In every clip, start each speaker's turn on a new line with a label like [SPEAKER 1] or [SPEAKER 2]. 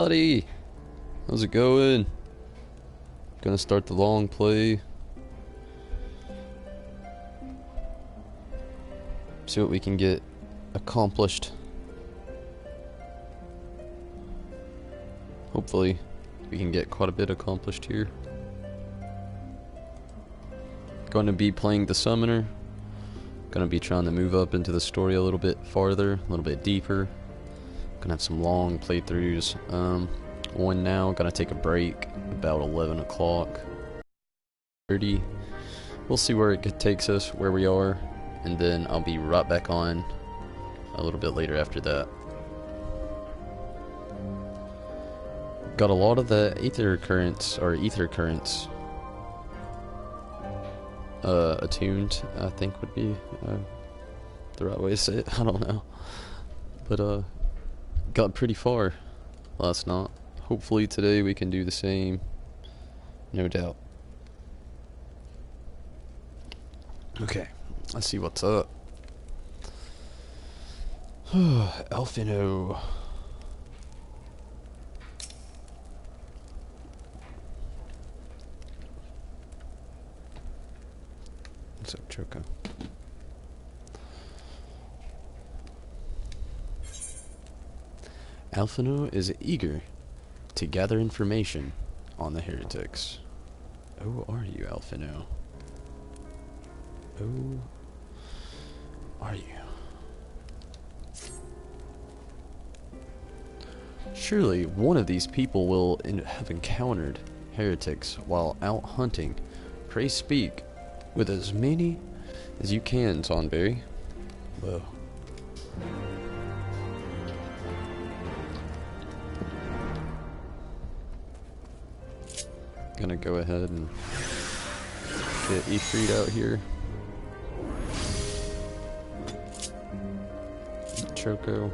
[SPEAKER 1] Buddy, how's it going? Gonna start the long play. See what we can get accomplished. Hopefully, we can get quite a bit accomplished here. Going to be playing the summoner. Gonna be trying to move up into the story a little bit farther, a little bit deeper. Gonna have some long playthroughs. One now, gonna take a break about 11 o'clock. 30. We'll see where it takes us, where we are, and then I'll be right back on a little bit later after that. Got a lot of the ether currents attuned, I think would be the right way to say it. I don't know, but got pretty far last night. Hopefully today we can do the same, no doubt. Okay, let's see what's up. Elfino. What's up, Choco? Alphino is eager to gather information on the heretics. Who are you, Alphino? Who are you? Surely one of these people will have encountered heretics while out hunting. Pray speak with as many as you can, Tonberry. Whoa. Gonna go ahead and get Ifrit out here. Choco.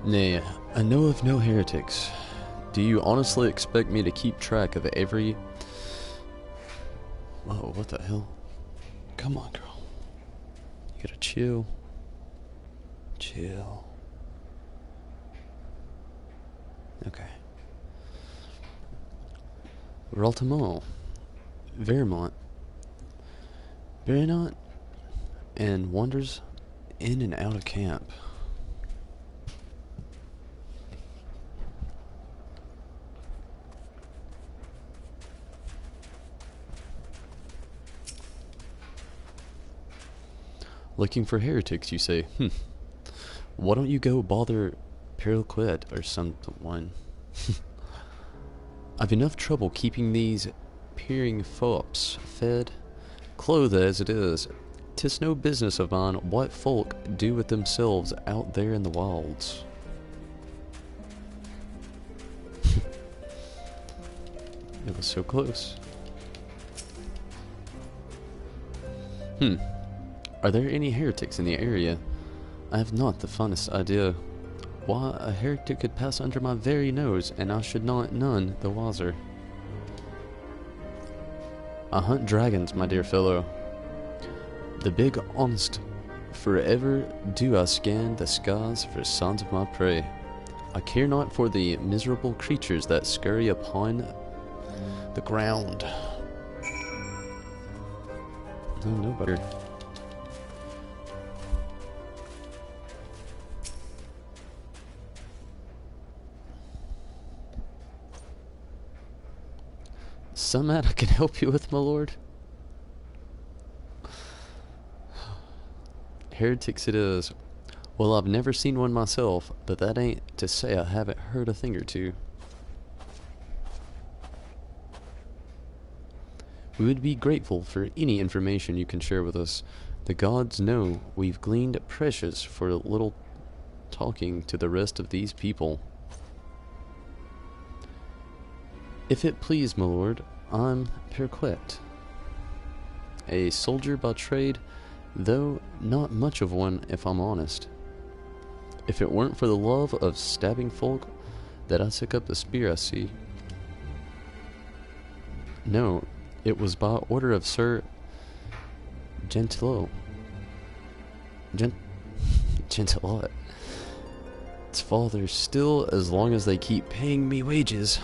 [SPEAKER 1] Nay, I know of no heretics. Do you honestly expect me to keep track of every... Whoa, what the hell? Come on, girl. You gotta chill. Chill. Okay. Raltamont, Vermont, Baronot, and wanders in and out of camp. Looking for heretics, you say? Why don't you go bother Perroquet or someone? I've enough trouble keeping these peering fops fed, clothed as it is. 'Tis no business of mine what folk do with themselves out there in the wilds. It was so close. Are there any heretics in the area? I have not the funnest idea. Why, a heretic could pass under my very nose, and I should not none the wiser. I hunt dragons, my dear fellow. The big honest, forever do I scan the skies for signs of my prey. I care not for the miserable creatures that scurry upon the ground. Oh, no better. Some that I can help you with, my lord? Heretics it is. Well, I've never seen one myself, but that ain't to say I haven't heard a thing or two. We would be grateful for any information you can share with us. The gods know we've gleaned precious for a little talking to the rest of these people. If it please, my lord, I'm Perquet, a soldier by trade, though not much of one if I'm honest. If it weren't for the love of stabbing folk that I took up the spear, I see. No, it was by order of Sir Gentilot. Gentilot. Its father still, as long as they keep paying me wages.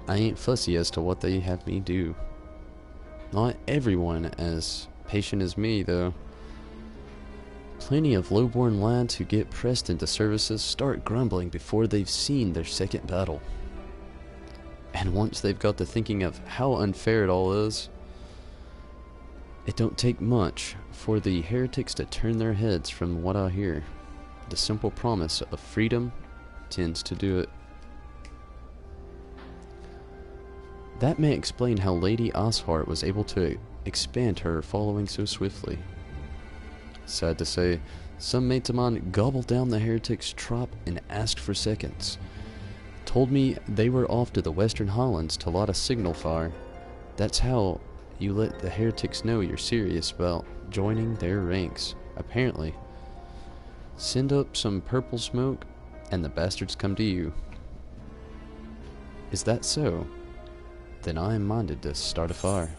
[SPEAKER 1] I ain't fussy as to what they have me do. Not everyone as patient as me, though. Plenty of lowborn lads who get pressed into services start grumbling before they've seen their second battle. And once they've got to thinking of how unfair it all is, it don't take much for the heretics to turn their heads. From what I hear, the simple promise of freedom tends to do it. That may explain how Lady Ashart was able to expand her following so swiftly. Sad to say, some mates of mine gobbled down the heretics' trop and asked for seconds. Told me they were off to the Western Highlands to light a signal fire. That's how you let the heretics know you're serious about joining their ranks, apparently. Send up some purple smoke, and the bastards come to you. Is that so? Then I am minded to start a fire.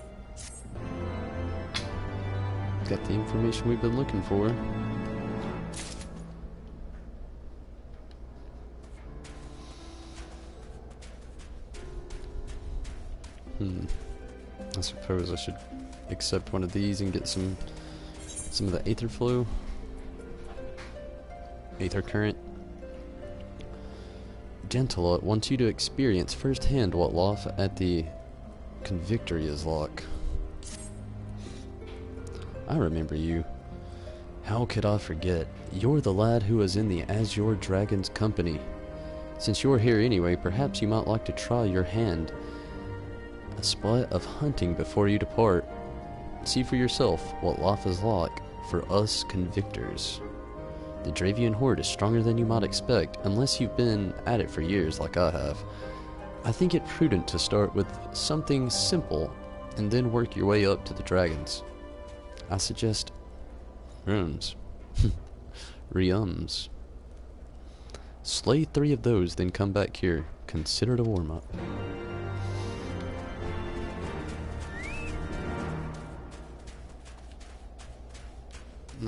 [SPEAKER 1] Got the information we've been looking for. I suppose I should accept one of these and get some of the aether flow. Aether current. Gentilot wants you to experience firsthand what life at the Convictory is like. I remember you. How could I forget? You're the lad who was in the Azure Dragon's company. Since you're here anyway, perhaps you might like to try your hand a spot of hunting before you depart. See for yourself what life is like for us convictors. The Dravian horde is stronger than you might expect, unless you've been at it for years like I have. I think it prudent to start with something simple and then work your way up to the dragons. I suggest rooms. Reums. Slay 3 of those, then come back here. Consider it a warm-up.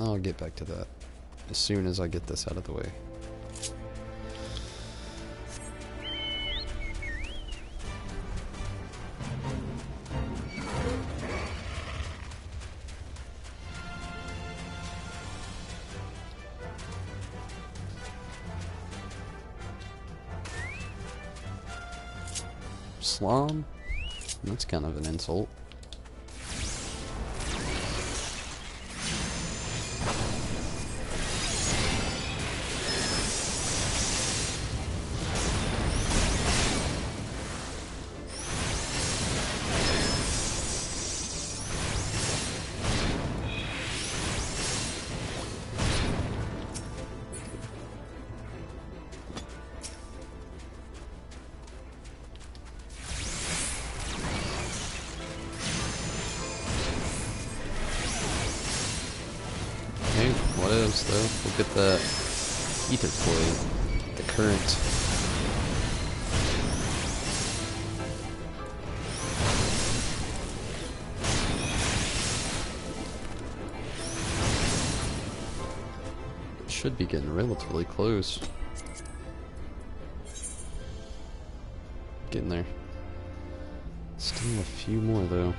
[SPEAKER 1] I'll get back to that as soon as I get this out of the way. Slom? That's kind of an insult. What else though? We'll get the ether flow, the current. Should be getting relatively close. Getting there. Still a few more though.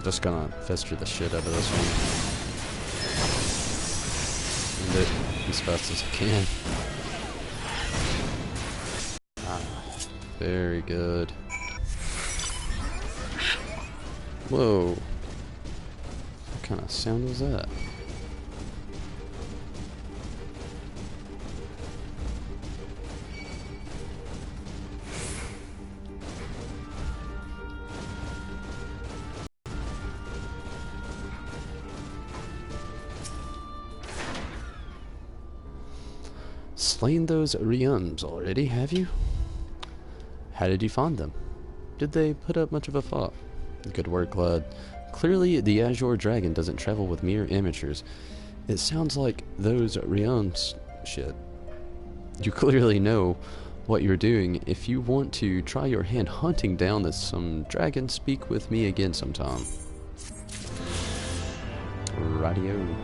[SPEAKER 1] Just gonna fester the shit out of this one. End it as fast as I can. Ah, very good. Whoa. What kind of sound was that? slain those realms already, have you? How did you find them? Did they put up much of a fight? Good work, lad. Clearly, the Azure Dragon doesn't travel with mere amateurs. It sounds like those realms shit. You clearly know what you're doing. If you want to try your hand hunting down some dragons, speak with me again sometime. Radio.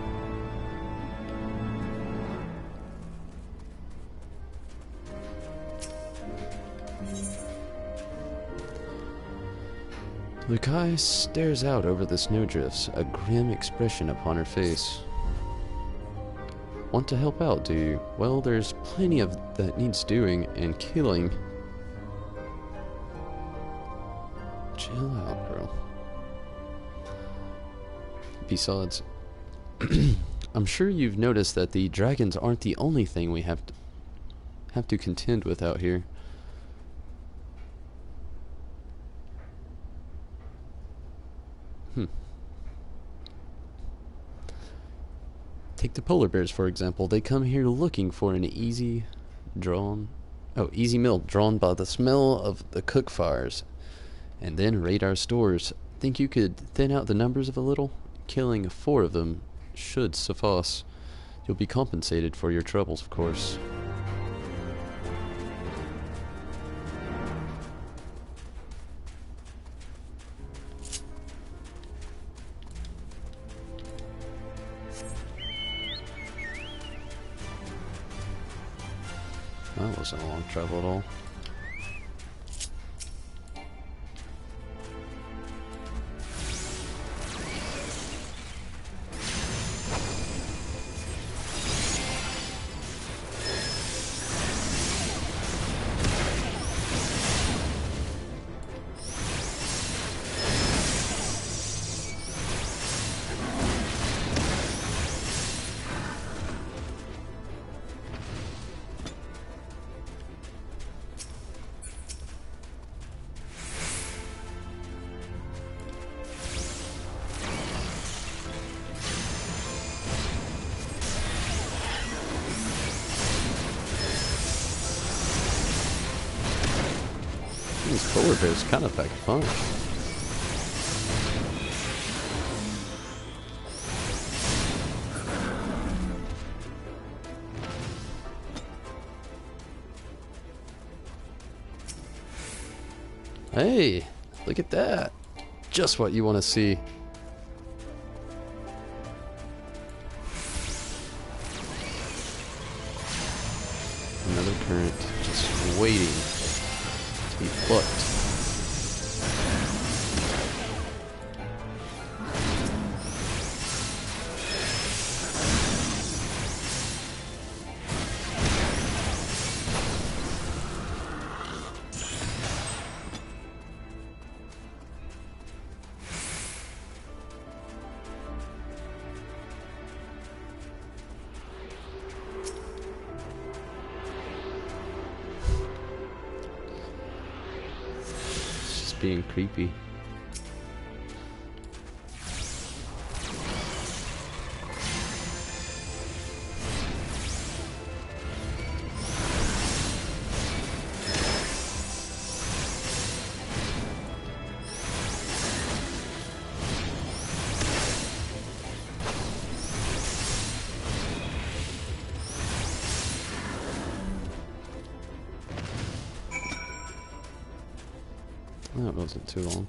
[SPEAKER 1] Lukai stares out over the snowdrifts, a grim expression upon her face. Want to help out, do you? Well, there's plenty of that needs doing and killing. Chill out, girl. Besides, I'm sure you've noticed that the dragons aren't the only thing we have to contend with out here. Take the polar bears, for example. They come here looking for an easy meal drawn by the smell of the cook fires, and then raid our stores. Think you could thin out the numbers of a little? Killing 4 of them should suffice. You'll be compensated for your troubles, of course. That wasn't a long travel at all. These polar bears kind of pack a punch. Hey, look at that. Just what you want to see. Another current just waiting to be plucked. Being creepy. That wasn't too long.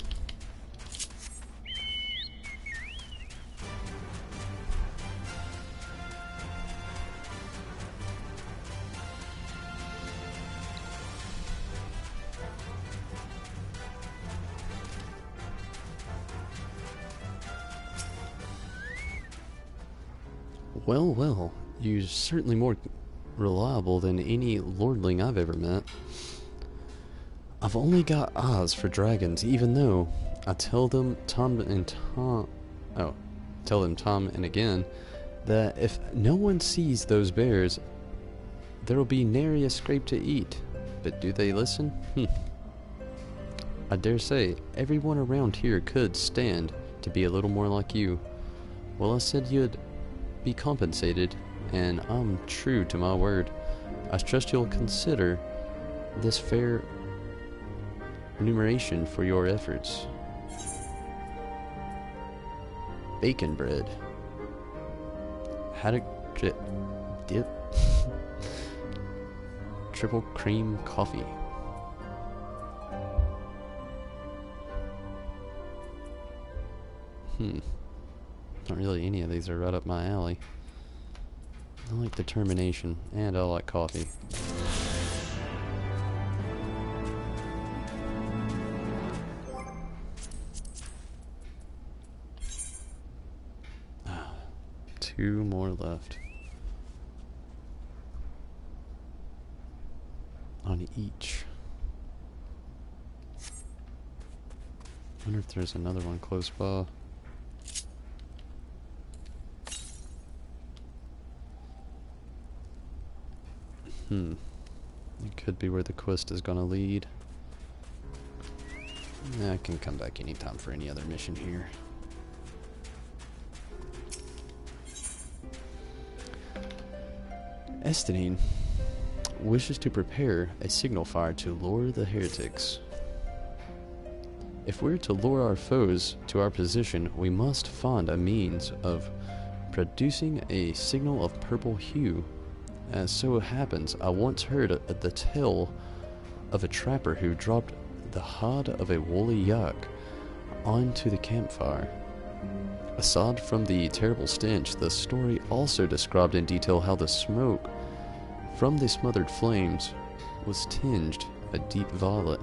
[SPEAKER 1] Well, well, you're certainly more reliable than any lordling I've ever met. I've only got eyes for dragons, even though I tell them time and again that if no one sees those bears, there'll be nary a scrape to eat. But do they listen? I dare say everyone around here could stand to be a little more like you. Well, I said you'd be compensated, and I'm true to my word. I trust you'll consider this fair remuneration for your efforts. Bacon bread. How to dip. Triple cream coffee. Not really any of these are right up my alley. I like determination, and I like coffee. Two more left. On each. Wonder if there's another one close by. It could be where the quest is gonna lead. I can come back anytime for any other mission here. Estinine wishes to prepare a signal fire to lure the heretics. If we're to lure our foes to our position, we must find a means of producing a signal of purple hue. As so happens, I once heard the tale of a trapper who dropped the hide of a woolly yak onto the campfire. Aside from the terrible stench, the story also described in detail how the smoke from the smothered flames was tinged a deep violet.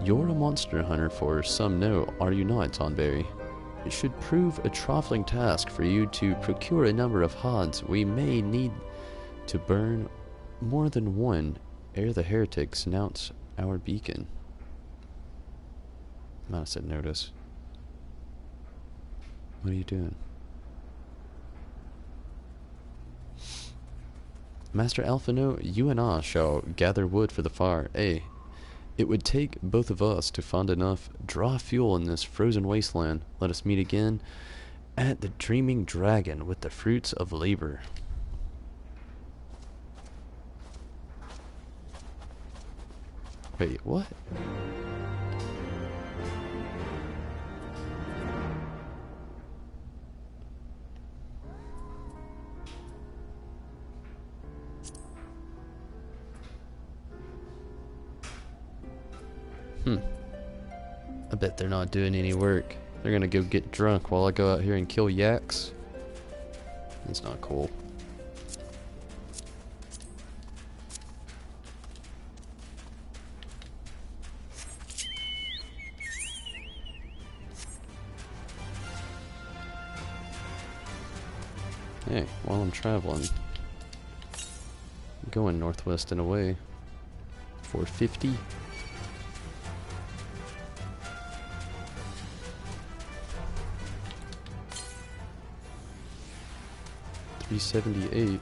[SPEAKER 1] You're a monster hunter, for some know, are you not, Tonberry? It should prove a trifling task for you to procure a number of hides. We may need to burn more than one ere the heretics announce our beacon. Might have said notice. What are you doing? Master Alphino, you and I shall gather wood for the fire. It would take both of us to find enough dry fuel in this frozen wasteland. Let us meet again at the Dreaming Dragon with the fruits of labor. Wait, what? I bet they're not doing any work. They're gonna go get drunk while I go out here and kill yaks. That's not cool. Hey, while I'm traveling, I'm going northwest and away. 450. $378.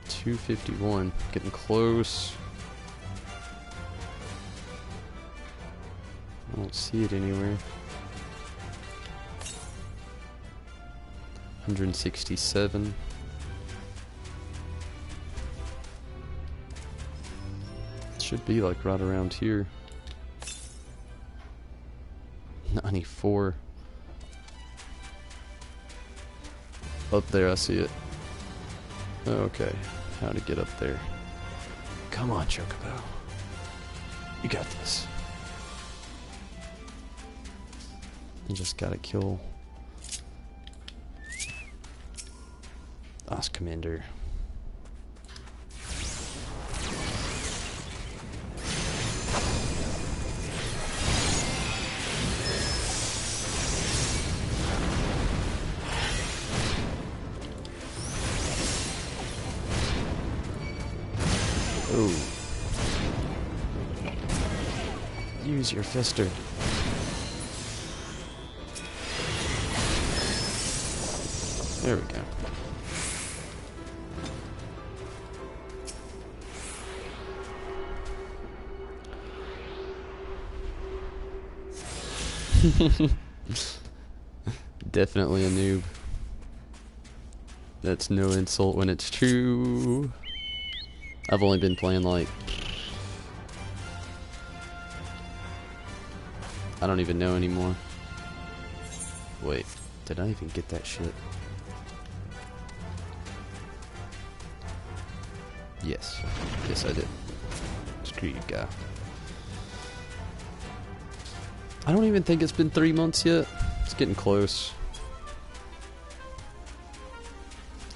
[SPEAKER 1] $251. Getting close. I don't see it anywhere. 167. Should be like right around here. 94. Up there, I see it. Okay, how to get up there. Come on, Chocobo. You got this. You just gotta kill us, Commander. Oh. Use your fister. There we go. Definitely a noob. That's no insult when it's true. I've only been playing like... I don't even know anymore. Wait, did I even get that shit? Yes. Yes, I did. Screw you, guy. I don't even think it's been 3 months yet. It's getting close.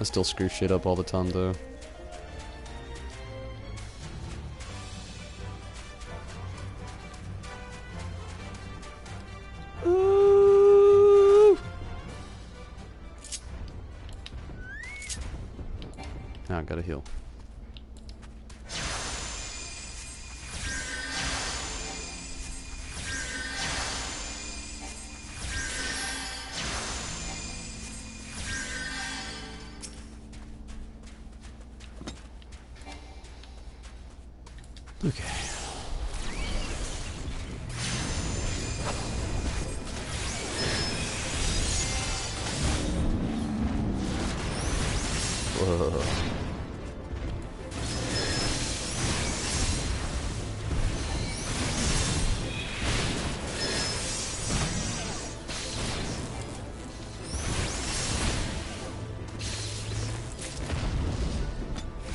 [SPEAKER 1] I still screw shit up all the time, though. Ooh! Now I gotta heal. Okay. Whoa.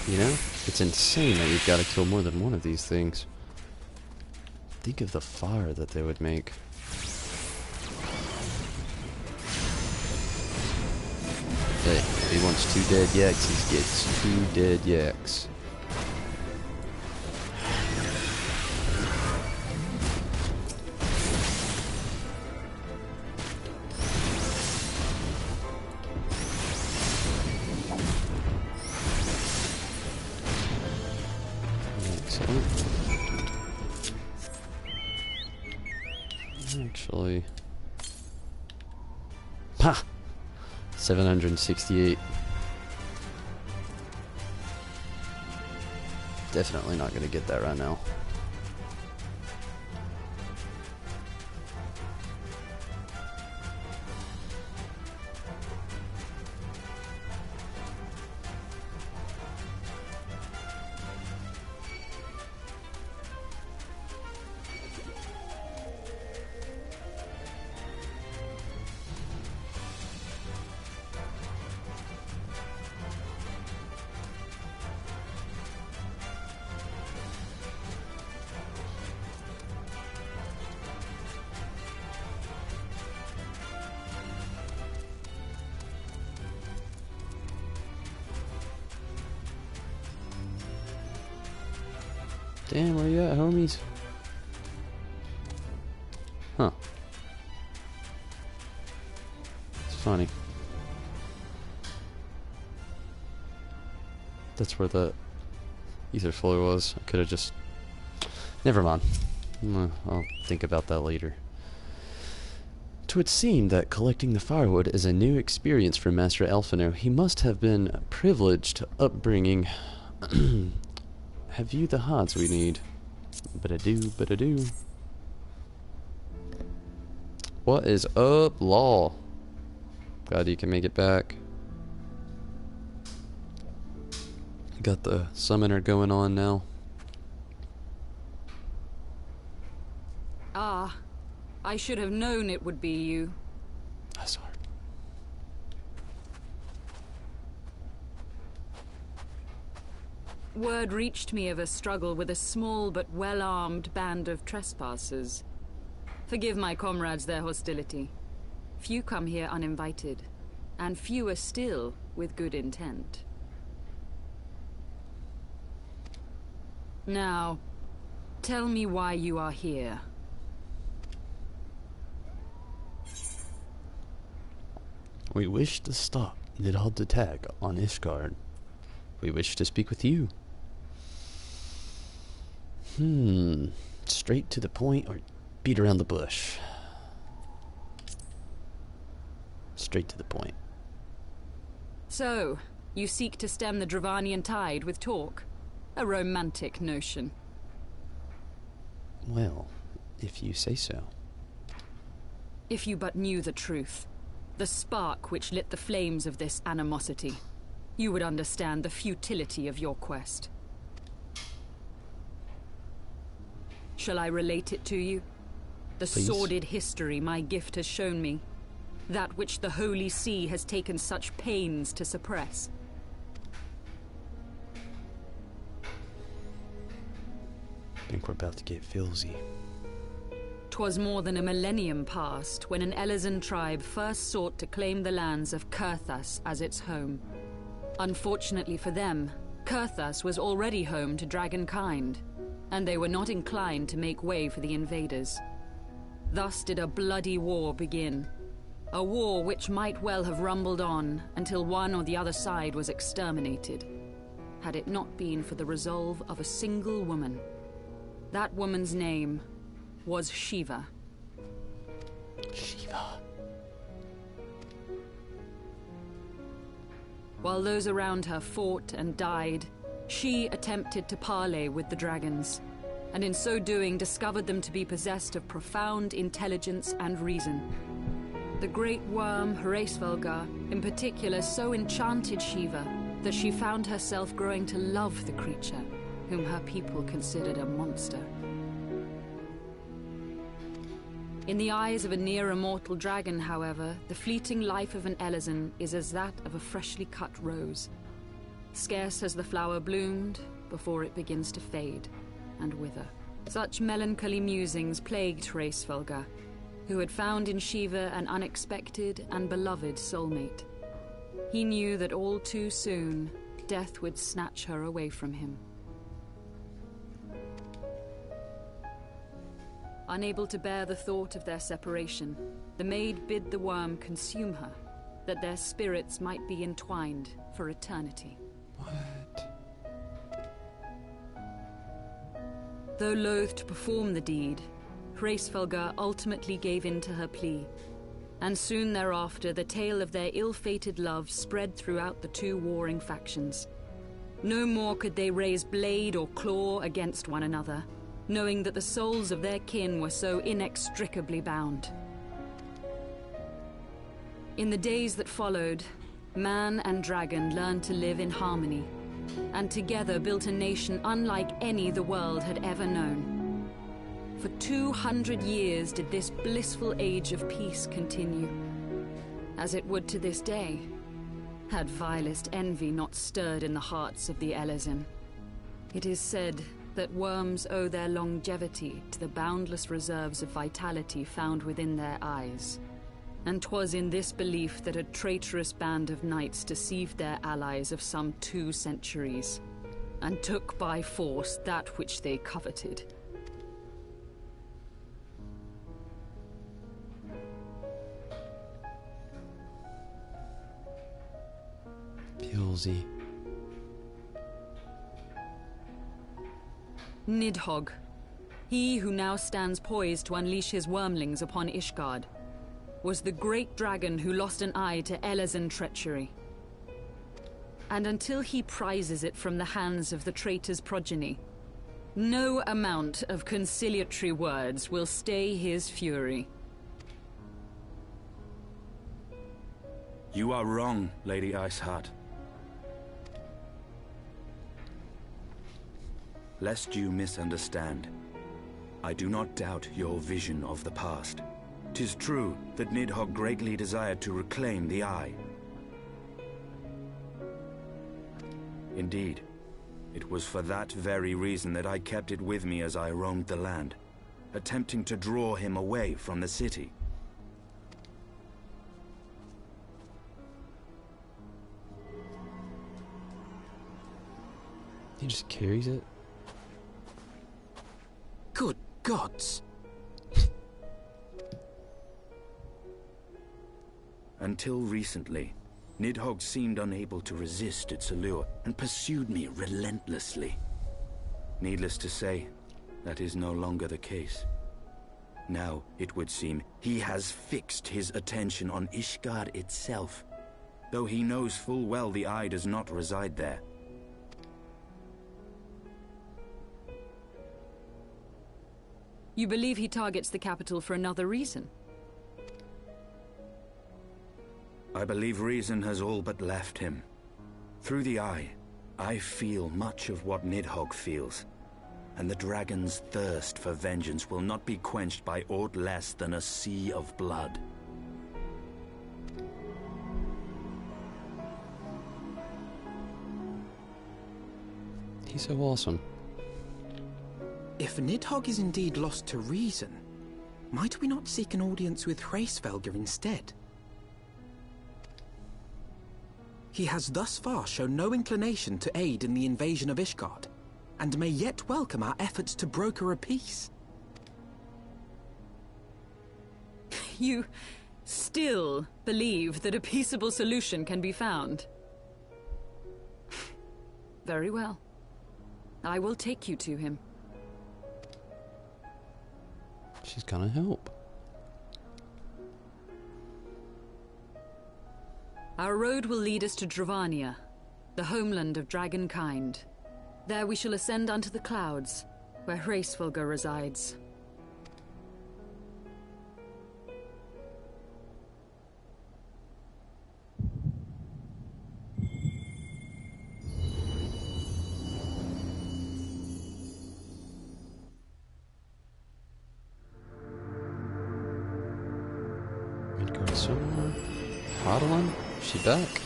[SPEAKER 1] You know, it's insane that you've got to kill more than one of these things. Think of the fire that they would make. Hey, he wants 2 dead yaks, he gets 2 dead yaks. Excellent. Actually... Ha! 768. Definitely not going to get that right now. Damn, where you at, homies? Huh. It's funny. That's where the ether flow was. I could have just... Never mind. I'll think about that later. It would seem that collecting the firewood is a new experience for Master Alphino. He must have been a privileged upbringing. Have you the odds we need? But I do. What is up, Law? Glad you can make it back. Got the summoner going on now.
[SPEAKER 2] Ah, I should have known it would be you.
[SPEAKER 1] That's hard.
[SPEAKER 2] Word reached me of a struggle with a small but well-armed band of trespassers. Forgive my comrades their hostility. Few come here uninvited, and fewer still with good intent. Now, tell me why you are here.
[SPEAKER 1] We wish to stop Nidald's attack on Ishgard. We wish to speak with you. Straight to the point or beat around the bush? Straight to the point.
[SPEAKER 2] So, you seek to stem the Dravanian tide with talk? A romantic notion.
[SPEAKER 1] Well, if you say so.
[SPEAKER 2] If you but knew the truth, the spark which lit the flames of this animosity, you would understand the futility of your quest. Shall I relate it to you? The
[SPEAKER 1] Please.
[SPEAKER 2] sordid history my gift has shown me. That which the Holy See has taken such pains to suppress.
[SPEAKER 1] I think we're about to get filzy.
[SPEAKER 2] 'Twas more than a millennium past when an Elezen tribe first sought to claim the lands of Kurthas as its home. Unfortunately for them, Kurthas was already home to dragonkind, and they were not inclined to make way for the invaders. Thus did a bloody war begin. A war which might well have rumbled on until one or the other side was exterminated, had it not been for the resolve of a single woman. That woman's name was Shiva.
[SPEAKER 1] Shiva.
[SPEAKER 2] While those around her fought and died, she attempted to parley with the dragons, and in so doing discovered them to be possessed of profound intelligence and reason. The great worm, Hraesvelgar, in particular so enchanted Shiva that she found herself growing to love the creature, whom her people considered a monster. In the eyes of a near-immortal dragon, however, the fleeting life of an Elezen is as that of a freshly cut rose. Scarce has the flower bloomed before it begins to fade and wither. Such melancholy musings plagued Hraesvelgar, who had found in Shiva an unexpected and beloved soulmate. He knew that all too soon, death would snatch her away from him. Unable to bear the thought of their separation, the maid bid the worm consume her, that their spirits might be entwined for eternity.
[SPEAKER 1] What?
[SPEAKER 2] Though loath to perform the deed, Hraesvelgar ultimately gave in to her plea, and soon thereafter the tale of their ill-fated love spread throughout the two warring factions. No more could they raise blade or claw against one another, knowing that the souls of their kin were so inextricably bound. In the days that followed, man and dragon learned to live in harmony, and together built a nation unlike any the world had ever known. For 200 years did this blissful age of peace continue, as it would to this day, had vilest envy not stirred in the hearts of the Elezen. It is said that worms owe their longevity to the boundless reserves of vitality found within their eyes. And 'twas in this belief that a traitorous band of knights deceived their allies of some 2 centuries, and took by force that which they coveted.
[SPEAKER 1] Filzy.
[SPEAKER 2] Nidhogg, he who now stands poised to unleash his wormlings upon Ishgard, was the great dragon who lost an eye to Elezen treachery. And until he prizes it from the hands of the traitor's progeny, no amount of conciliatory words will stay his fury.
[SPEAKER 3] You are wrong, Lady Iceheart. Lest you misunderstand, I do not doubt your vision of the past. 'Tis true that Nidhogg greatly desired to reclaim the Eye. Indeed, it was for that very reason that I kept it with me as I roamed the land, attempting to draw him away from the city.
[SPEAKER 1] He just carries it?
[SPEAKER 3] Good gods! Until recently, Nidhogg seemed unable to resist its allure and pursued me relentlessly. Needless to say, that is no longer the case. Now, it would seem, he has fixed his attention on Ishgard itself, though he knows full well the Eye does not reside there.
[SPEAKER 2] You believe he targets the capital for another reason?
[SPEAKER 3] I believe reason has all but left him. Through the eye, I feel much of what Nidhogg feels. And the dragon's thirst for vengeance will not be quenched by aught less than a sea of blood.
[SPEAKER 1] He's so awesome.
[SPEAKER 4] If Nidhogg is indeed lost to reason, might we not seek an audience with Hraesvelgr instead? He has thus far shown no inclination to aid in the invasion of Ishgard, and may yet welcome our efforts to broker a peace.
[SPEAKER 2] You still believe that a peaceable solution can be found? Very well. I will take you to him.
[SPEAKER 1] She's gonna help.
[SPEAKER 2] Our road will lead us to Dravania, the homeland of dragonkind. There we shall ascend unto the clouds, where Hraesvelgr resides.
[SPEAKER 1] Midgard somewhere. Hadeland? She back?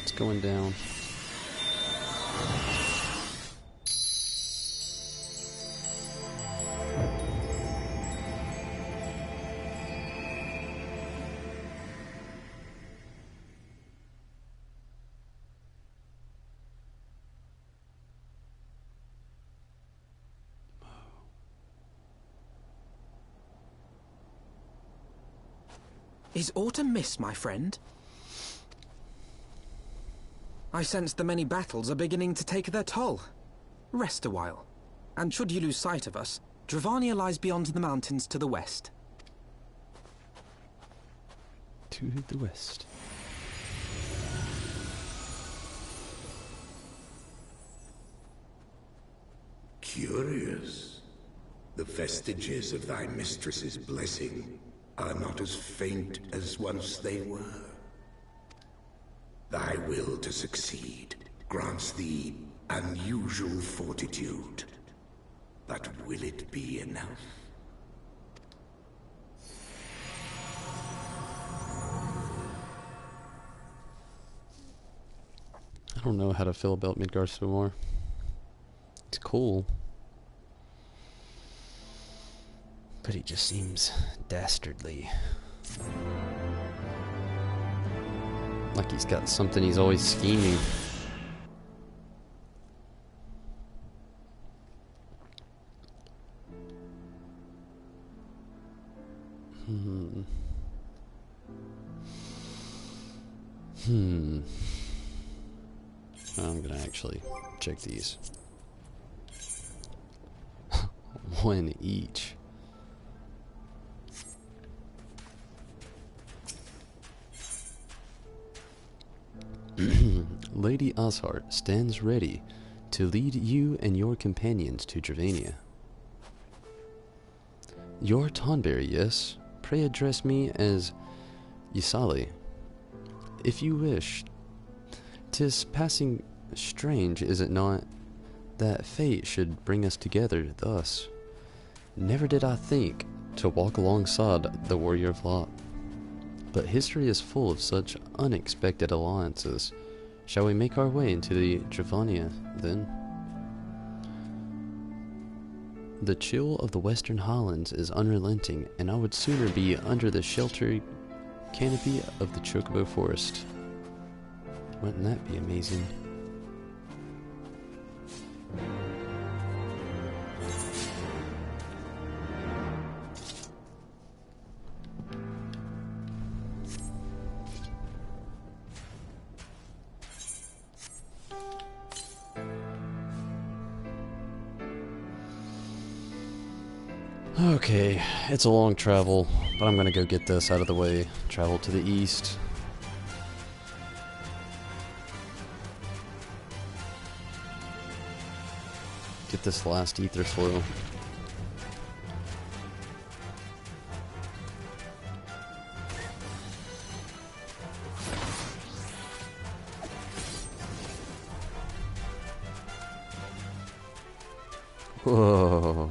[SPEAKER 1] It's going down.
[SPEAKER 4] Is autumn mist, my friend? I sense the many battles are beginning to take their toll. Rest a while, and should you lose sight of us, Dravania lies beyond the mountains to the west.
[SPEAKER 1] To the west.
[SPEAKER 5] Curious. The vestiges of thy mistress's blessing are not as faint as once they were. Thy will to succeed grants thee unusual fortitude. But will it be enough?
[SPEAKER 1] I don't know how to feel about Midgard so more. It's cool. But he just seems dastardly. Like he's got something he's always scheming. I'm gonna actually check these. One each. Lady Ashart stands ready to lead you and your companions to Dravania. You're Tonberry, yes? Pray address me as Ysali, if you wish. 'Tis passing strange, is it not, that fate should bring us together thus? Never did I think to walk alongside the Warrior of Lot. But history is full of such unexpected alliances. Shall we make our way into the Dravania, then? The chill of the Western Highlands is unrelenting, and I would sooner be under the sheltered canopy of the Chocobo Forest. Wouldn't that be amazing? Okay, it's a long travel, but I'm gonna go get this out of the way. Travel to the east. Get this last ether flow. Whoa.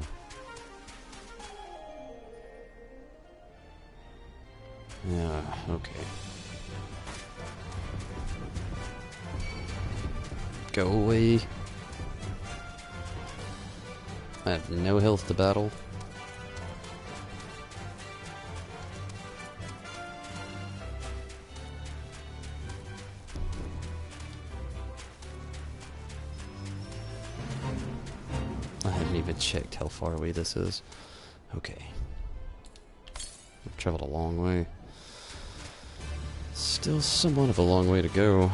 [SPEAKER 1] Yeah, okay. Go away. I have no health to battle. I haven't even checked how far away this is. Okay. I've traveled a long way. Still somewhat of a long way to go.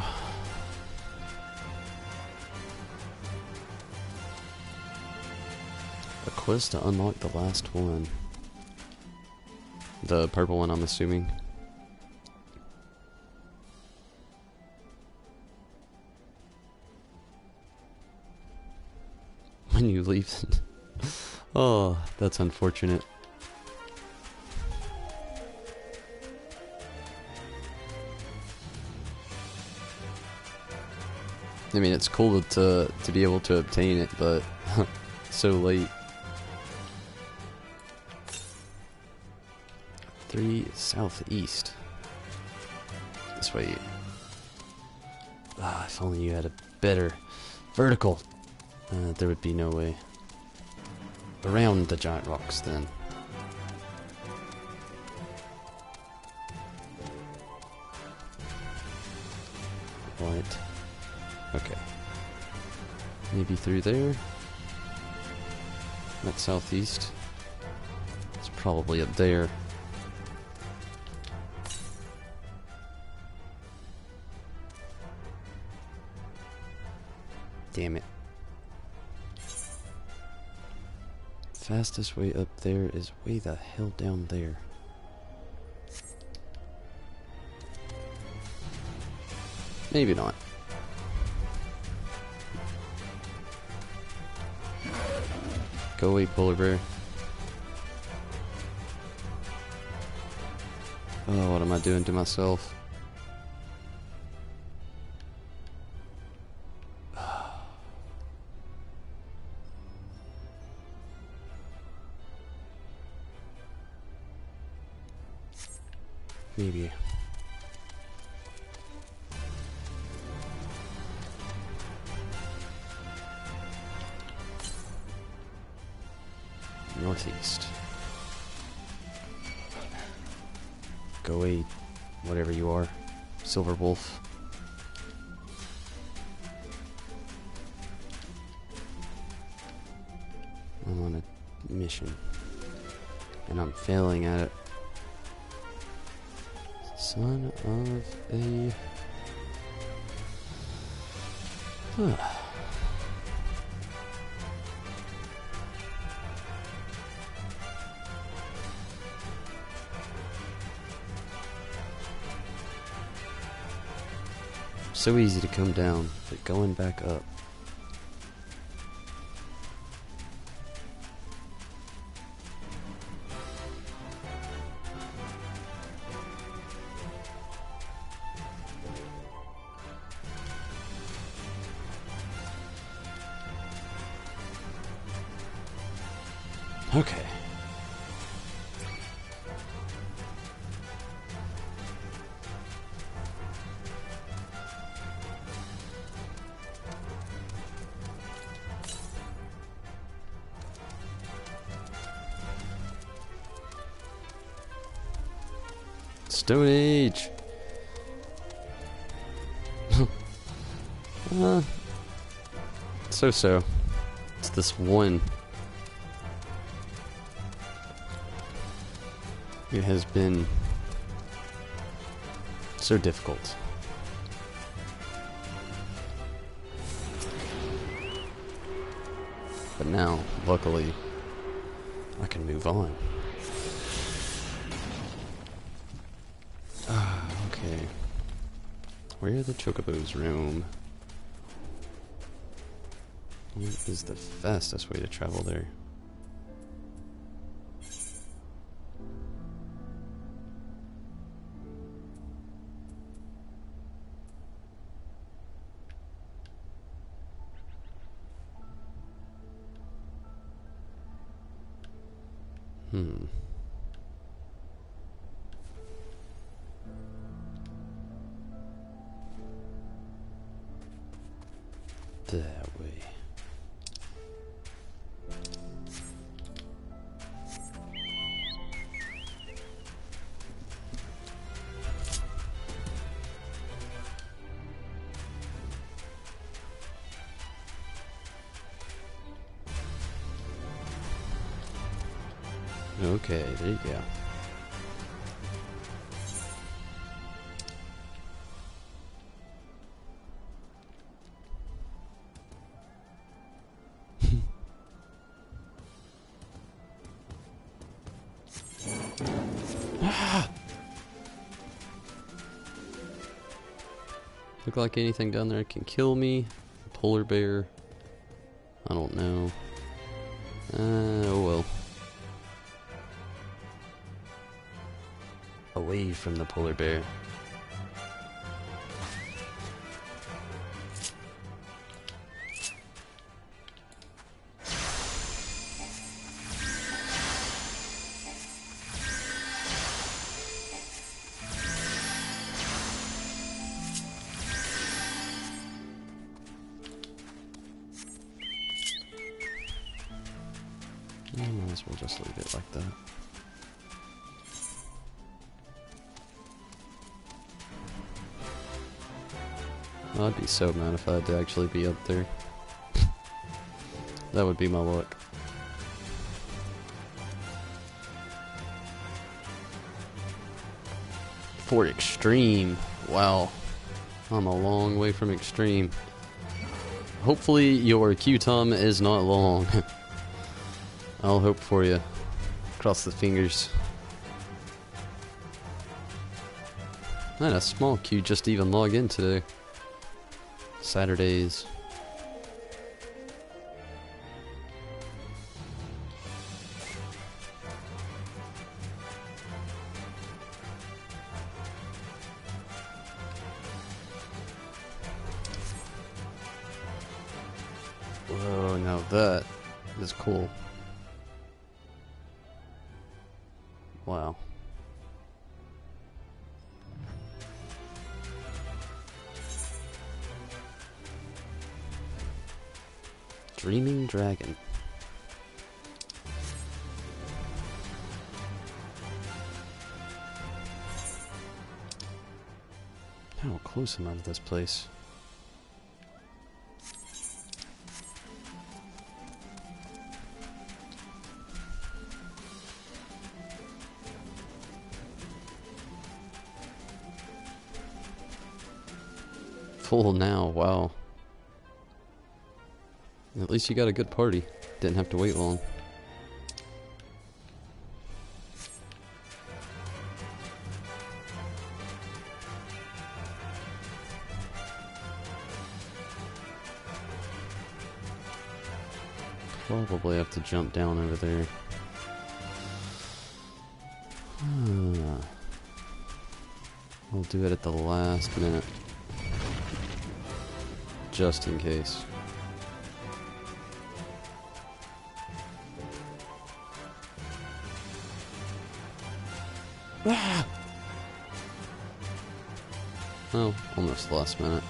[SPEAKER 1] A quest to unlock the last one. The purple one, I'm assuming. When you leave. Oh, that's unfortunate. I mean, it's cool to be able to obtain it, but so late. 3 southeast. This way. Ah, if only you had a better vertical. There would be no way. Around the giant rocks, then. What? Okay. Maybe through there? That's southeast. It's probably up there. Damn it. Fastest way up there is way the hell down there. Maybe not. Go away, polar bear. Oh, what am I doing to myself? Maybe. Northeast. Go away, whatever you are. Silver wolf. I'm on a mission. And I'm failing at it. Son of a... So easy to come down, but going back up. Okay. Stone Age. So. It's this one. It has been so difficult. But now, luckily, I can move on. Okay. Where are the chocobos roam? What is the fastest way to travel there? That way. Okay, there you go. Look like anything down there can kill me. Polar bear. I don't know. Oh well. Away from the polar bear. Might as well just leave it like that. I'd be so mad if I had to actually be up there. That would be my luck. For extreme. Wow. I'm a long way from extreme. Hopefully your queue time is not long. I'll hope for you. Cross the fingers. I had a small queue just to even log in today. Saturdays. Whoa, now that is cool. Wow. Dreaming Dragon. How close am I to this place? Full now, wow. At least you got a good party. Didn't have to wait long. Probably have to jump down over there. We'll do it at the last minute. Just in case. Ah! Oh, almost last minute.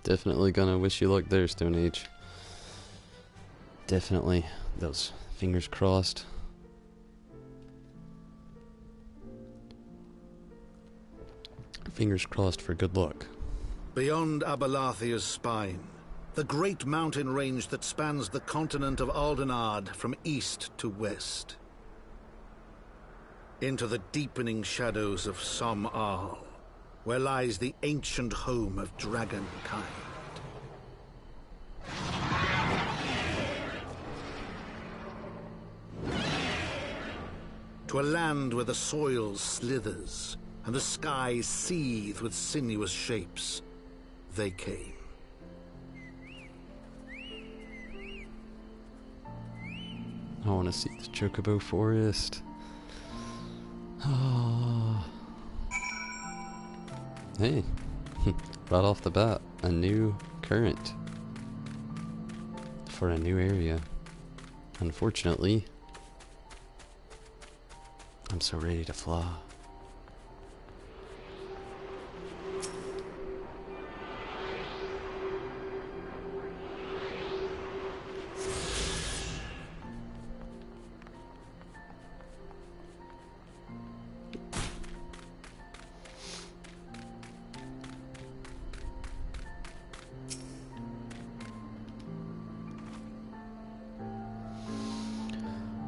[SPEAKER 1] Definitely gonna wish you luck there, Stone Age. Definitely. Those fingers crossed. Fingers crossed for good luck.
[SPEAKER 6] Beyond Abalathia's spine, the great mountain range that spans the continent of Aldenard from east to west. Into the deepening shadows of Som-Al, where lies the ancient home of dragonkind. To a land where the soil slithers and the skies seethe with sinuous shapes, they came.
[SPEAKER 1] I want to see the Chocobo Forest. Oh. Hey, right off the bat, a new current. for a new area. Unfortunately, I'm so ready to fly.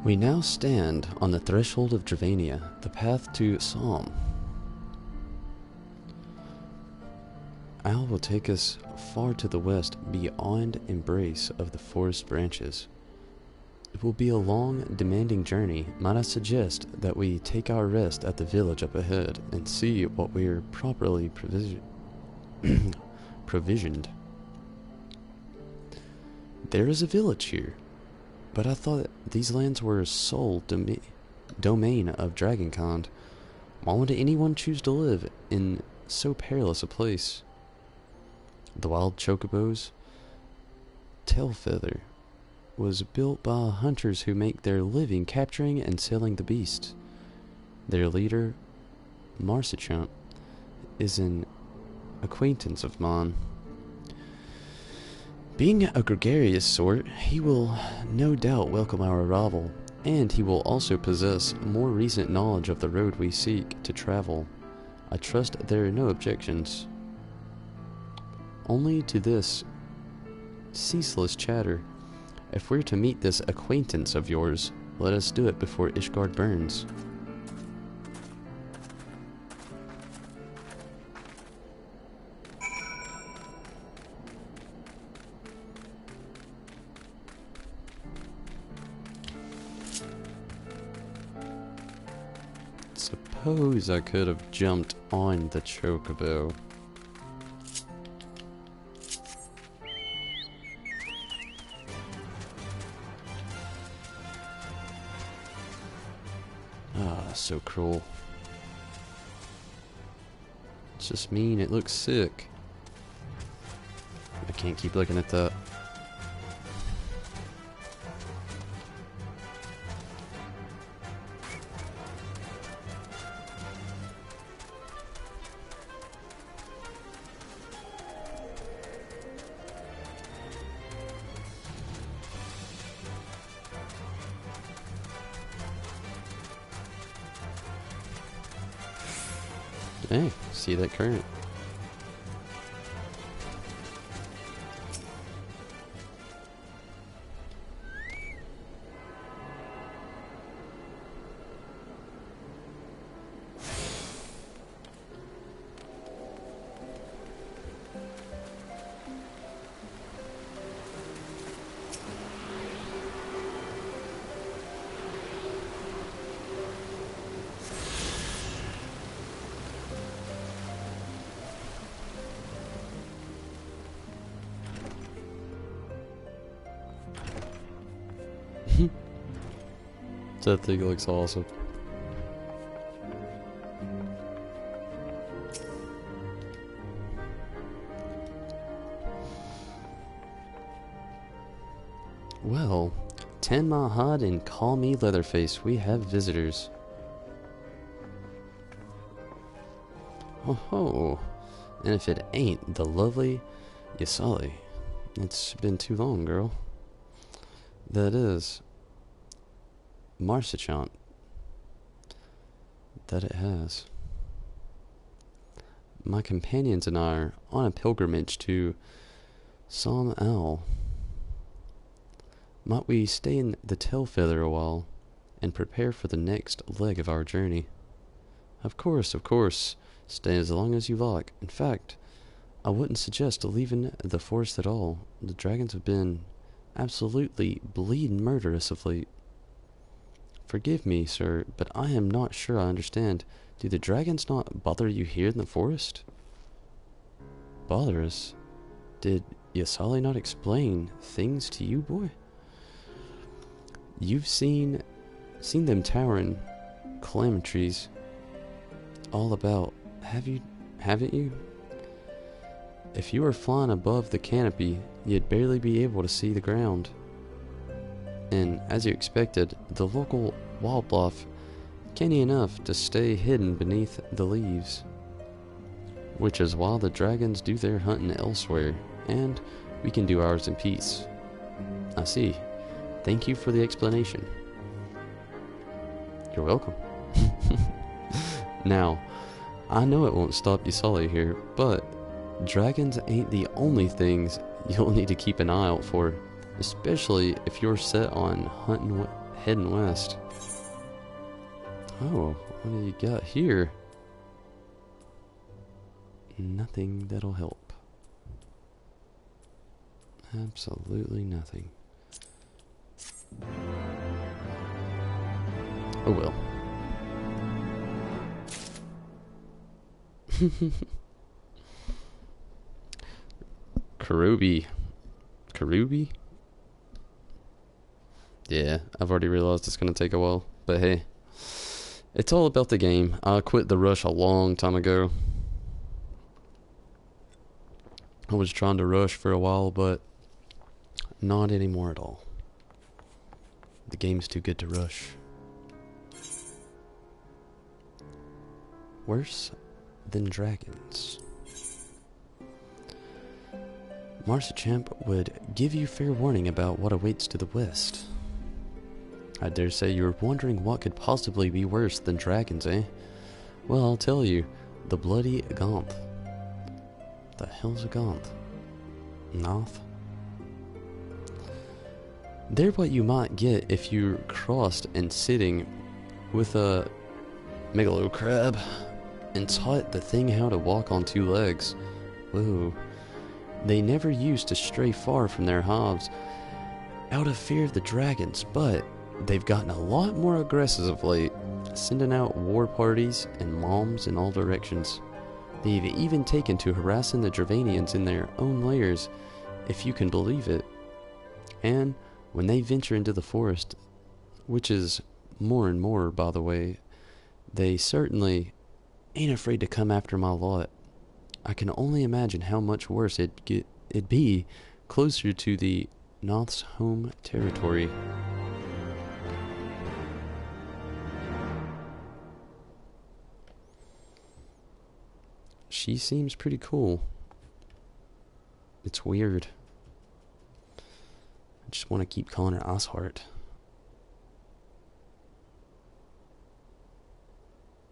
[SPEAKER 1] We now stand on the threshold of Dravania, the path to Psalm. Al will take us far to the west beyond embrace of the forest branches. It will be a long, demanding journey. Might I suggest that we take our rest at the village up ahead and see what we're properly provisioned. There is a village here. But I thought these lands were sole domain of Dragonkind. Why would anyone choose to live in so perilous a place? The wild chocobo's tail feather was built by hunters who make their living capturing and selling the beasts. Their leader, Marsichant, is an acquaintance of mine. Being a gregarious sort, he will no doubt welcome our arrival, and he will also possess more recent knowledge of the road we seek to travel. I trust there are no objections. Only to this ceaseless chatter. If we're to meet this acquaintance of yours, let us do it before Ishgard burns. Suppose I could have jumped on the chocobo. Ah, so cruel. It's just mean, it looks sick. I can't keep looking at that. Hey, see that current? That thing looks awesome. Well, Ten Mahad and call me Leatherface. We have visitors. Oh ho! And if it ain't the lovely Yasali. It's been too long, girl. That is Marsichant. That it has. My companions and I are on a pilgrimage to Psalm Al. Might we stay in the Tailfeather a while and prepare for the next leg of our journey? Of course, of course. Stay as long as you like. In fact, I wouldn't suggest leaving the forest at all. The dragons have been absolutely bleeding murderous of late. Forgive me, sir, but I am not sure I understand. Do the dragons not bother you here in the forest? Bother us? Did Yasali not explain things to you, boy? You've seen them towering calamitries all about, haven't you? If you were flying above the canopy, you'd barely be able to see the ground. and as you expected, the local wildlife canny enough to stay hidden beneath the leaves. Which is why the dragons do their hunting elsewhere, and we can do ours in peace. I see. Thank you for the explanation. You're welcome. Now, I know it won't stop you Sully here, but dragons ain't the only things you'll need to keep an eye out for, especially if you're set on heading west. Oh, what do you got here? Nothing that'll help. Absolutely nothing. Oh well. Karubi. Karubi? Yeah, I've already realized it's gonna take a while, but hey. It's all about the game. I quit the rush a long time ago. I was trying to rush for a while, but not anymore at all. The game's too good to rush. Worse than dragons. Marcichamp would give you fair warning about what awaits to the west. I dare say you're wondering what could possibly be worse than dragons, eh? Well, I'll tell you, the bloody Gaunt. The hell's a Gaunt? Noth? They're what you might get if you're crossed and sitting with a megalo crab and taught the thing how to walk on two legs. Whoa. They never used to stray far from their hives out of fear of the dragons, but they've gotten a lot more aggressive of late, sending out war parties and moms in all directions. They've even taken to harassing the Dravanians in their own lairs, if you can believe it. And when they venture into the forest, which is more and more, by the way, they certainly ain't afraid to come after my lot. I can only imagine how much worse it'd be closer to the Noth's home territory. She seems pretty cool. It's weird. I just want to keep calling her Iceheart.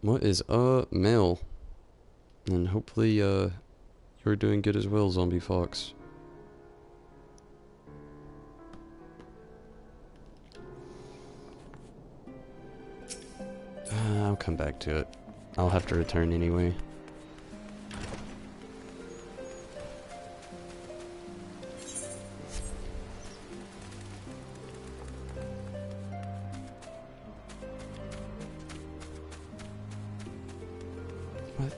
[SPEAKER 1] What is Mel? And hopefully you're doing good as well, Zombie Fox. I'll come back to it. I'll have to return anyway. What?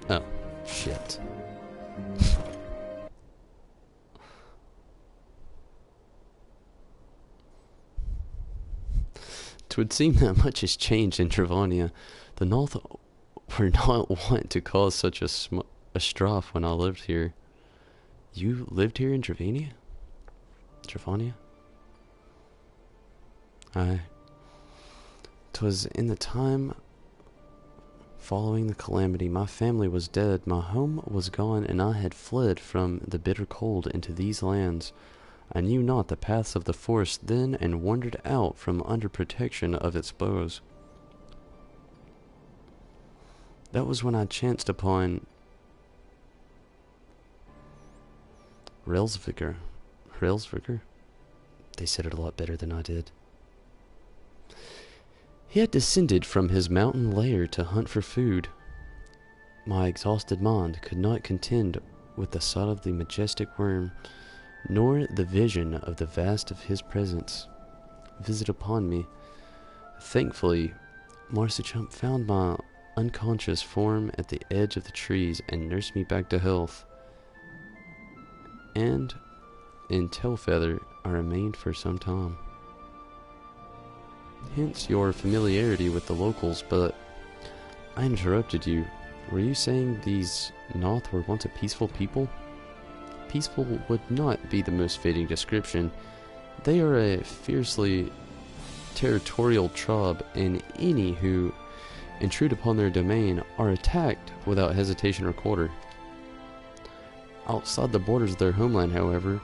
[SPEAKER 1] Oh, shit. Twould seem that much has changed in Travania. The North were not wont to cause such a strife when I lived here. You lived here in Travania? Aye. 'Twas in the time following the calamity. My family was dead, my home was gone, and I had fled from the bitter cold into these lands. I knew not the paths of the forest then, and wandered out from under protection of its bows. That was when I chanced upon Railsviker. They said it a lot better than I did. He had descended from his mountain lair to hunt for food. My exhausted mind could not contend with the sight of the majestic worm, nor the vision of the vast of his presence visit upon me. Thankfully, Marcichamp found my unconscious form at the edge of the trees and nursed me back to health. And in Tailfeather I remained for some time. Hence your familiarity with the locals, but I interrupted you. Were you saying these Noth were once a peaceful people? peaceful would not be the most fitting description. They are a fiercely territorial tribe, and any who intrude upon their domain are attacked without hesitation or quarter. Outside the borders of their homeland, however,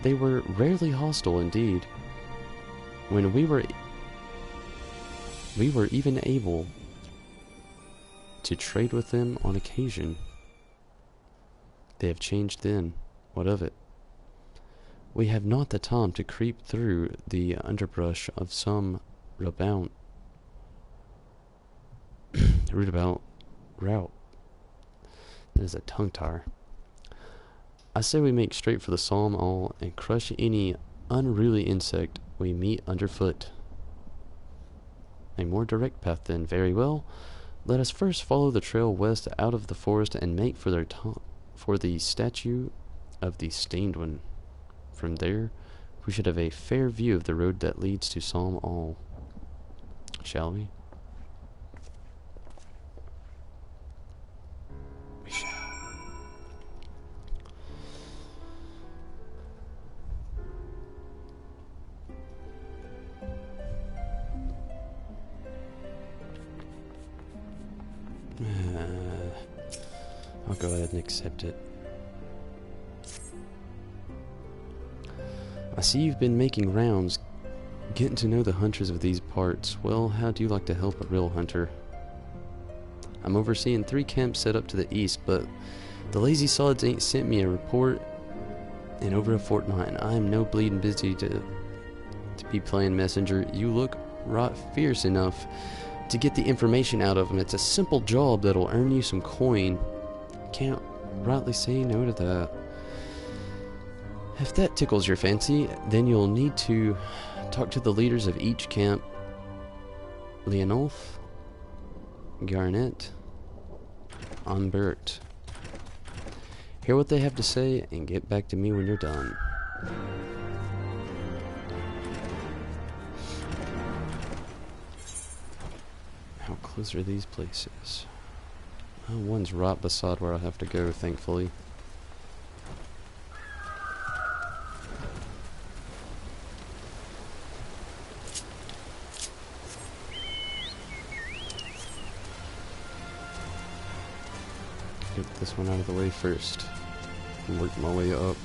[SPEAKER 1] they were rarely hostile indeed. When we were even able to trade with them on occasion. They have changed then. What of it? We have not the time to creep through the underbrush of some roundabout route. That is a tongue tire. I say we make straight for the Psalm All and crush any unruly insect we meet underfoot. A more direct path then. Very well. Let us first follow the trail west out of the forest and make for the statue of the Stained One. From there, we should have a fair view of the road that leads to Psalm All. Shall we? We shall. I'll go ahead and accept it. I see you've been making rounds, getting to know the hunters of these parts. Well, how do you like to help a real hunter? I'm overseeing 3 camps set up to the east, but the lazy sods ain't sent me a report in over a fortnight, and I'm no bleeding busy to be playing messenger. You look right fierce enough to get the information out of them. It's a simple job that'll earn you some coin. Can't rightly say no to that. If that tickles your fancy, then you'll need to talk to the leaders of each camp. Leonolf, Garnet, Onbert. Hear what they have to say and get back to me when you're done. How close are these places? Oh, one's right beside where I have to go, thankfully. Get this one out of the way first and work my way up.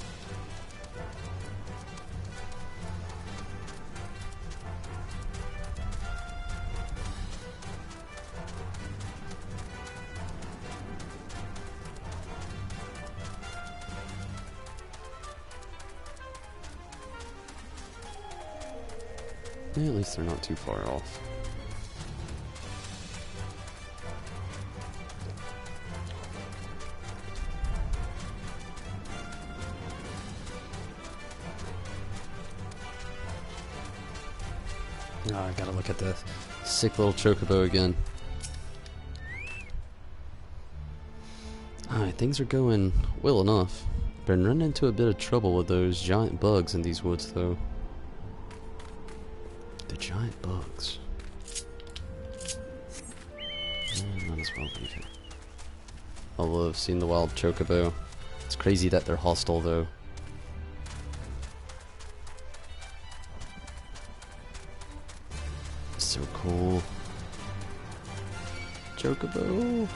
[SPEAKER 1] Yeah, at least they're not too far off. Oh, I gotta look at the sick little chocobo again. Alright, things are going well enough. Been running into a bit of trouble with those giant bugs in these woods, though. The giant bugs. Might as well leave it. I love seeing the wild chocobo. It's crazy that they're hostile, though. So cool. Chocobo.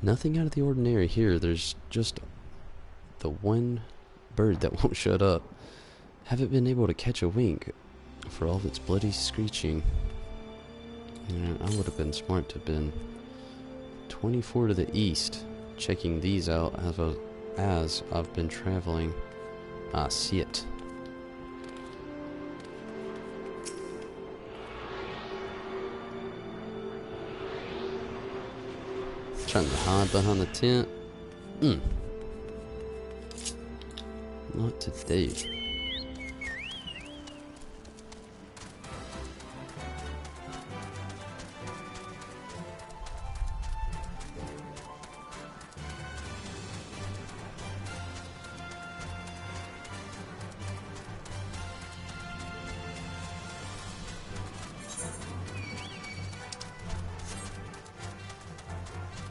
[SPEAKER 1] Nothing out of the ordinary here. There's just the one bird that won't shut up. Haven't been able to catch a wink for all of its bloody screeching. I would have been smart to have been 24 to the east, checking these out. I have a as I've been traveling. Ah, see it. Trying to hide behind the tent. Not today.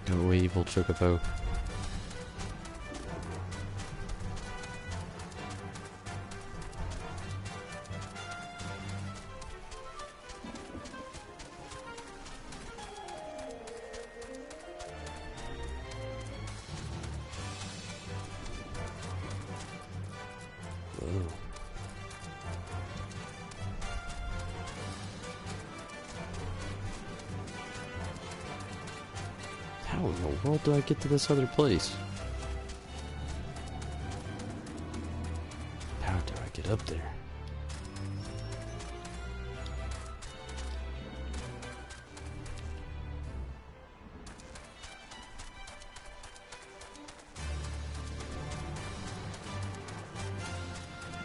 [SPEAKER 1] Go evil chocobo. Whoa. How in the world do I get to this other place? How do I get up there?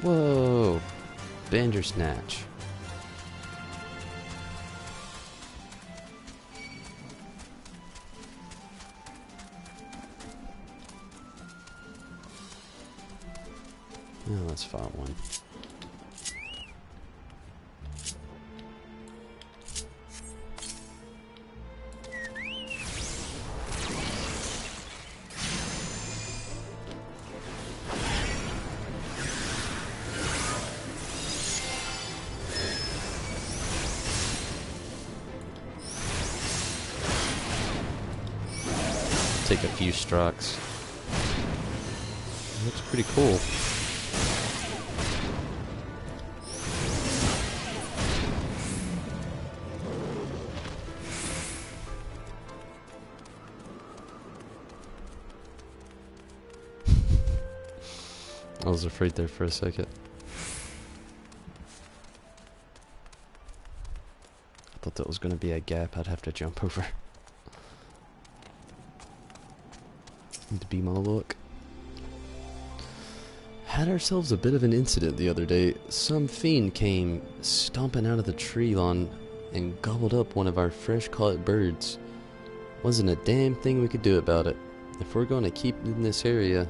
[SPEAKER 1] Whoa! Bandersnatch. Yeah, let's find one. Take a few strikes. Looks pretty cool. I was afraid there for a second. I thought that was going to be a gap I'd have to jump over. Need to be my luck. Had ourselves a bit of an incident the other day. Some fiend came stomping out of the tree lawn and gobbled up one of our fresh caught birds. Wasn't a damn thing we could do about it. If we're going to keep in this area,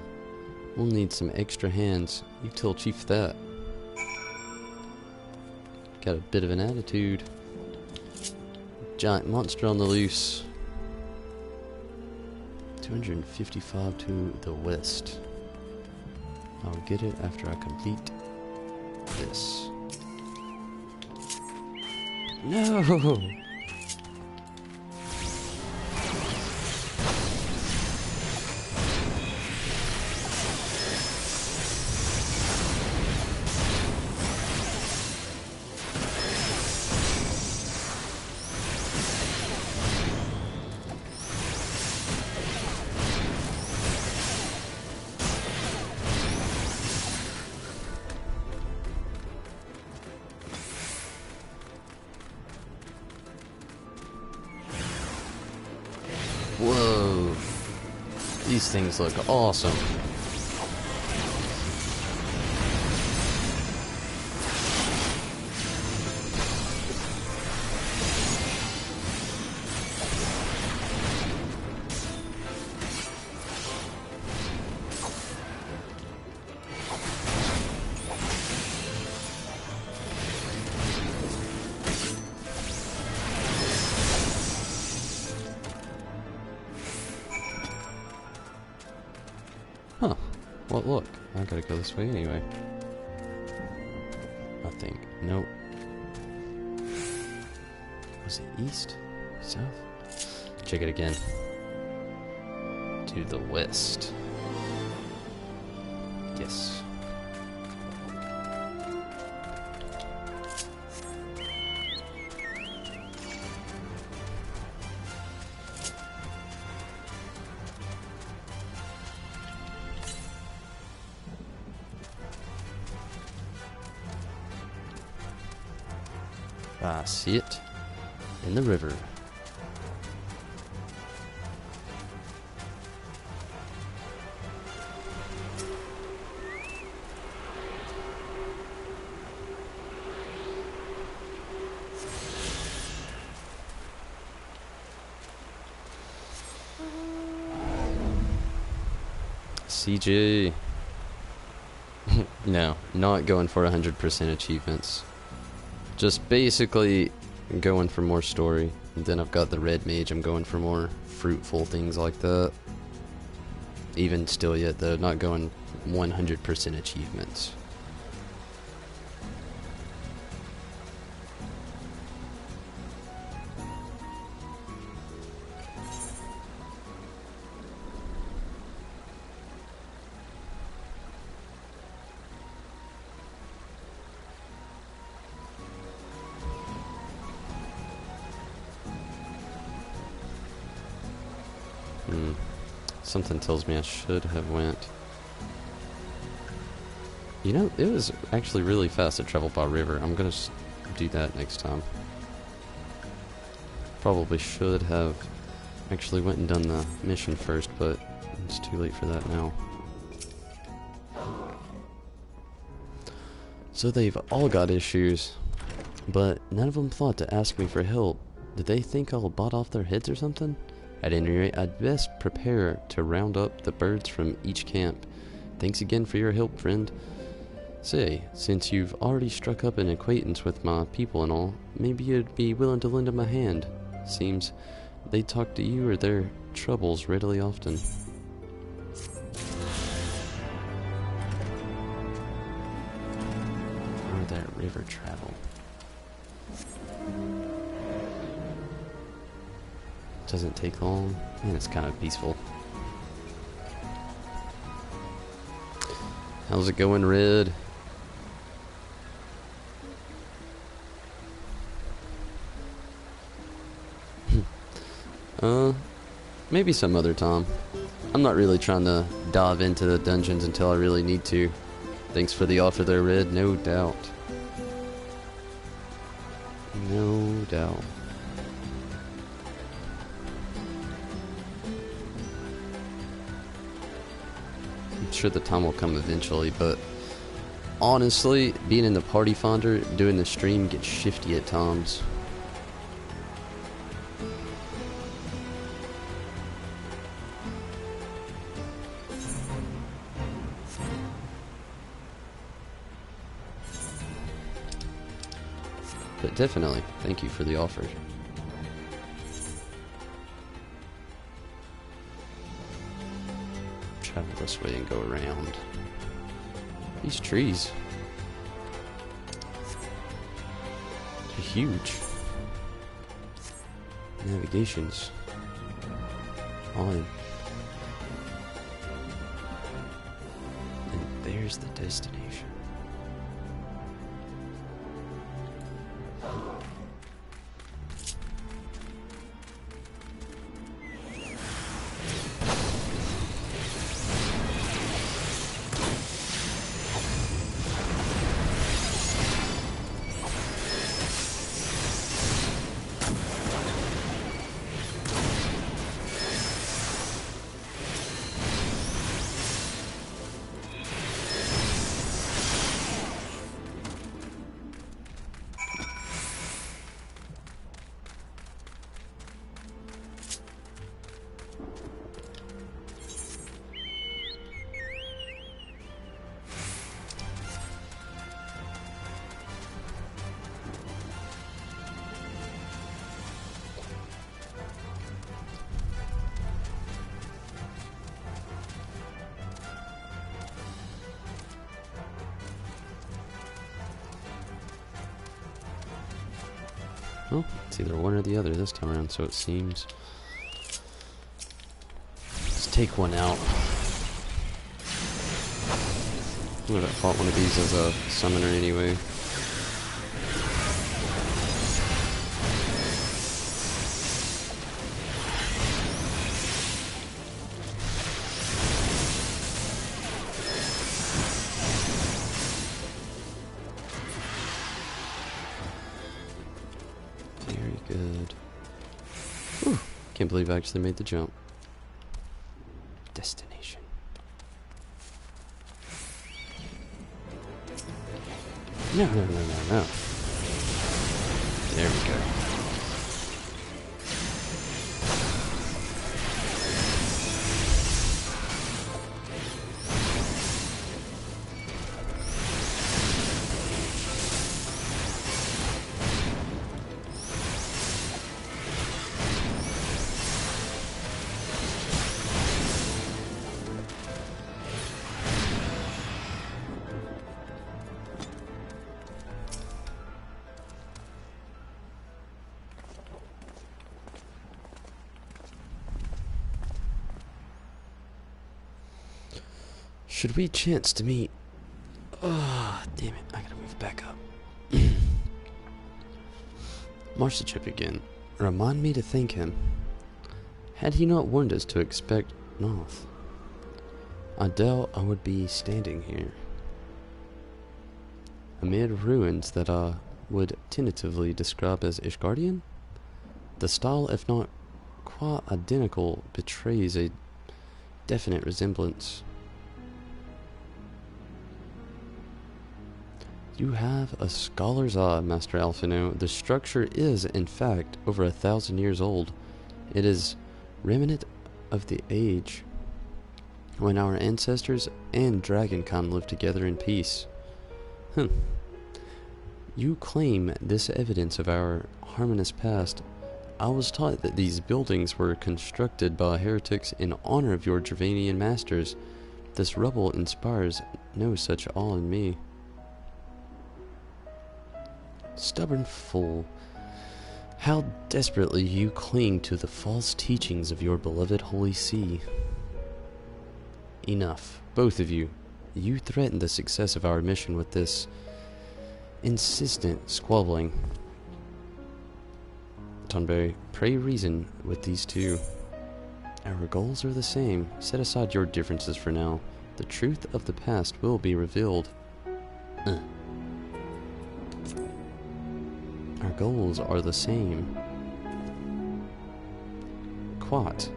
[SPEAKER 1] we'll need some extra hands. You tell Chief that. Got a bit of an attitude. Giant monster on the loose. 255 to the west. I'll get it after I complete this. No! Whoa. These things look awesome. Huh. Well, look. I gotta go this way anyway. I think. Nope. Was it east? South? Check it again. To the west. Yes. I see it in the river. CJ. No, not going for 100% achievements. Just basically going for more story. And then I've got the red mage, I'm going for more fruitful things like that. Even still yet though, not going 100% achievements. Something tells me I should have went. You know, it was actually really fast to travel by river. I'm gonna do that next time. Probably should have actually went and done the mission first, but it's too late for that now. So they've all got issues, but none of them thought to ask me for help. Did they think I'll bite off their heads or something? At any rate, I'd best prepare to round up the birds from each camp. Thanks again for your help, friend. Say, since you've already struck up an acquaintance with my people and all, maybe you'd be willing to lend them a hand. Seems they talk to you or their troubles readily often. Or that river travel. Doesn't take long, and it's kind of peaceful. How's it going, Red? Maybe some other time. I'm not really trying to dive into the dungeons until I really need to. Thanks for the offer there, Red, no doubt. No doubt. I'm sure the time will come eventually, but honestly, being in the party finder, doing the stream gets shifty at times. But definitely, thank you for the offer. Travel this way and go around. These trees are huge. Navigation's on. And there's the destination. Well, it's either one or the other this time around, so it seems. Let's take one out. I would have fought one of these as a summoner anyway. Can't believe I actually made the jump. Destination. No. There we go. Should we chance to meet... Oh, damn it. I gotta move back up. March the chip again. Remind me to thank him. Had he not warned us to expect North, I doubt I would be standing here. Amid ruins that I would tentatively describe as Ishgardian, the style, if not quite identical, betrays a definite resemblance. You have a scholar's eye, Master Alphino. The structure is, in fact, over 1,000 years old. It is remnant of the age when our ancestors and Dragonkind lived together in peace. You claim this evidence of our harmonious past. I was taught that these buildings were constructed by heretics in honor of your Dravanian masters. This rubble inspires no such awe in me. Stubborn fool. How desperately you cling to the false teachings of your beloved Holy See. Enough, both of you. You threaten the success of our mission with this insistent squabbling. Tonberry, pray reason with these two. Our goals are the same. Set aside your differences for now. The truth of the past will be revealed. Our goals are the same. Quat,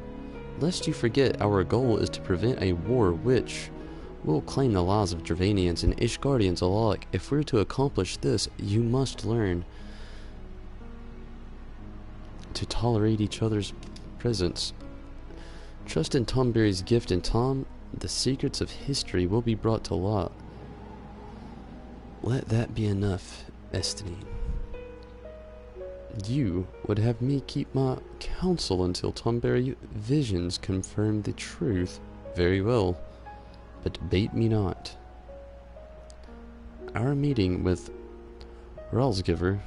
[SPEAKER 1] lest you forget, our goal is to prevent a war which will claim the lives of Dravanians and Ishgardians alike. If we're to accomplish this, you must learn to tolerate each other's presence. Trust in Tomberry's gift, and Tom, the secrets of history will be brought to light. Let that be enough, Estinine. You would have me keep my counsel until Tomberry visions confirm the truth. Very well, but bait me not. Our meeting with Ralsgiver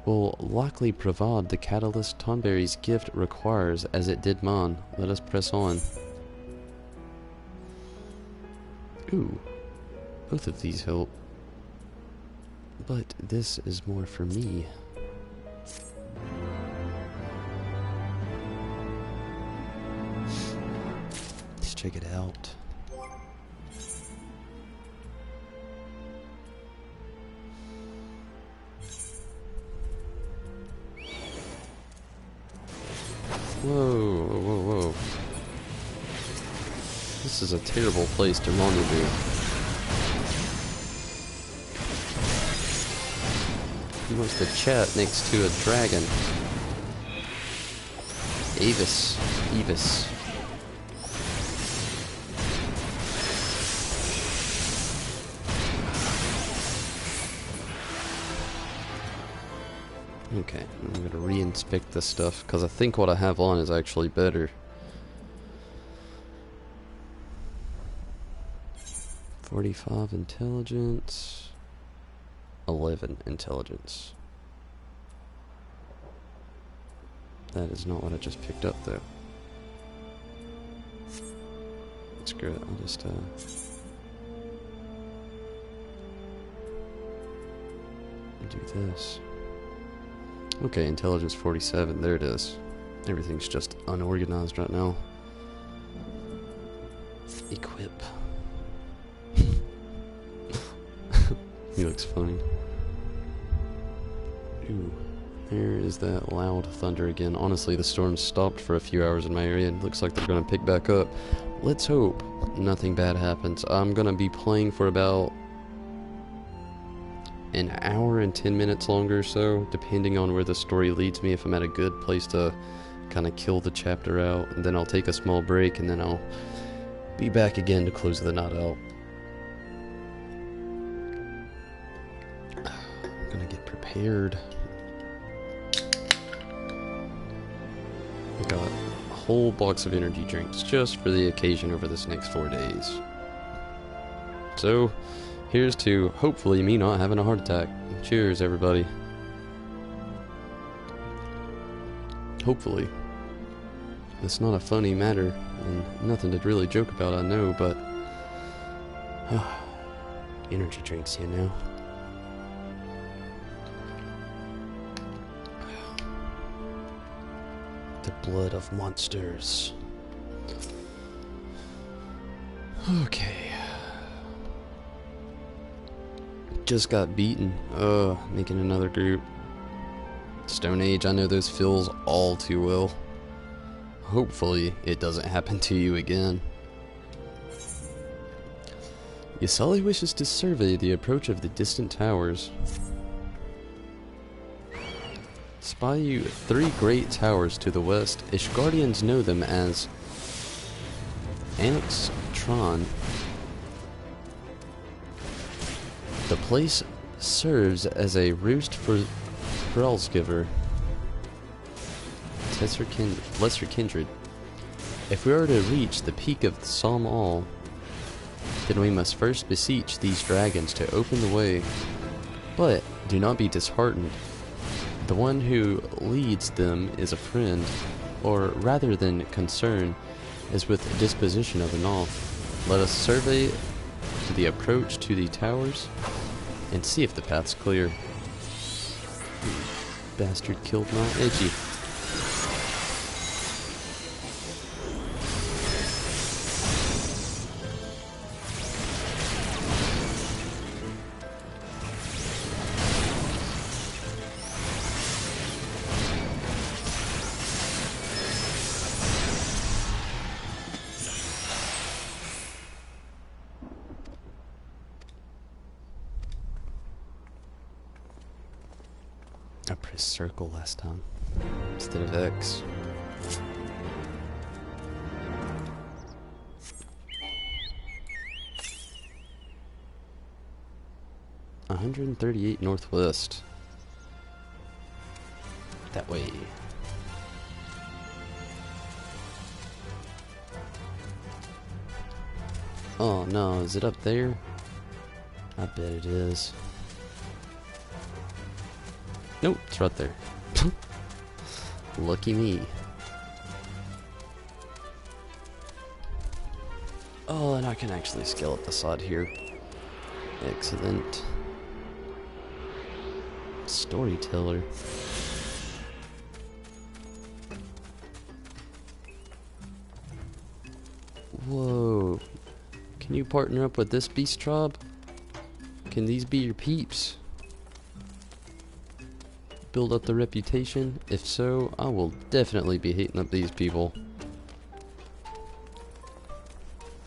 [SPEAKER 1] will likely provide the catalyst Tomberry's gift requires, as it did mine. Let us press on. Ooh, both of these help. But this is more for me. Let's check it out. Whoa. This is a terrible place to rendezvous. He wants to chat next to a dragon. Avis. Okay, I'm gonna re-inspect this stuff, because I think what I have on is actually better. 45 intelligence. 11 intelligence. That is not what I just picked up, though. Screw it, I'll just, do this. Okay, intelligence 47, there it is. Everything's just unorganized right now. Equip. He looks funny. Ooh, There is that loud thunder again. Honestly, the storm stopped for a few hours in my area and looks like they're going to pick back up. Let's hope nothing bad happens. I'm going to be playing for about an hour and 10 minutes longer or so, depending on where the story leads me. If I'm at a good place to kind of kill the chapter out, and then I'll take a small break, and then I'll be back again to close the knot out. I'm going to get prepared. I got a whole box of energy drinks just for the occasion over this next 4 days. So, here's to hopefully me not having a heart attack. Cheers, everybody. Hopefully. It's not a funny matter, and nothing to really joke about, I know, but energy drinks, you know. The blood of monsters. Okay. Just got beaten. Making another group. Stone Age, I know those feels all too well. Hopefully it doesn't happen to you again. Yasali wishes to survey the approach of the distant towers. Spy you 3 great towers to the west. Ishgardians know them as Anxtron. The place serves as a roost for Thrallsgiver, lesser kindred. If we are to reach the peak of Salmal, then we must first beseech these dragons to open the way. But do not be disheartened. The one who leads them is a friend, or rather than concern, is with a disposition of an all. Let us survey the approach to the towers and see if the path's clear. Bastard killed my Edgy. I pressed circle last time instead of X. $138 northwest. That way. Oh no, is it up there? I bet it is. Nope, it's right there. Lucky me. Oh, and I can actually scale up the side here. Excellent. Storyteller. Whoa. Can you partner up with this beast tribe? Can these be your peeps? Build up the reputation? If so, I will definitely be hitting up these people.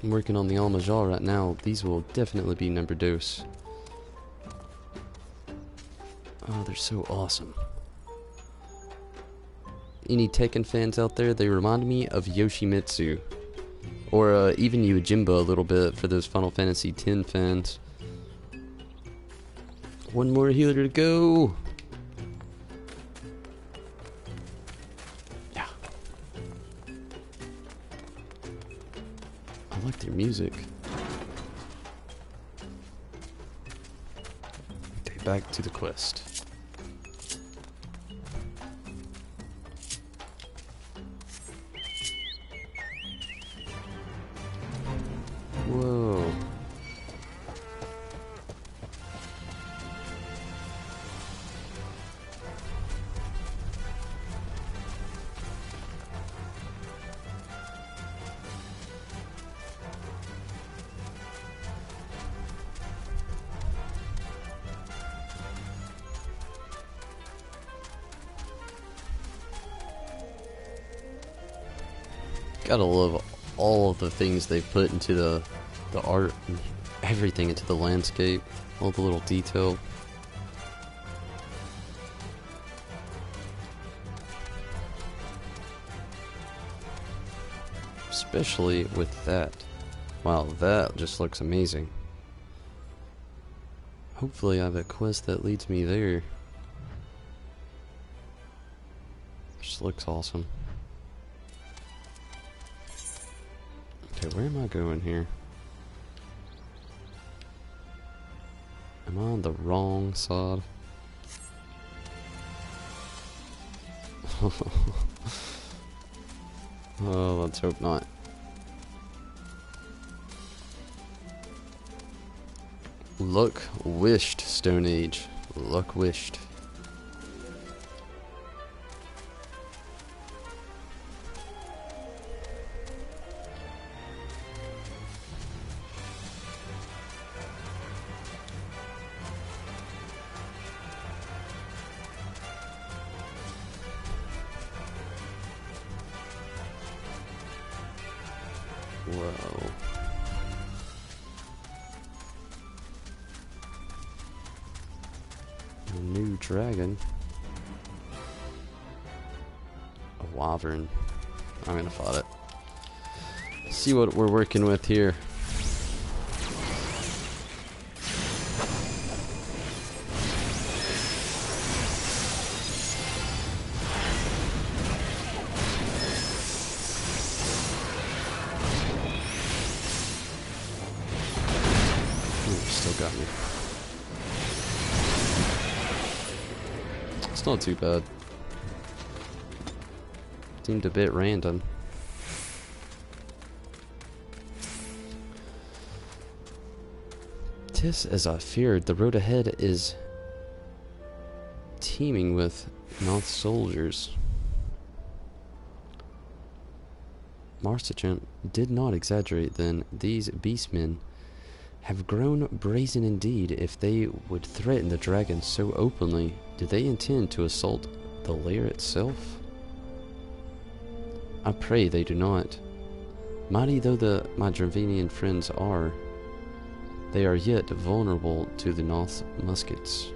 [SPEAKER 1] I'm working on the Almajal right now. These will definitely be number dose. Oh, they're so awesome. Any Tekken fans out there, they remind me of Yoshimitsu. Or even Yojimbo a little bit for those Final Fantasy X fans. One more healer to go. Yeah. I like their music. Okay, back to the quest. Whoa. Gotta love all of the things they've put into the art and everything into the landscape, all the little detail. Especially with that. Wow, that just looks amazing. Hopefully I have a quest that leads me there. Just looks awesome. Okay, where am I going here? Am I on the wrong side? Oh, let's hope not. Luck wished, Stone Age. Luck wished. Whoa. A new dragon. A wyvern. I'm gonna fight it. See what we're working with here. Still got me. It's not too bad. Seemed a bit random. Tis as I feared, the road ahead is teeming with Noth soldiers. Marstachant did not exaggerate then. These beastmen have grown brazen indeed. If they would threaten the dragon so openly, do they intend to assault the lair itself? I pray they do not. Mighty though my Dravinian friends are, they are yet vulnerable to the Noth muskets.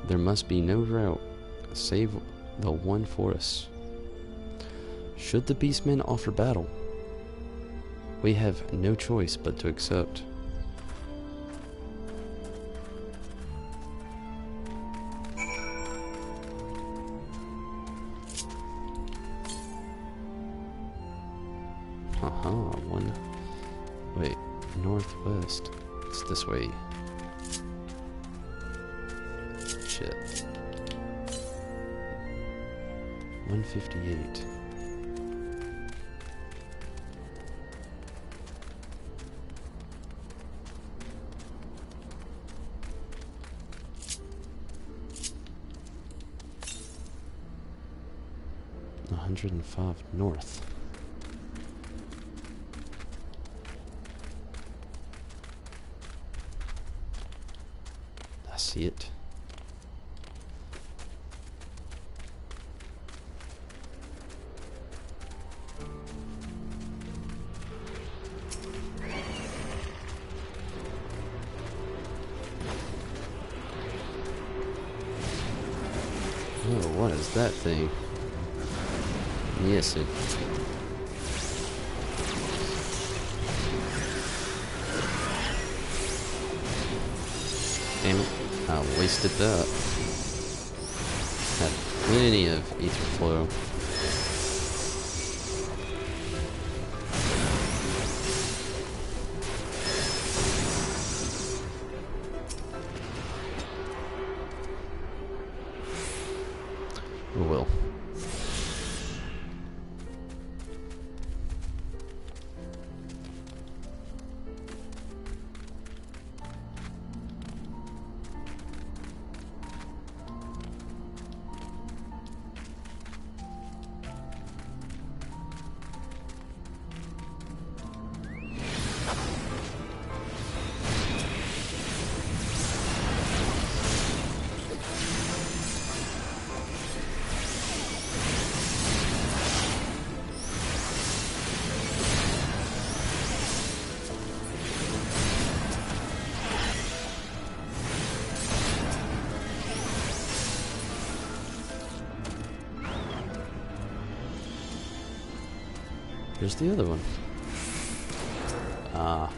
[SPEAKER 1] There must be no route save the one for us. Should the beastmen offer battle, we have no choice but to accept. Haha, one. Wait, northwest. It's this way. Shit. 158. $105 north. I see it. Oh, what is that thing? Yes, it. Damn it, I wasted that. Had plenty of ether flow. Oh well. Here's the other one. Ah.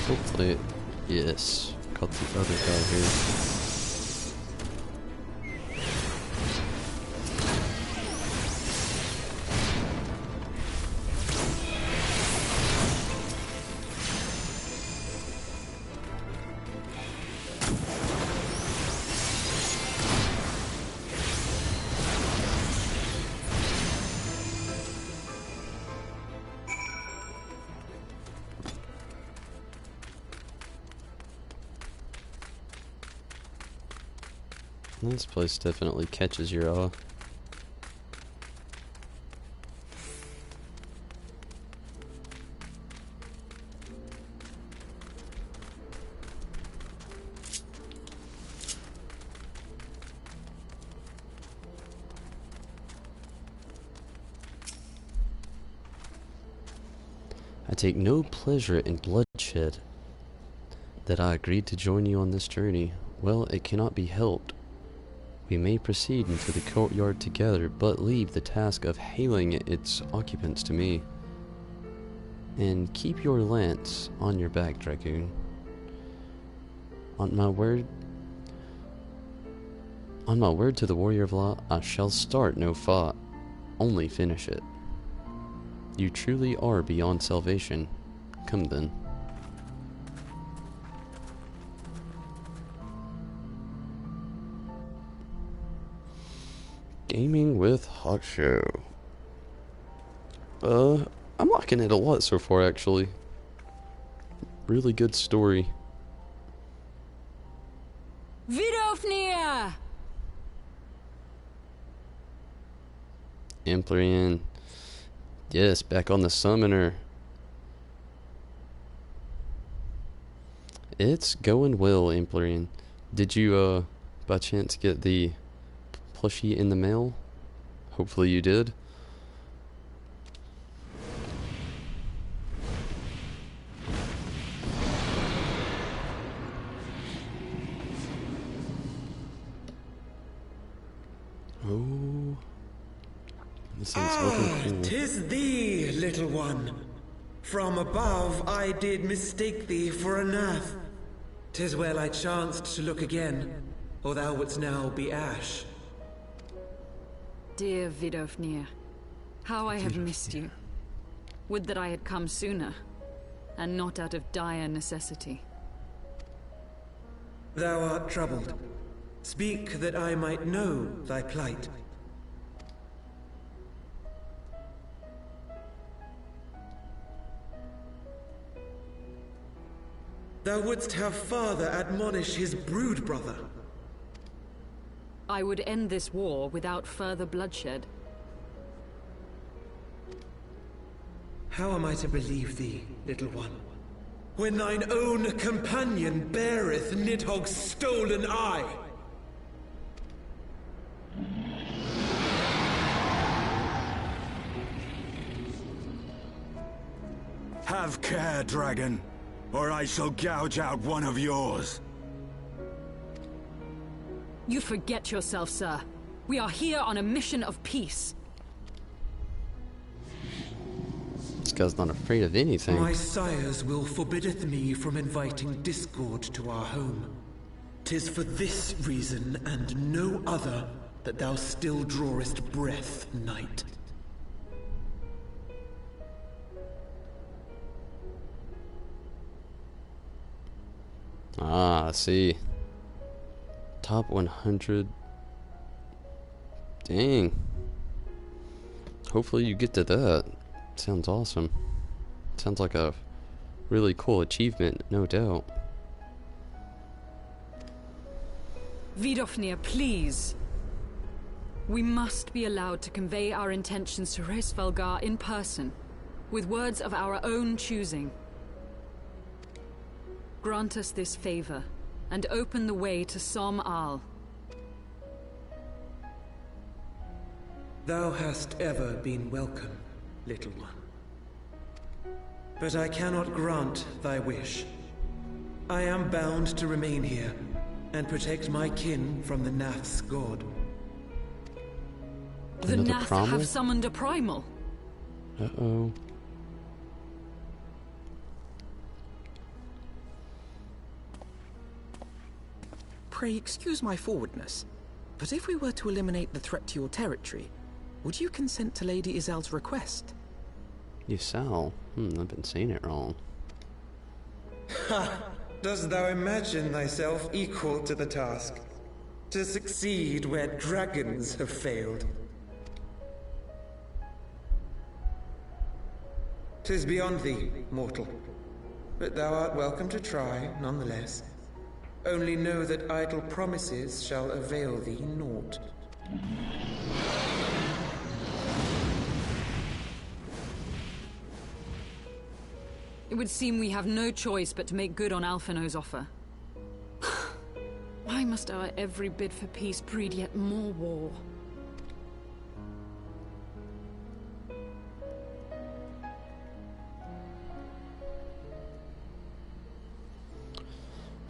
[SPEAKER 1] Hopefully, yes. Got the other guy here. This place definitely catches your eye. I take no pleasure in bloodshed. That I agreed to join you on this journey, well, it cannot be helped. We may proceed into the courtyard together, but leave the task of hailing its occupants to me. And keep your lance on your back, Dragoon. On my word to the Warrior of Law, I shall start no fight, only finish it. You truly are beyond salvation. Come then. Gaming with Hot Show. I'm liking it a lot so far, actually. Really good story.
[SPEAKER 2] Vidofnir!
[SPEAKER 1] Emplerian. Yes, back on the summoner. It's going well, Emplerian. Did you, by chance get the plushie in the mail? Hopefully you did. Oh, this thing's looking cool.
[SPEAKER 7] 'Tis thee, little one. From above I did mistake thee for a nath. 'Tis well I chanced to look again, or thou wouldst now be ash.
[SPEAKER 2] Dear Vidofnir, how I have missed you. Would that I had come sooner, and not out of dire necessity.
[SPEAKER 7] Thou art troubled. Speak that I might know thy plight. Thou wouldst have father admonish his brood brother.
[SPEAKER 2] I would end this war without further bloodshed.
[SPEAKER 7] How am I to believe thee, little one, when thine own companion beareth Nidhogg's stolen eye?
[SPEAKER 3] Have care, dragon, or I shall gouge out one of yours.
[SPEAKER 2] You forget yourself, sir. We are here on a mission of peace.
[SPEAKER 1] This guy's not afraid of anything.
[SPEAKER 7] My sires will forbiddeth me from inviting discord to our home. 'Tis for this reason and no other that thou still drawest breath, knight.
[SPEAKER 1] Ah, I see. Top 100. Dang. hopefully you get to that. Sounds awesome. Sounds like a really cool achievement, no doubt.
[SPEAKER 2] Vidofnir, please. We must be allowed to convey our intentions to Hraesvelgar in person, with words of our own choosing. Grant us this favor, and open the way to Som Al.
[SPEAKER 7] Thou hast ever been welcome, little one. But I cannot grant thy wish. I am bound to remain here, and protect my kin from the Nath's god.
[SPEAKER 2] The
[SPEAKER 1] Another
[SPEAKER 2] Nath
[SPEAKER 1] primal?
[SPEAKER 2] have summoned a primal.
[SPEAKER 1] Uh-oh.
[SPEAKER 4] Pray excuse my forwardness, but if we were to eliminate the threat to your territory, would you consent to Lady Izel's request?
[SPEAKER 1] Ysal? I've been saying it wrong.
[SPEAKER 7] Ha! Dost thou imagine thyself equal to the task? To succeed where dragons have failed? 'Tis beyond thee, mortal. But thou art welcome to try, nonetheless. Only know that idle promises shall avail thee naught.
[SPEAKER 2] It would seem we have no choice but to make good on Alphino's offer. Why must our every bid for peace breed yet more war?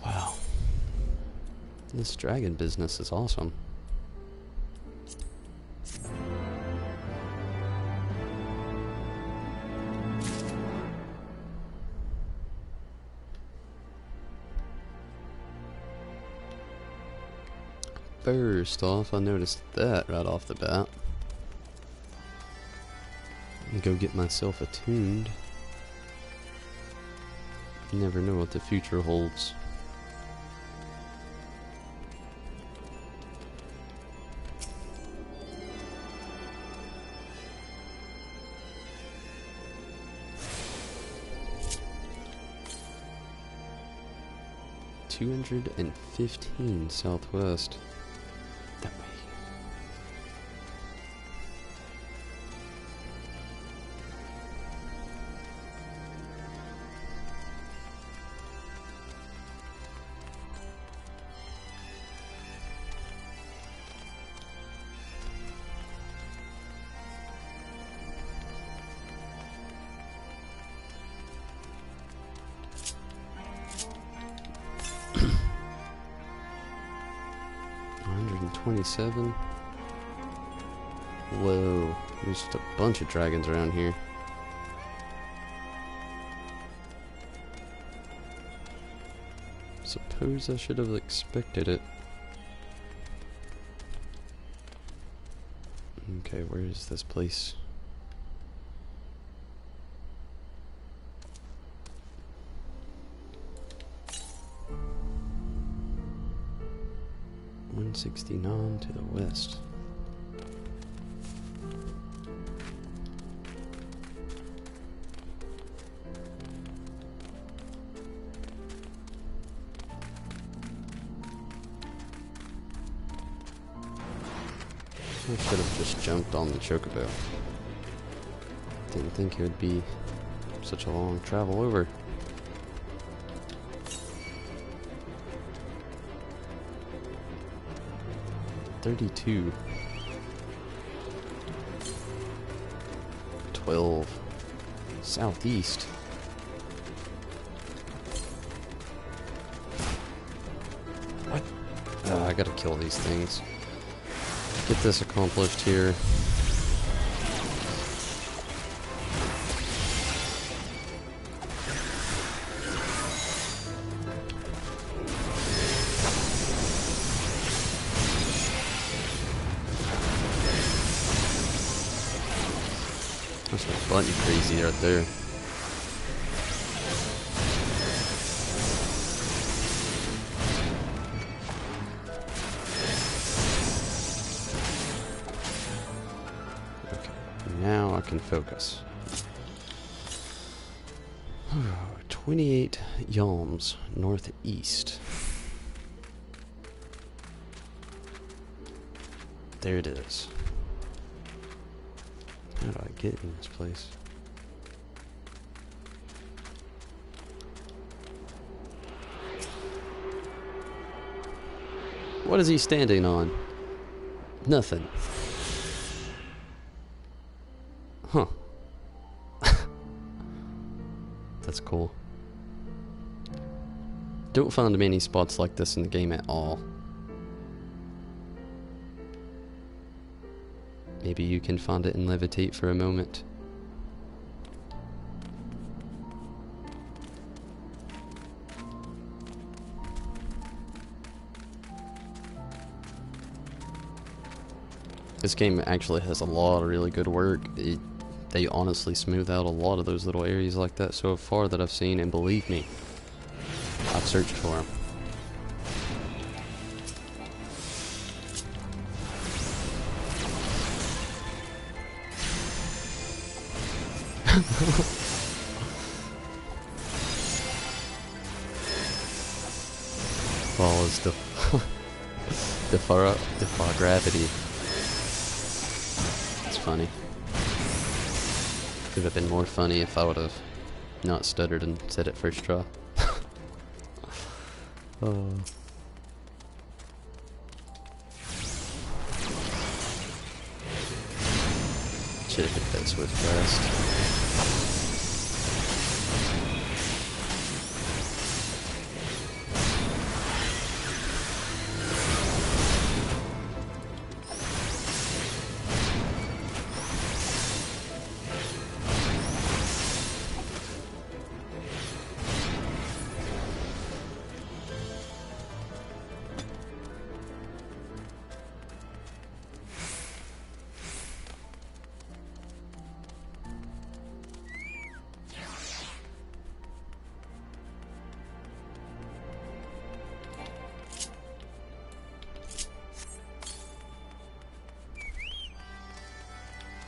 [SPEAKER 1] Wow. This dragon business is awesome. First off, I noticed that right off the bat. And go get myself attuned. You never know what the future holds. $215 southwest. That way. $127. Whoa, there's just a bunch of dragons around here. Suppose I should have expected it. Okay, where is this place? $169 to the west. I should have just jumped on the chocobo. Didn't think it would be such a long travel over. $32. 12. Southeast. What? I gotta kill these things. Get this accomplished here. That's a button crazy right there. now I can focus. 28 yalms northeast. There it is. How do I get in this place? What is he standing on? Nothing. Huh. That's cool. Don't find many spots like this in the game at all. Maybe you can find it and levitate for a moment. This game actually has a lot of really good work. They honestly smooth out a lot of those little areas like that so far that I've seen, and believe me, I've searched for them. Follows the defy gravity. It's funny. Could have been more funny if I would have not stuttered and said it first try. Oh. Should have hit that swift blast.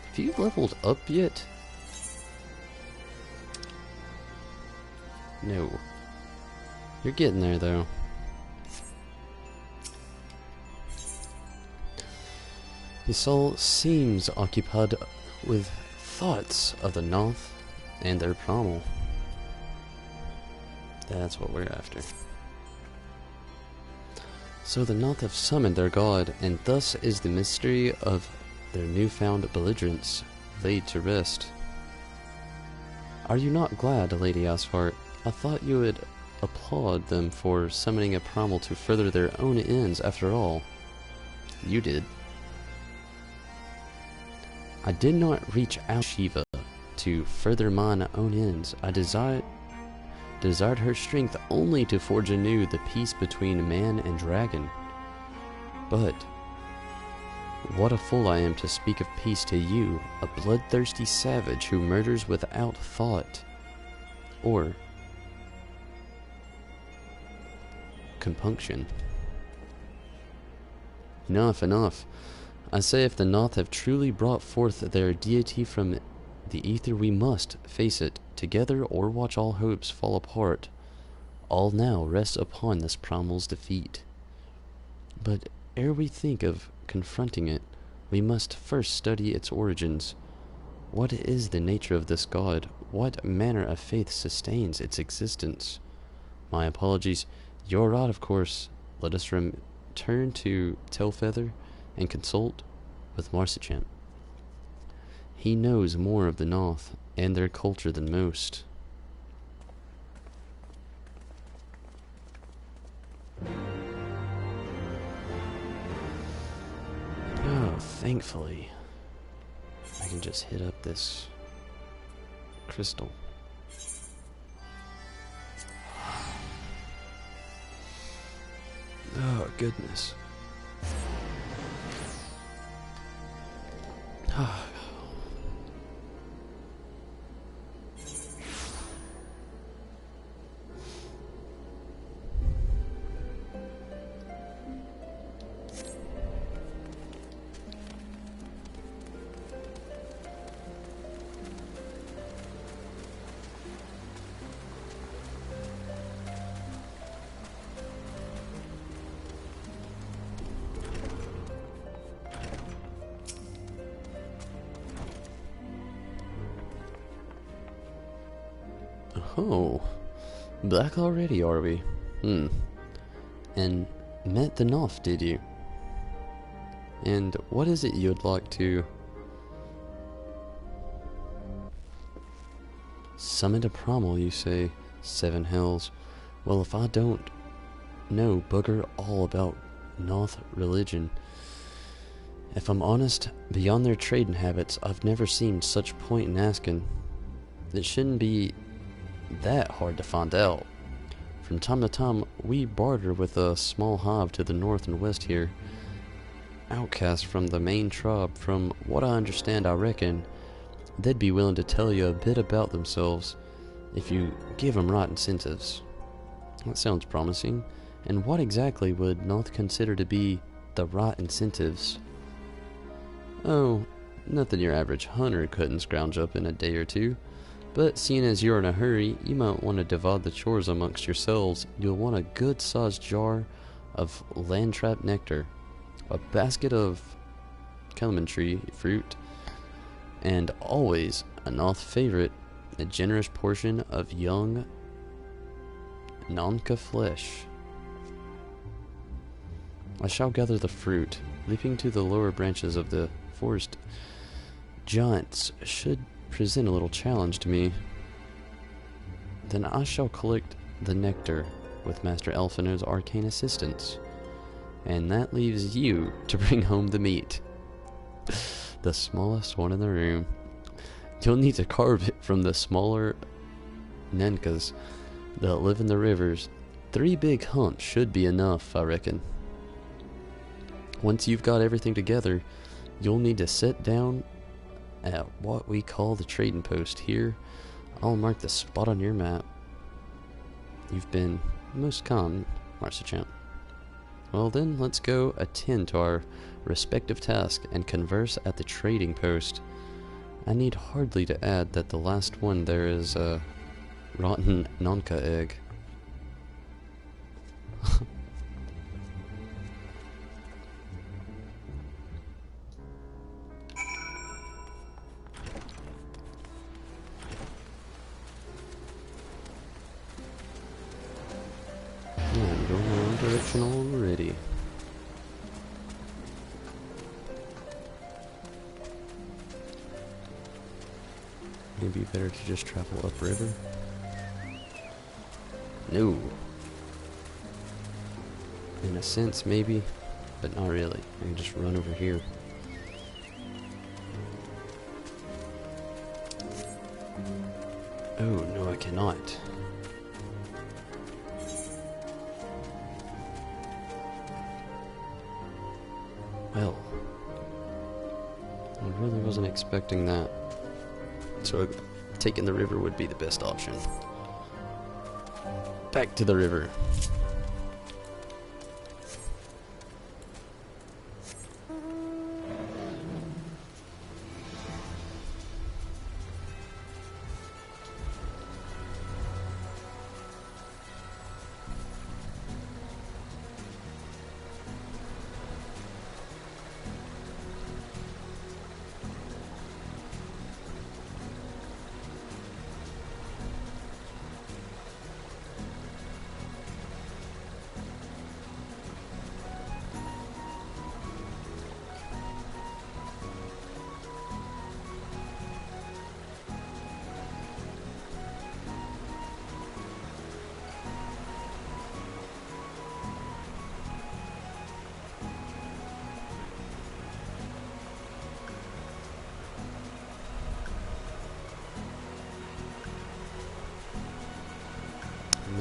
[SPEAKER 1] Have you leveled up yet? No. You're getting there, though. His soul seems occupied with thoughts of the North and their primal. That's what we're after. So the North have summoned their god, and thus is the mystery of their newfound belligerence laid to rest. Are you not glad, Lady Asphalt? I thought you would applaud them for summoning a primal to further their own ends after all. You did. I did not reach out to Shiva to further mine own ends. I desired her strength only to forge anew the peace between man and dragon. But what a fool I am to speak of peace to you, a bloodthirsty savage who murders without thought or compunction. Enough, enough. I say if the Noth have truly brought forth their deity from the ether, we must face it together or watch all hopes fall apart. All now rests upon this primal's defeat. But ere we think of confronting it, we must first study its origins. What is the nature of this god? What manner of faith sustains its existence? My apologies. You're right, of course. Let us return to Tailfeather and consult with Marsichant. He knows more of the North and their culture than most. Oh, thankfully, I can just hit up this crystal. Oh, goodness. Oh, back already, are we? And met the Noth, did you? And what is it you'd like to... Summon a Promal, you say? Seven hells. Well, if I don't know bugger all about Noth religion, if I'm honest, beyond their trading habits, I've never seen such point in asking. It shouldn't be that hard to find out. From time to time, we barter with a small hive to the north and west here. Outcasts from the main tribe. From what I understand, I reckon they'd be willing to tell you a bit about themselves if you give them right incentives. That sounds promising. And what exactly would Noth consider to be the right incentives? Oh, nothing your average hunter couldn't scrounge up in a day or two. But seeing as you're in a hurry, you might want to divide the chores amongst yourselves. You'll want a good-sized jar of land-trap nectar, a basket of calamantree fruit, and always a Noth favorite, a generous portion of young Nonka flesh. I shall gather the fruit, leaping to the lower branches of the forest. Giants should present a little challenge to me. Then I shall collect the nectar with Master Elfino's arcane assistance. And that leaves you to bring home the meat. The smallest one in the room. You'll need to carve it from the smaller Nenkas that live in the rivers. 3 big humps should be enough, I reckon. Once you've got everything together, you'll need to sit down at what we call the trading post here. I'll mark the spot on your map. You've been most kind, Marcichamp. Well then, let's go attend to our respective tasks and converse at the trading post. I need hardly to add that the last one there is a rotten Nonka egg. I'm going the wrong direction already. Maybe better to just travel upriver? No. In a sense, maybe, but not really. I can just run over here. Oh, no, I cannot. Well, I really wasn't expecting that. So taking the river would be the best option. Back to the river.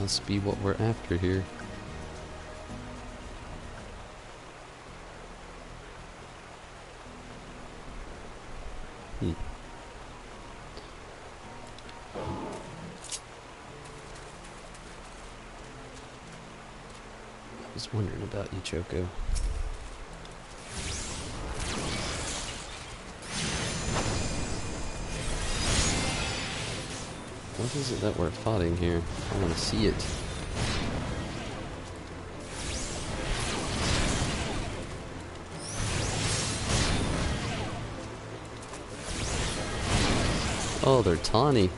[SPEAKER 1] Must be what we're after here. I was wondering about you, Choco. What is it that we're fighting here? I want to see it. Oh, they're tawny.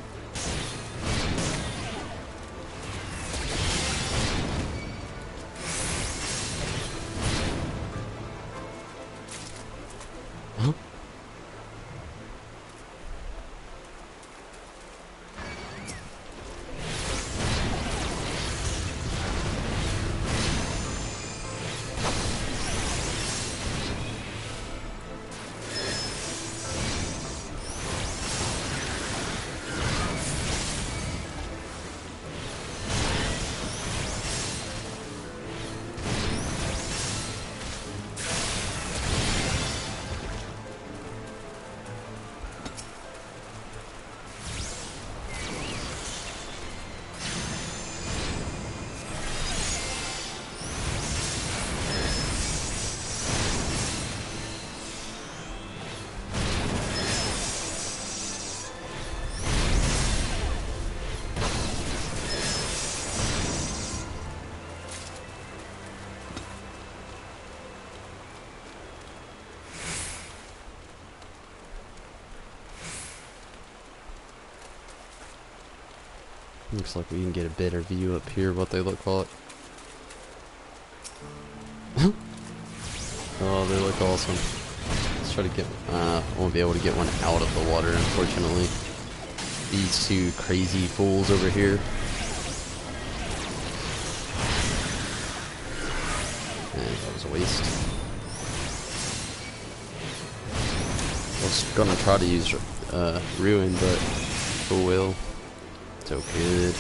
[SPEAKER 1] Looks like we can get a better view up here of what they look like. Oh, they look awesome. Let's try to get, won't be able to get one out of the water, unfortunately. These two crazy fools over here. And that was a waste. I was gonna try to use Ruin, but oh well. So good.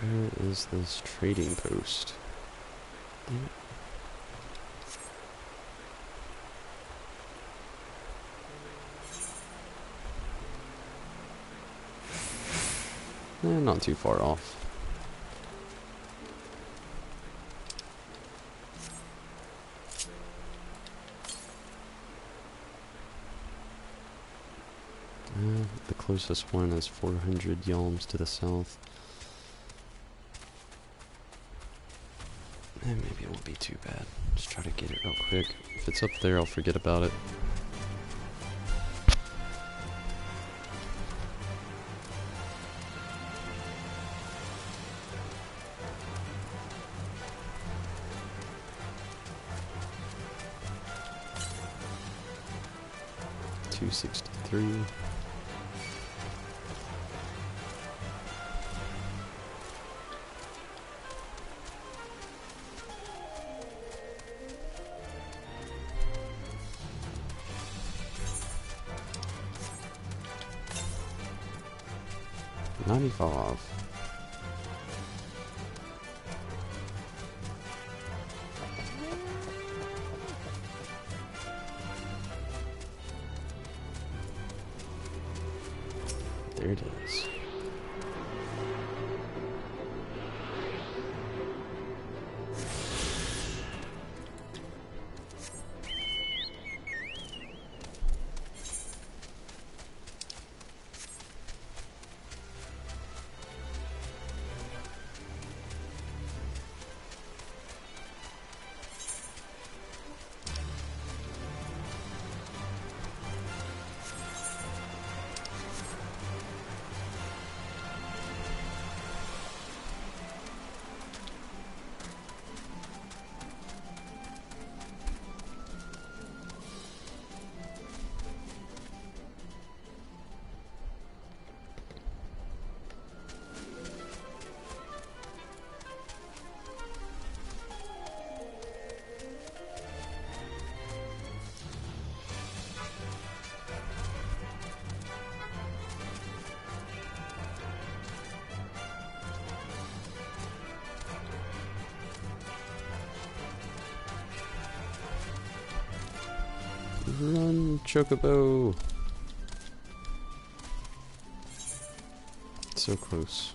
[SPEAKER 1] Where is this trading post? Damn it. Not too far off. The closest one is 400 yalms to the south. And maybe it won't be too bad. Just try to get it real quick. If it's up there, I'll forget about it. $263. $95. There it is. Run, Chocobo! So close.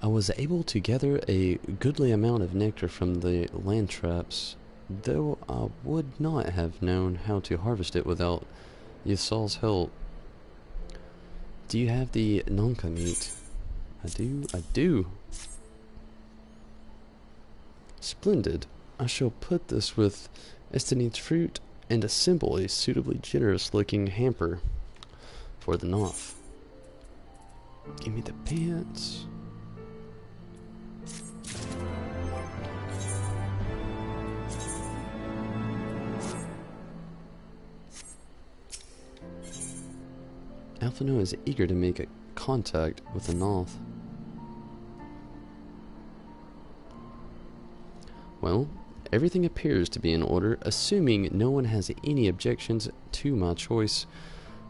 [SPEAKER 1] I was able to gather a goodly amount of nectar from the land traps, though I would not have known how to harvest it without Yasal's help. Do you have the Nonka meat? I do. Splendid. I shall put this with Estinite's fruit and assemble a suitably generous looking hamper for the Noth. Give me the pants. Alphino is eager to make a contact with the Noth. Well, everything appears to be in order, assuming no one has any objections to my choice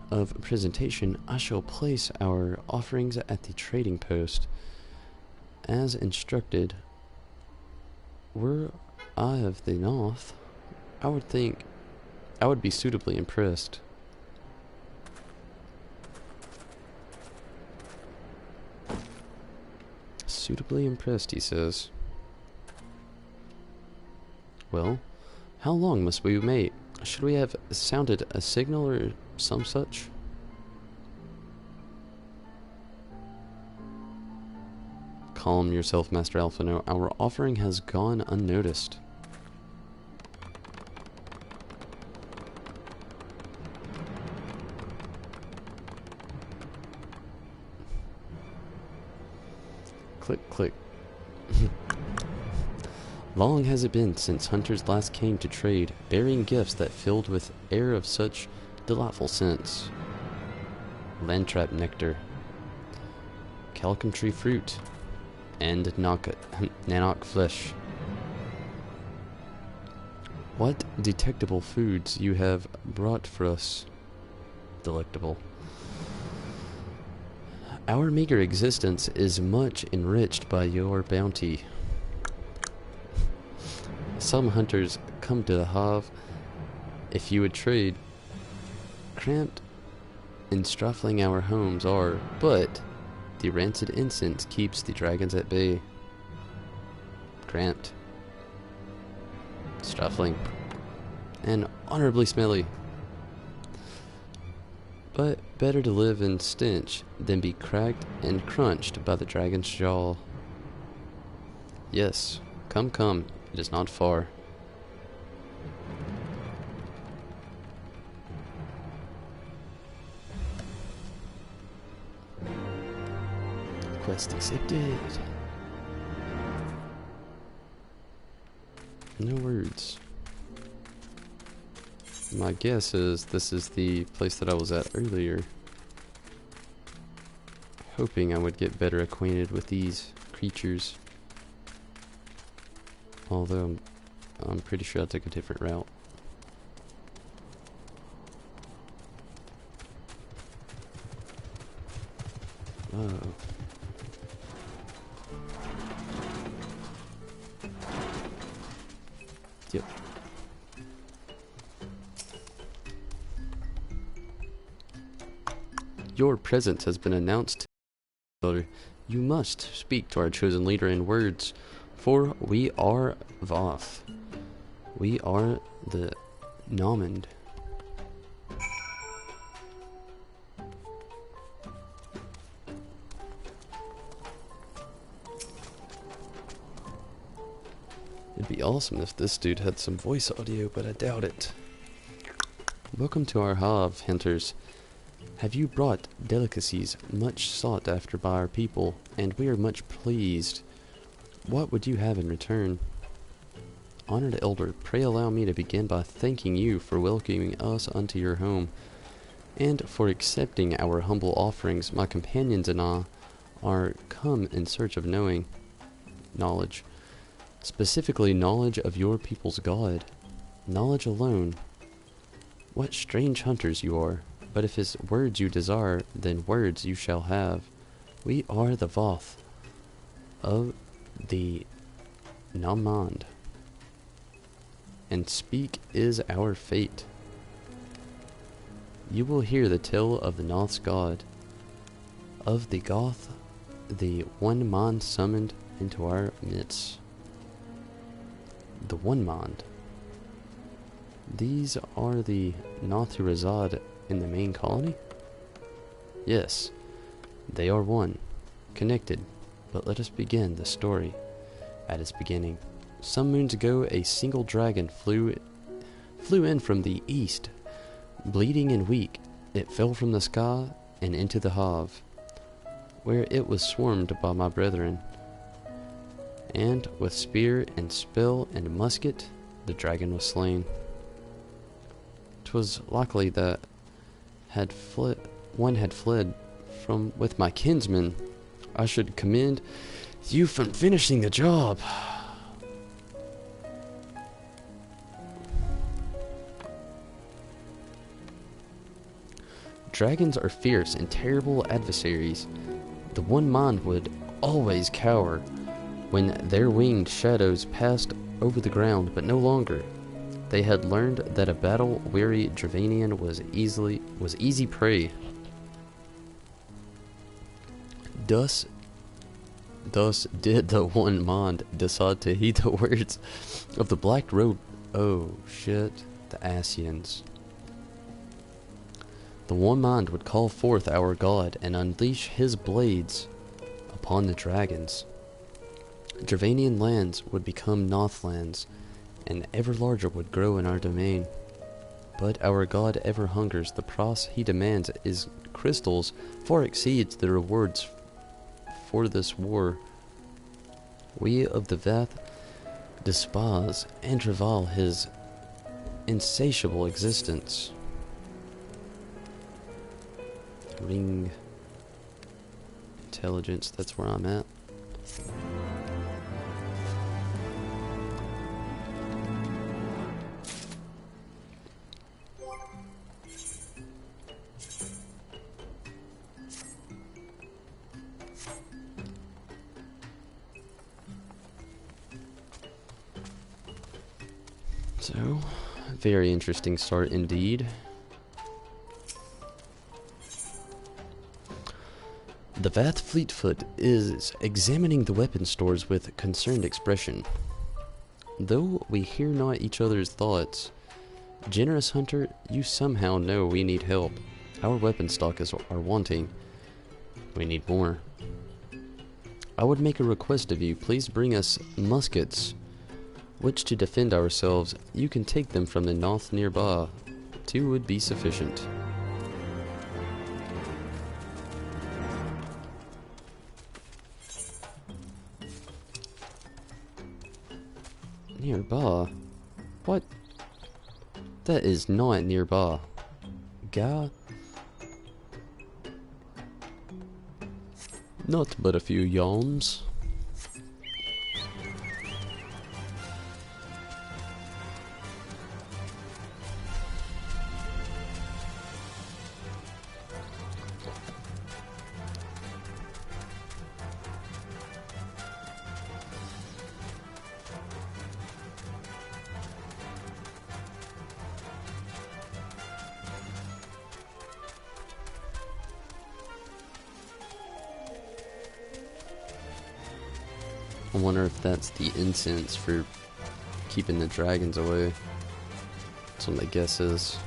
[SPEAKER 1] of presentation. I shall place our offerings at the trading post. As instructed, were I of the Noth, I would think I would be suitably impressed. Suitably impressed, he says. Well, how long must we wait? Should we have sounded a signal or some such? Calm yourself, Master Alphino. Our offering has gone unnoticed. Click, click. Long has it been since hunters last came to trade, bearing gifts that filled with air of such delightful scents. Landtrap nectar, calicum tree fruit, and nanok flesh. What detectable foods you have brought for us, delectable. Our meager existence is much enriched by your bounty. Some hunters come to the Hav if you would trade. Cramped and stifling our homes are, but the rancid incense keeps the dragons at bay. Cramped, stifling, and honorably smelly. But better to live in stench than be cracked and crunched by the dragon's jaw. Yes, come, come, it is not far. Quest accepted. No words. My guess is this is the place that I was at earlier. Hoping I would get better acquainted with these creatures. Although I'm pretty sure I took a different route. Oh. Yep. Your presence has been announced. You must speak to our chosen leader in words, for we are Voth. We are the Nomad. It'd be awesome if this dude had some voice audio, but I doubt it. Welcome to our Hav, hunters. Have you brought delicacies much sought after by our people, and we are much pleased. What would you have in return? Honored elder, pray allow me to begin by thanking you for welcoming us unto your home, and for accepting our humble offerings. My companions and I are come in search of knowledge. Specifically, knowledge of your people's God. Knowledge alone. What strange hunters you are. But if his words you desire, then words you shall have. We are the Voth of the Namand, and speak is our fate. You will hear the tale of the Noth's god, of the Goth, the one Mond summoned into our midst. The one Mond. These are the Noth who reside in the main colony? Yes, they are one, connected, but let us begin the story at its beginning. Some moons ago, a single dragon flew in from the east, bleeding and weak. It fell from the sky and into the Hav, where it was swarmed by my brethren. And with spear and spell and musket, the dragon was slain. 'Twas likely that one had fled from with my kinsmen. I should commend you for finishing the job. Dragons are fierce and terrible adversaries. The one Mond would always cower when their winged shadows passed over the ground, but no longer. They had learned that a battle-weary Dravanian was easy prey. Thus did the one Mond decide to heed the words of the Black Robe. Oh shit! The Asians. The one mind would call forth our god and unleash his blades upon the dragons. Dravanian lands would become Nothlands, and ever larger would grow in our domain. But our god ever hungers. The price he demands is crystals far exceeds the rewards for this war. We of the Veth despise and revile his insatiable existence. Ring intelligence, that's where I'm at. So, very interesting start indeed. The Vath Fleetfoot is examining the weapon stores with concerned expression. Though we hear not each other's thoughts, generous hunter, you somehow know we need help. Our weapon stock are wanting. We need more. I would make a request of you. Please bring us muskets, which to defend ourselves. You can take them from the north nearby. 2 would be sufficient. Nearby? What? That is not nearby. Guy? Not but a few yawns. I wonder if that's the incense for keeping the dragons away. That's what my guess is.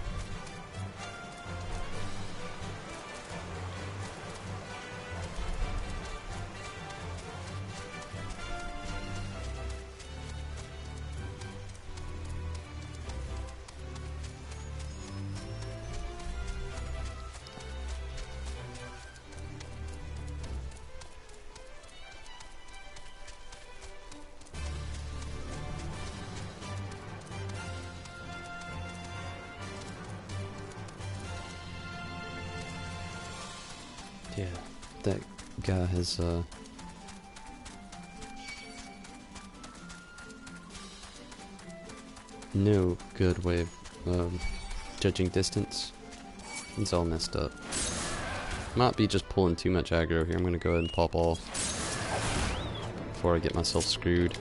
[SPEAKER 1] Yeah, that guy has, no good way of judging distance. It's all messed up. Might be just pulling too much aggro here. I'm gonna go ahead and pop off before I get myself screwed.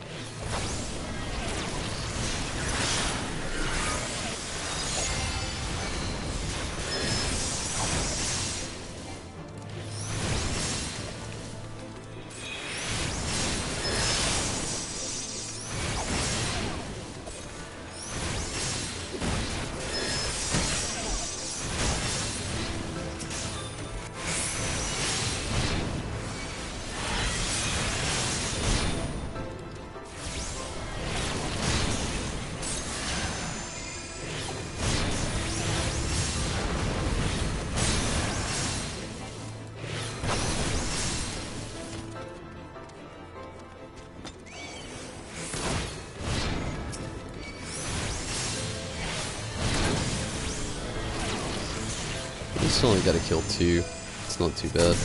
[SPEAKER 1] Just only gotta kill 2. It's not too bad.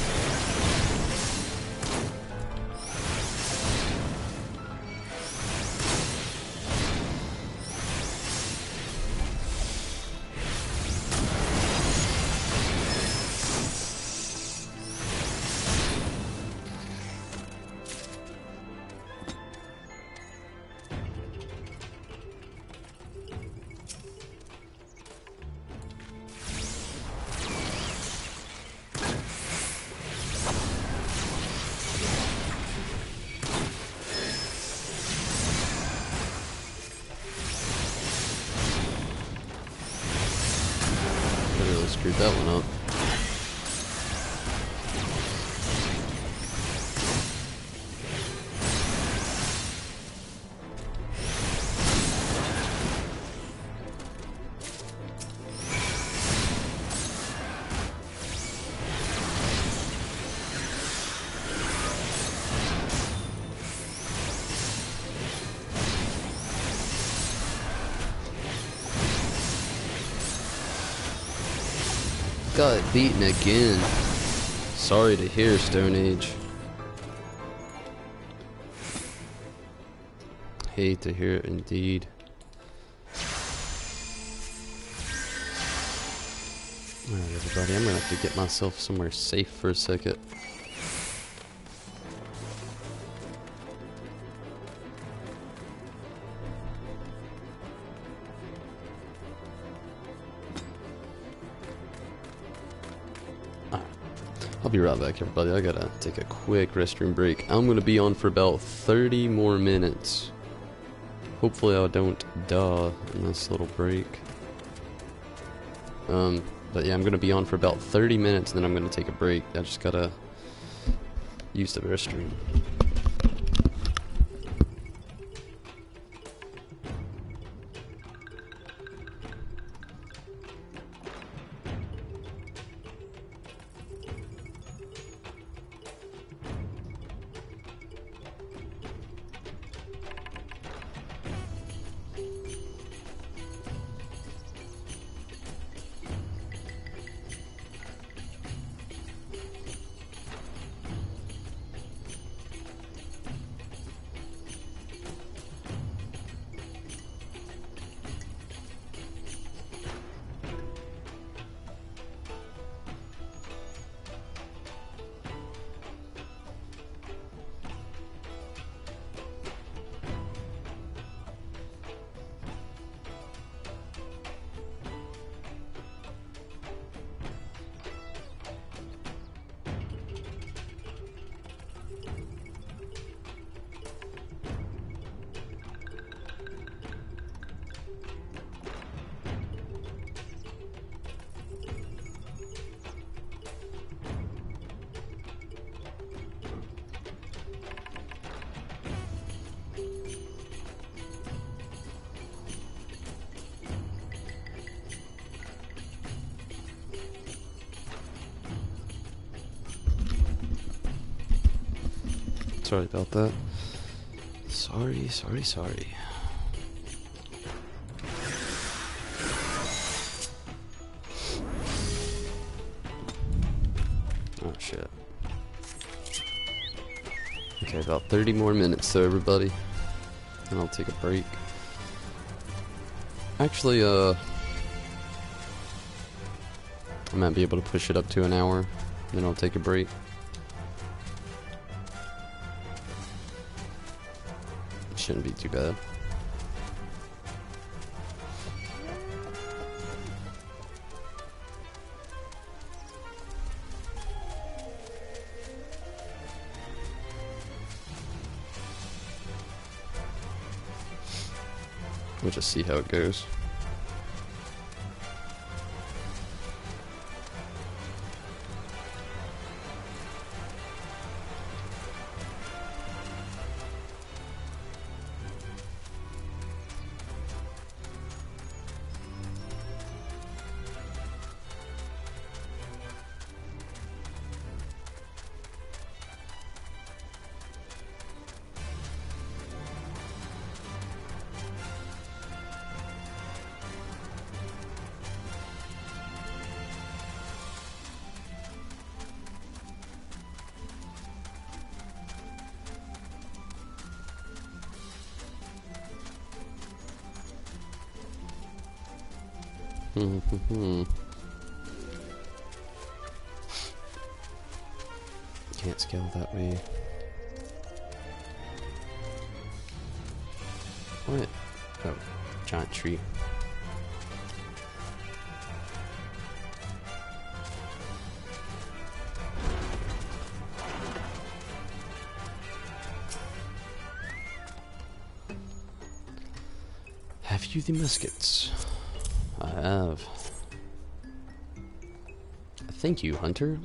[SPEAKER 1] screwed that one up. Got beaten again. Sorry to hear, Stone Age. Hate to hear it indeed. Alright everybody, I'm gonna have to get myself somewhere safe for a second. I'll be right back, everybody. I gotta take a quick restroom break. I'm gonna be on for about 30 more minutes. Hopefully I don't die in this little break. But yeah, I'm gonna be on for about 30 minutes and then I'm gonna take a break. I just gotta use the restroom. Sorry about that. Sorry. Oh shit. Okay, about 30 more minutes so everybody. And I'll take a break. Actually, I might be able to push it up to an hour. Then I'll take a break. Shouldn't be too bad. We'll just see how it goes. Can't scale that way. What? Oh, giant tree. Have you the muskets? I have. Thank you, Hunter.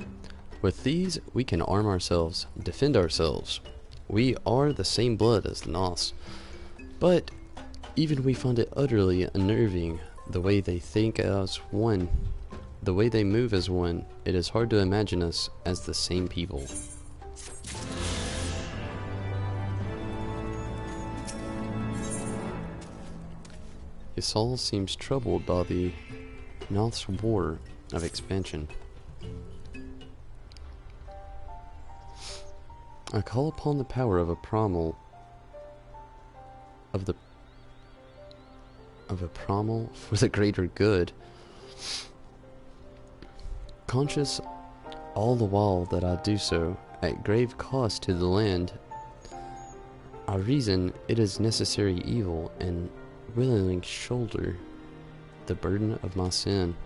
[SPEAKER 1] With these, we can arm ourselves, defend ourselves. We are the same blood as the Nos. But even we find it utterly unnerving the way they think as one, the way they move as one. It is hard to imagine us as the same people. Yasal seems troubled by the Noth's war of expansion. I call upon the power of a primal for the greater good, conscious all the while that I do so at grave cost to the land. I reason it is necessary evil and willingly shoulder the burden of my sin.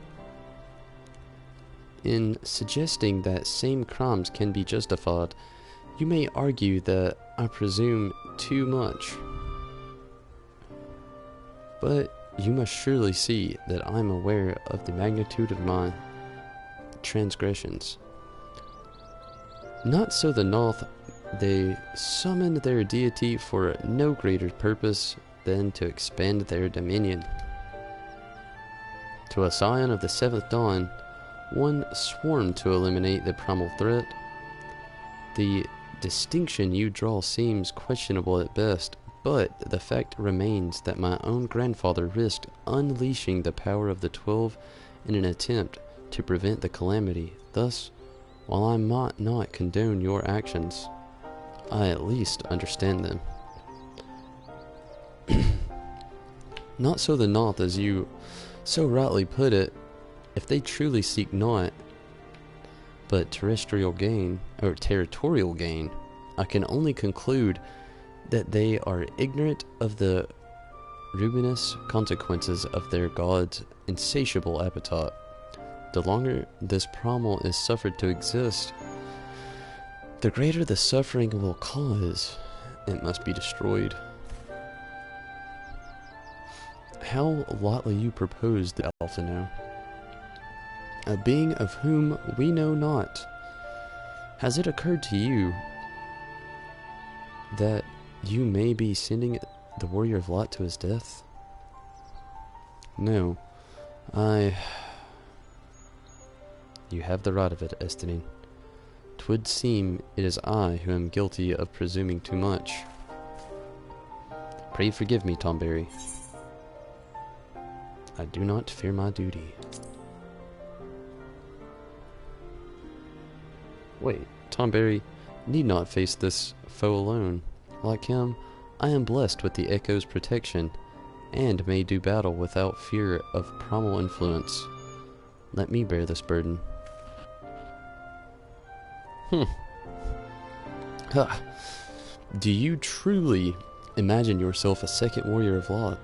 [SPEAKER 1] In suggesting that same crimes can be justified, you may argue that I presume too much. But you must surely see that I am aware of the magnitude of my transgressions. Not so the Noth. They summoned their deity for no greater purpose than to expand their dominion. To a scion of the seventh dawn, one sworn to eliminate the primal threat. The distinction you draw seems questionable at best, but the fact remains that my own grandfather risked unleashing the power of the 12 in an attempt to prevent the calamity. Thus, while I might not condone your actions, I at least understand them. Not so the Noth, as you so rightly put it. If they truly seek not but territorial gain, I can only conclude that they are ignorant of the ruinous consequences of their god's insatiable appetite. The longer this primal is suffered to exist, the greater the suffering it will cause. It must be destroyed. How lightly you propose the Alpha now, a being of whom we know not. Has it occurred to you that you may be sending the Warrior of Light to his death? No, You have the right of it, Estenin. 'Twould seem it is I who am guilty of presuming too much. Pray forgive me, Tomberry. I do not fear my duty. Wait, Tomberry need not face this foe alone. Like him, I am blessed with the Echo's protection, and may do battle without fear of primal influence. Let me bear this burden. Ha! Do you truly imagine yourself a second Warrior of Light?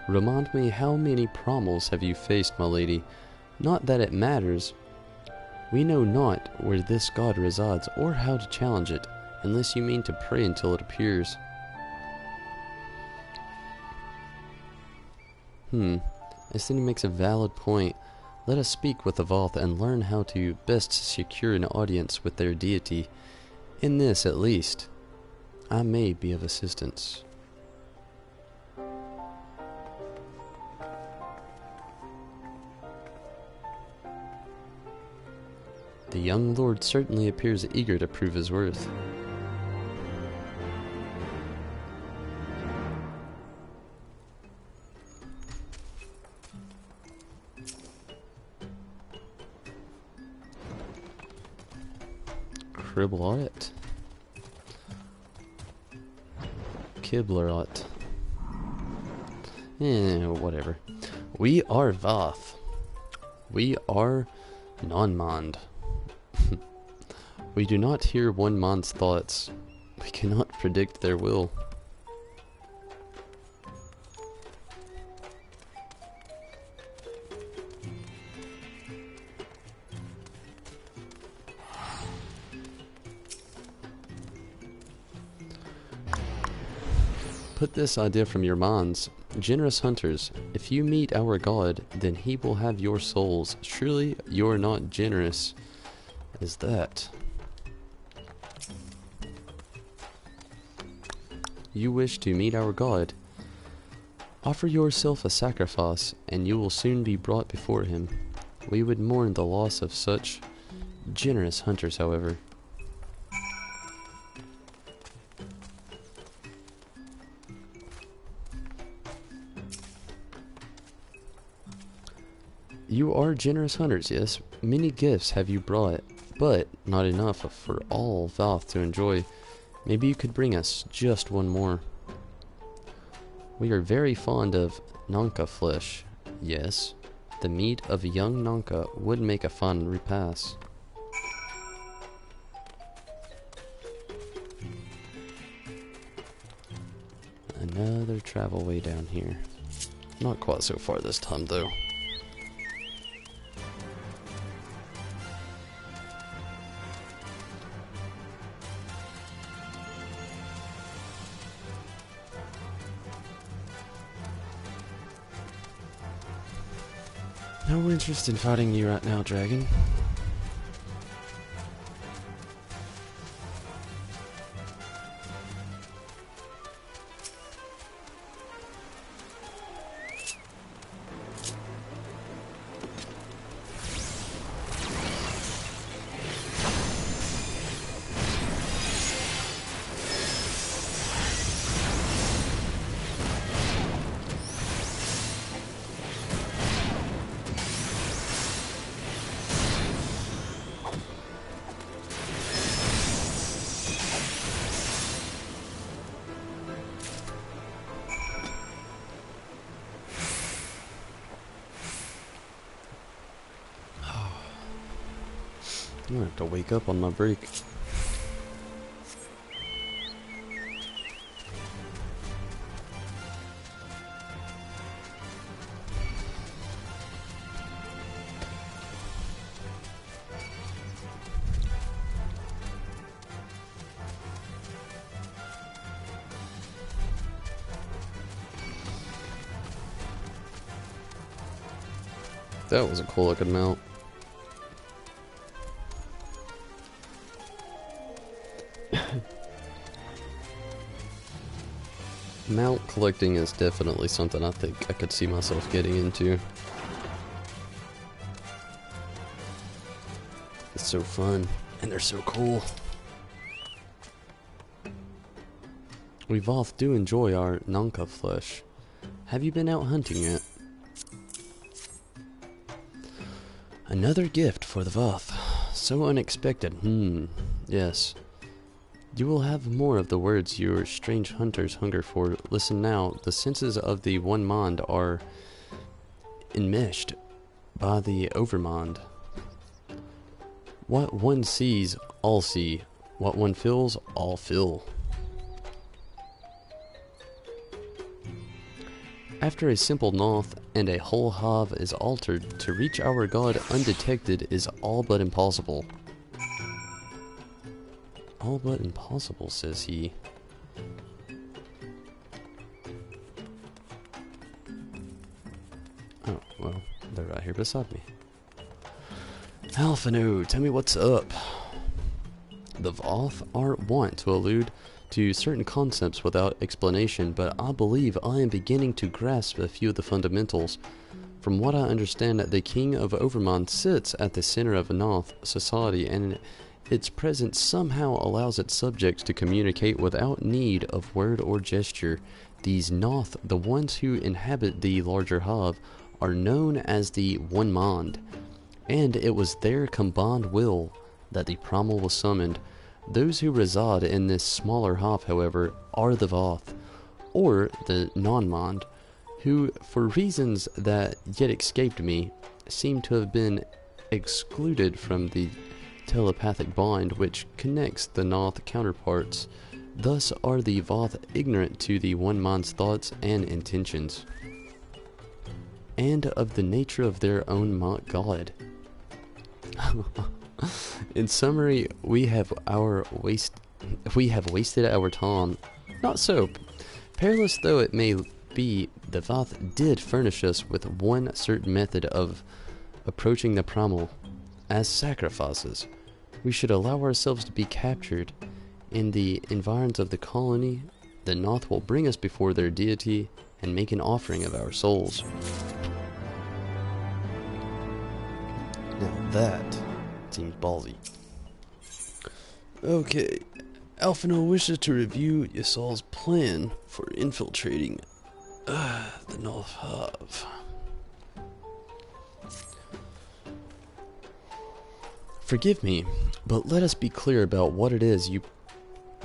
[SPEAKER 1] Remind me, how many primals have you faced, my lady? Not that it matters. We know not where this god resides, or how to challenge it, unless you mean to pray until it appears. Estini makes a valid point. Let us speak with the Voth and learn how to best secure an audience with their deity. In this, at least, I may be of assistance. The young lord certainly appears eager to prove his worth. Kriblerot. Kiblerot. Whatever. We are Voth. We are non-mind. We do not hear one mind's thoughts. We cannot predict their will. Put this idea from your minds. Generous hunters, if you meet our god, then he will have your souls. Surely you're not generous as that. You wish to meet our god. Offer yourself a sacrifice, and you will soon be brought before him. We would mourn the loss of such generous hunters, however. You are generous hunters, yes. Many gifts have you brought, but not enough for all Valth to enjoy. Maybe you could bring us just one more. We are very fond of Nanka flesh. Yes, the meat of a young Nanka would make a fine repast. Another travel way down here. Not quite so far this time, though. No interest in fighting you right now, dragon. I'm gonna have to wake up on my break. That was a cool looking mount. Mount collecting is definitely something I think I could see myself getting into. It's so fun, and they're so cool. We Voth do enjoy our Nanka flesh. Have you been out hunting yet? Another gift for the Voth. So unexpected. Yes. You will have more of the words your strange hunters hunger for. Listen now, the senses of the one mind are enmeshed by the overmind. What one sees, all see. What one feels, all feel. After a simple Noth and a whole Hav is altered, to reach our god undetected is all but impossible. All but impossible, says he. Oh, well, they're right here beside me. Alphino, tell me what's up. The Voth are wont to allude to certain concepts without explanation, but I believe I am beginning to grasp a few of the fundamentals. From what I understand, the King of Overmind sits at the center of a Noth society, and its presence somehow allows its subjects to communicate without need of word or gesture. These Noth, the ones who inhabit the larger Hav, are known as the One Mind, and it was their combined will that the Primal was summoned. Those who reside in this smaller Hav, however, are the Voth, or the Non-Mind, who, for reasons that yet escaped me, seem to have been excluded from the telepathic bond which connects the Noth counterparts. Thus are the Voth ignorant to the One Mind's thoughts and intentions, and of the nature of their own god. In summary, we have wasted our time. Not so. Perilous though it may be, the Voth did furnish us with one certain method of approaching the primal as sacrifices. We should allow ourselves to be captured in the environs of the colony. The Noth will bring us before their deity and make an offering of our souls. Now that seems ballsy. Okay, Alphino wishes to review Yasal's plan for infiltrating the North Hub. Forgive me, but let us be clear about what it is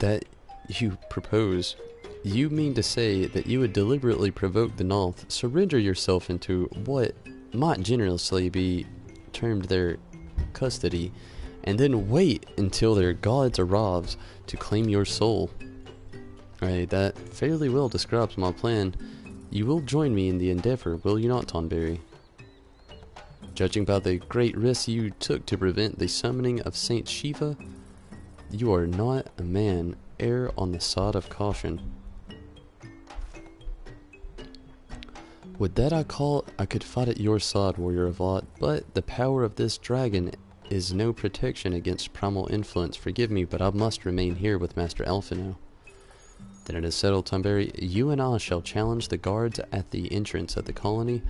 [SPEAKER 1] that you propose. You mean to say that you would deliberately provoke the North, surrender yourself into what might generously be termed their custody, and then wait until their gods arrives to claim your soul. Alright, that fairly well describes my plan. You will join me in the endeavor, will you not, Tonberry? Judging by the great risks you took to prevent the summoning of Saint Shiva, you are not a man. Err on the side of caution. Would that I could fight at your side, warrior of Lot, but the power of this dragon is no protection against primal influence. Forgive me, but I must remain here with Master Alphino. Then it is settled, Tonberry. You and I shall challenge the guards at the entrance of the colony.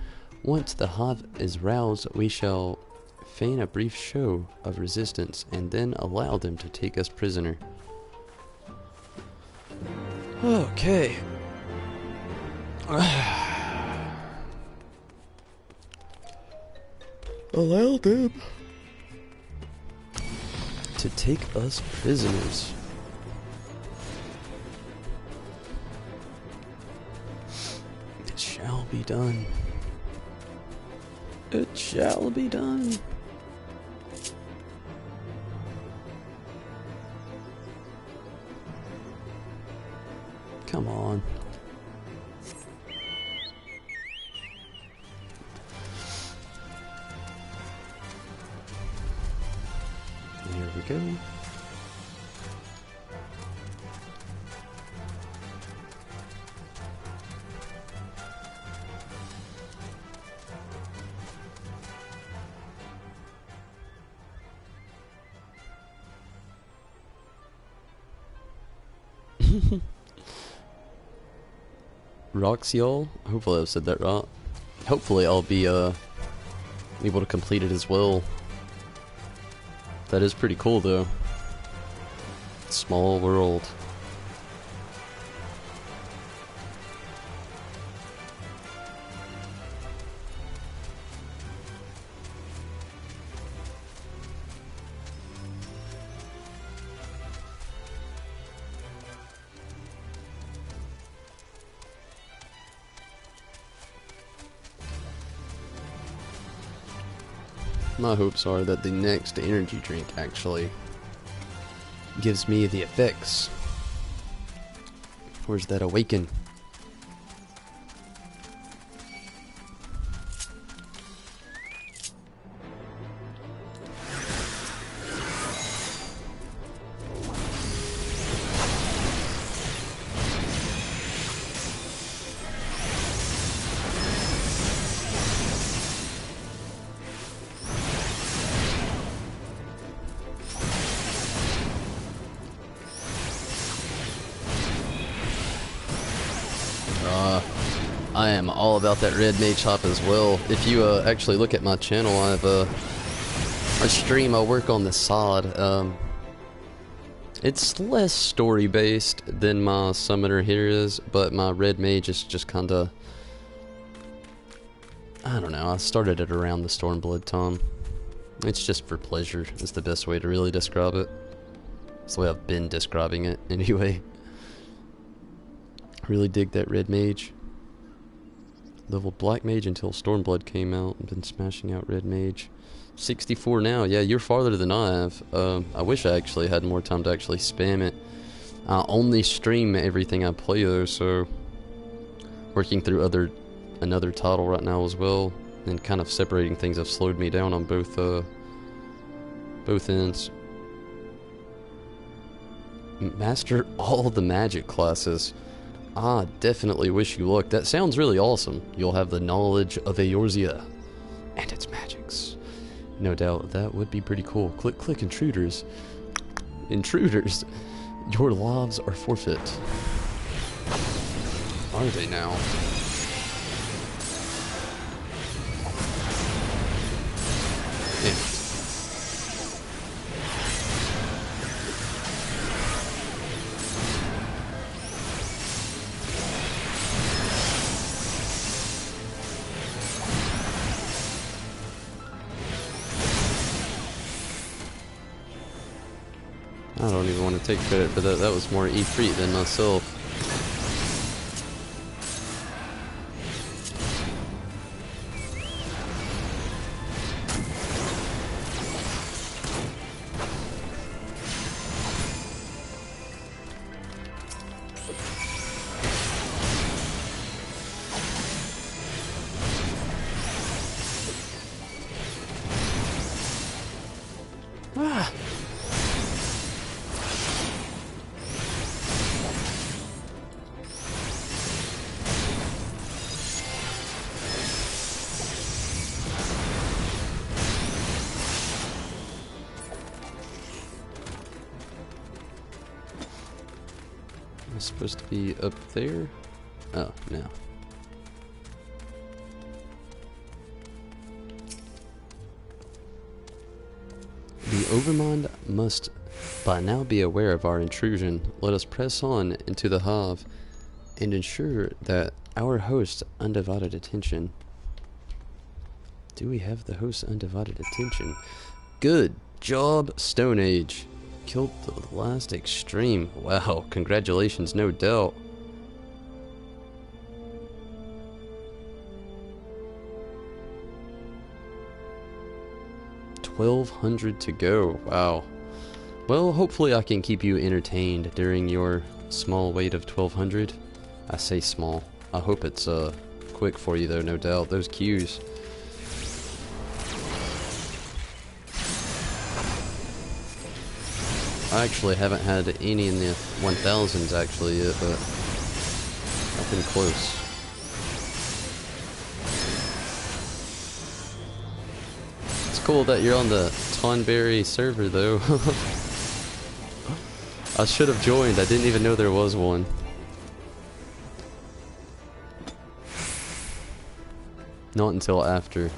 [SPEAKER 1] Once the hive is roused, we shall feign a brief show of resistance and then allow them to take us prisoner. Okay. Allow them to take us prisoners. It shall be done. It shall be done. Come on. There we go. Roxiol? Hopefully I've said that right. Hopefully I'll be able to complete it as well. That is pretty cool though. Small world. My hopes are that the next energy drink actually gives me the effects. Where's that awaken? I am all about that red mage hop as well. If you actually look at my channel, I have a stream I work on the side. It's less story based than my summoner here is, but my red mage is just kinda, I don't know, I started it around the stormblood time. It's just for pleasure is the best way to really describe it. That's the way I've been describing it anyway. Really dig that red mage. Leveled black mage until stormblood came out and been smashing out red mage. 64 now. Yeah, you're farther than I have. I wish I actually had more time to actually spam it. I only stream everything I play though, so working through another title right now as well, and kind of separating things have slowed me down on both ends. Master all the magic classes. Ah, definitely wish you luck. That sounds really awesome. You'll have the knowledge of Eorzea and its magics. No doubt that would be pretty cool. Click, click, intruders. Intruders. Your lives are forfeit. Are they now? Damn it. I don't even want to take credit for that. That was more Ifrit than myself. Ah. Am I supposed to be up there? Oh, no. The Overmind must by now be aware of our intrusion. Let us press on into the hive and ensure that our host's undivided attention. Do we have the host's undivided attention? Good job, Stone Age. Killed the last extreme. Wow, congratulations, no doubt. $1,200 to go. Wow. Well, hopefully I can keep you entertained during your small wait of 1,200. I say small. I hope it's quick for you though, no doubt. Those queues. I actually haven't had any in the 1000s actually yet, but I've been close. It's cool that you're on the Tonberry server though. I should have joined, I didn't even know there was one. Not until after.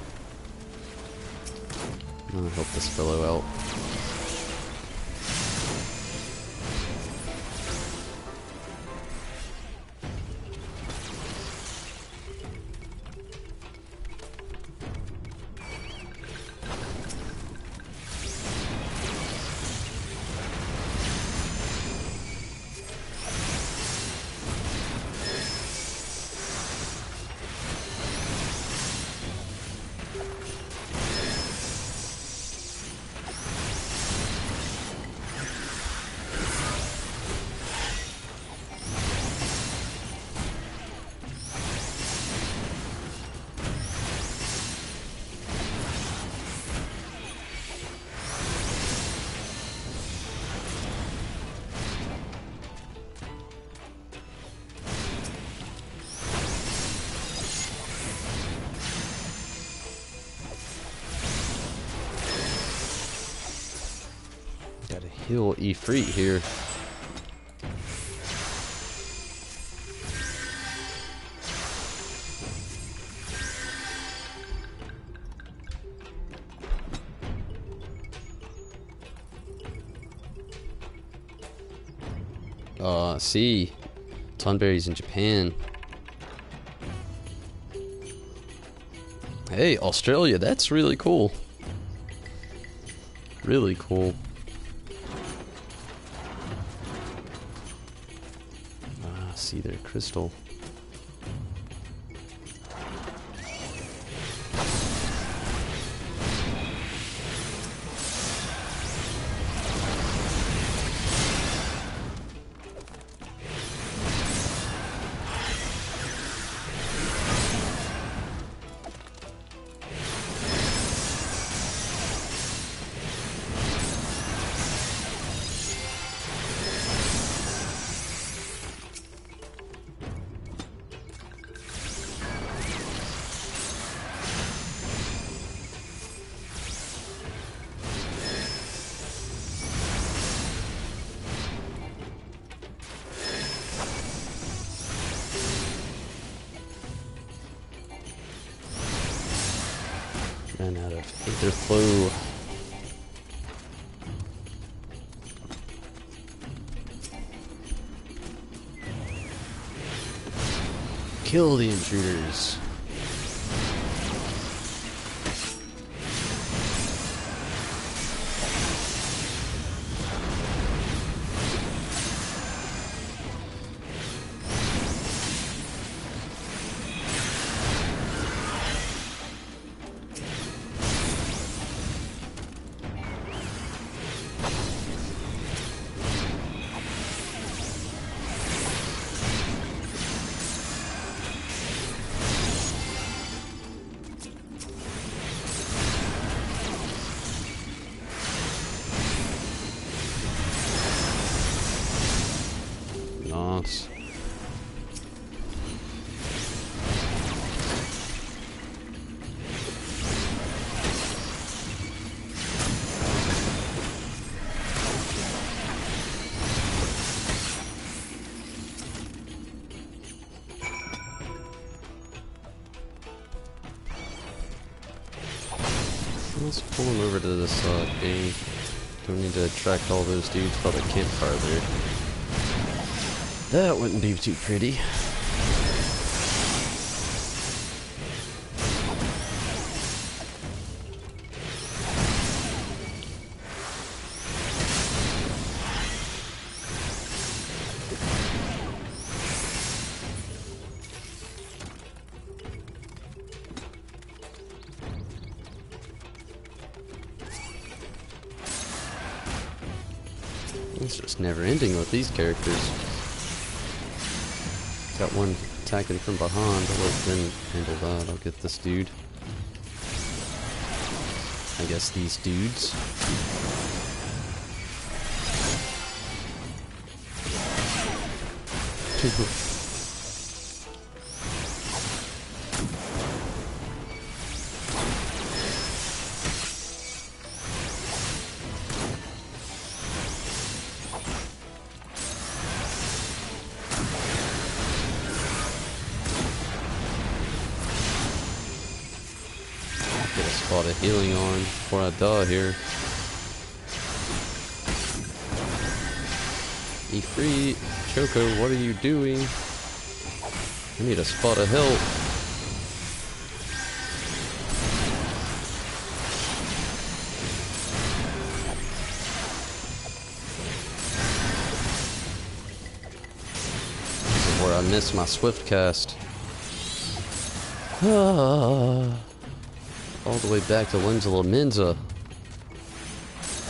[SPEAKER 1] I'll help this fellow out. Gotta heal Ifrit here. See, Tonberry's in Japan. Hey, Australia, that's really cool. Really cool. See their crystal. Ran out of ether flow. Kill the intruders. Nice. Let's pull him over to this thing. Don't need to attract all those dudes by the campfire there. That wouldn't be too pretty. It's just never ending with these characters. Got one attacking from behind. I'll let them handle that. I'll get this dude. I guess these dudes. Get a spot of healing on before I die here. Be free. Choco, what are you doing? I need a spot of help. This is where I missed my swift cast. All the way back to Menza.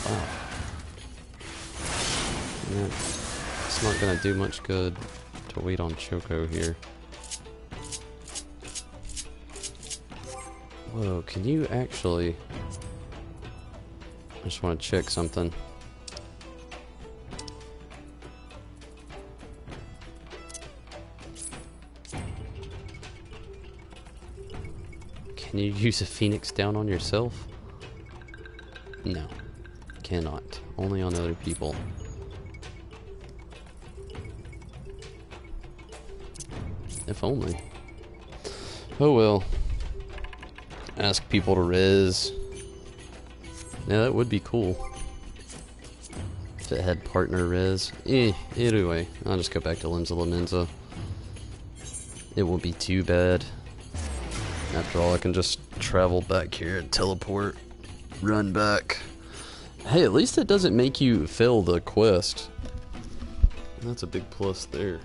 [SPEAKER 1] Oh. Man, it's not gonna do much good to wait on Choco here. Whoa, can you actually... I just want to check something. Can you use a Phoenix down on yourself? No. Cannot. Only on other people. If only. Oh well. Ask people to res. Yeah, that would be cool. If it had partner res. Anyway, I'll just go back to Menza. It won't be too bad. After all, I can just travel back here and teleport, run back. Hey, at least it doesn't make you fail the quest. That's a big plus there.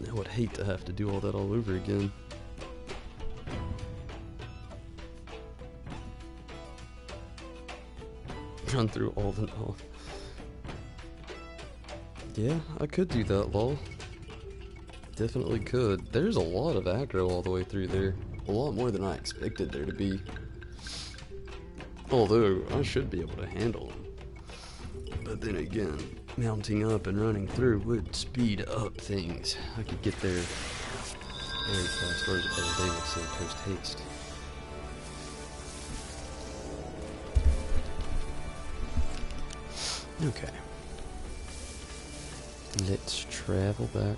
[SPEAKER 1] I would hate to have to do all that all over again. Run through all the... Oh. Yeah, I could do that, lol. Definitely could. There's a lot of aggro all the way through there. A lot more than I expected there to be. Although, I should be able to handle them. But then again, mounting up and running through would speed up things. I could get there very fast, or as they would say, post-haste. Okay. Let's travel back.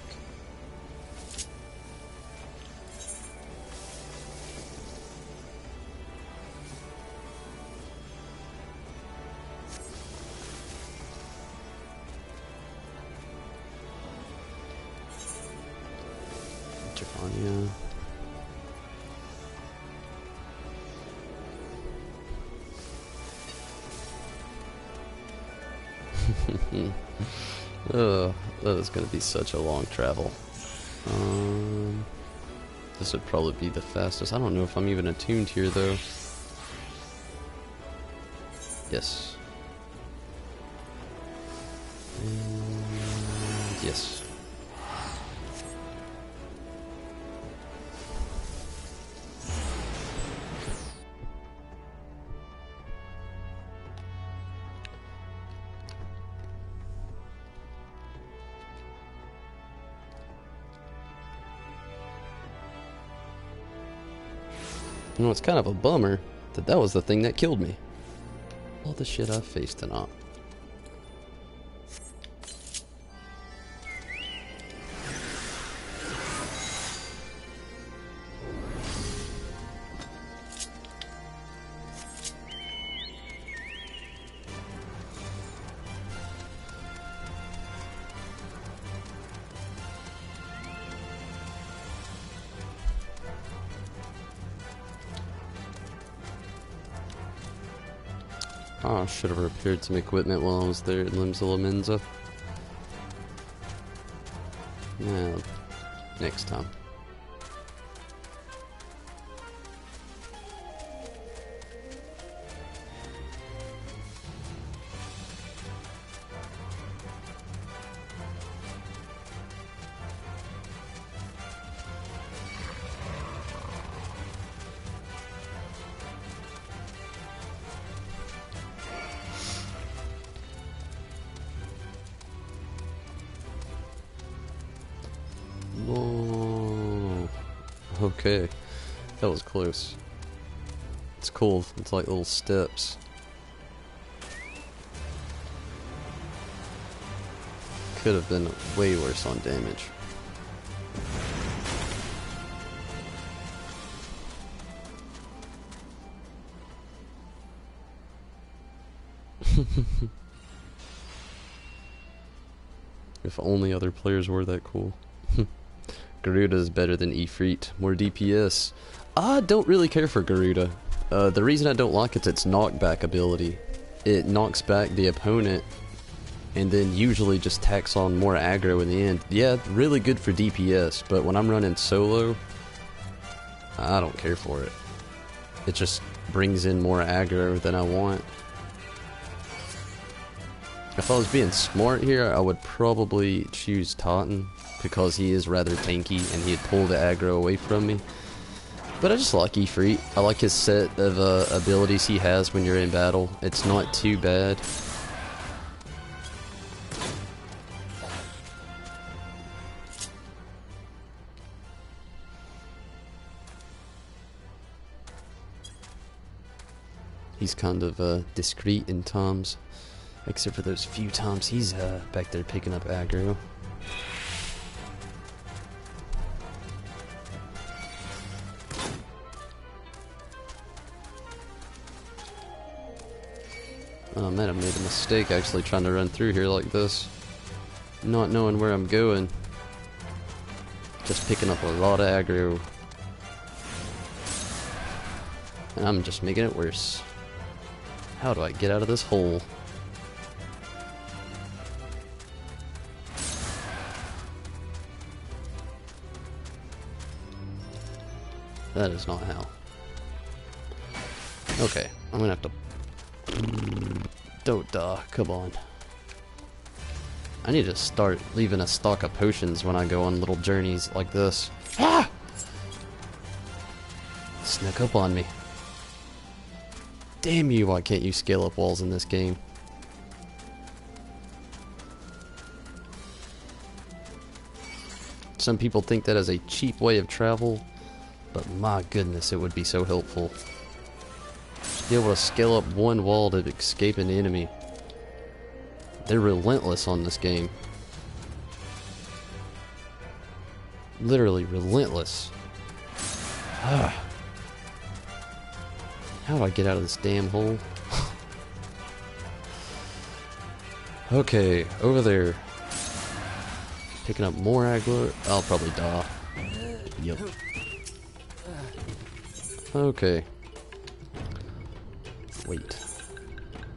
[SPEAKER 1] Oh, that is going to be such a long travel. This would probably be the fastest. I don't know if I'm even attuned here, though. Yes. And yes. You know, it's kind of a bummer that that was the thing that killed me. All the shit I've faced tonight. Oh, I should have repaired some equipment while I was there at Limsa. Yeah, next time. Whoa. Okay, that was close. It's cool, it's like little steps. Could have been way worse on damage. If only other players were that cool. Garuda is better than Ifrit. More DPS. I don't really care for Garuda. The reason I don't like it's knockback ability. It knocks back the opponent and then usually just tacks on more aggro in the end. Yeah, really good for DPS, but when I'm running solo, I don't care for it. It just brings in more aggro than I want. If I was being smart here, I would probably choose Totten, because he is rather tanky and he'd pull the aggro away from me. But I just like Ifrit. I like his set of abilities he has when you're in battle. It's not too bad. He's kind of discreet in times, except for those few times he's back there picking up aggro. Oh man, I made a mistake actually trying to run through here like this. Not knowing where I'm going. Just picking up a lot of aggro. And I'm just making it worse. How do I get out of this hole? That is not how. Okay, I'm gonna have to... Don't die, come on. I need to start leaving a stock of potions when I go on little journeys like this. Ah! Snuck up on me. Damn you, why can't you scale up walls in this game? Some people think that is a cheap way of travel, but my goodness, it would be so helpful. Be able to scale up one wall to escape an enemy. They're relentless on this game. Literally relentless. How do I get out of this damn hole? Okay, over there. Picking up more aggro. I'll probably die. Yep. Okay. Wait.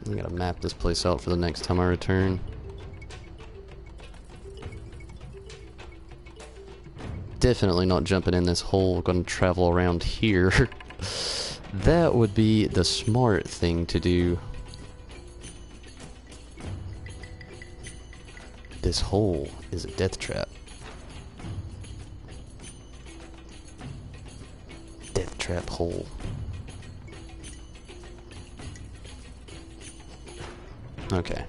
[SPEAKER 1] I gotta map this place out for the next time I return. Definitely not jumping in this hole. Gonna travel around here. That would be the smart thing to do. This hole is a death trap. Death trap hole. Okay.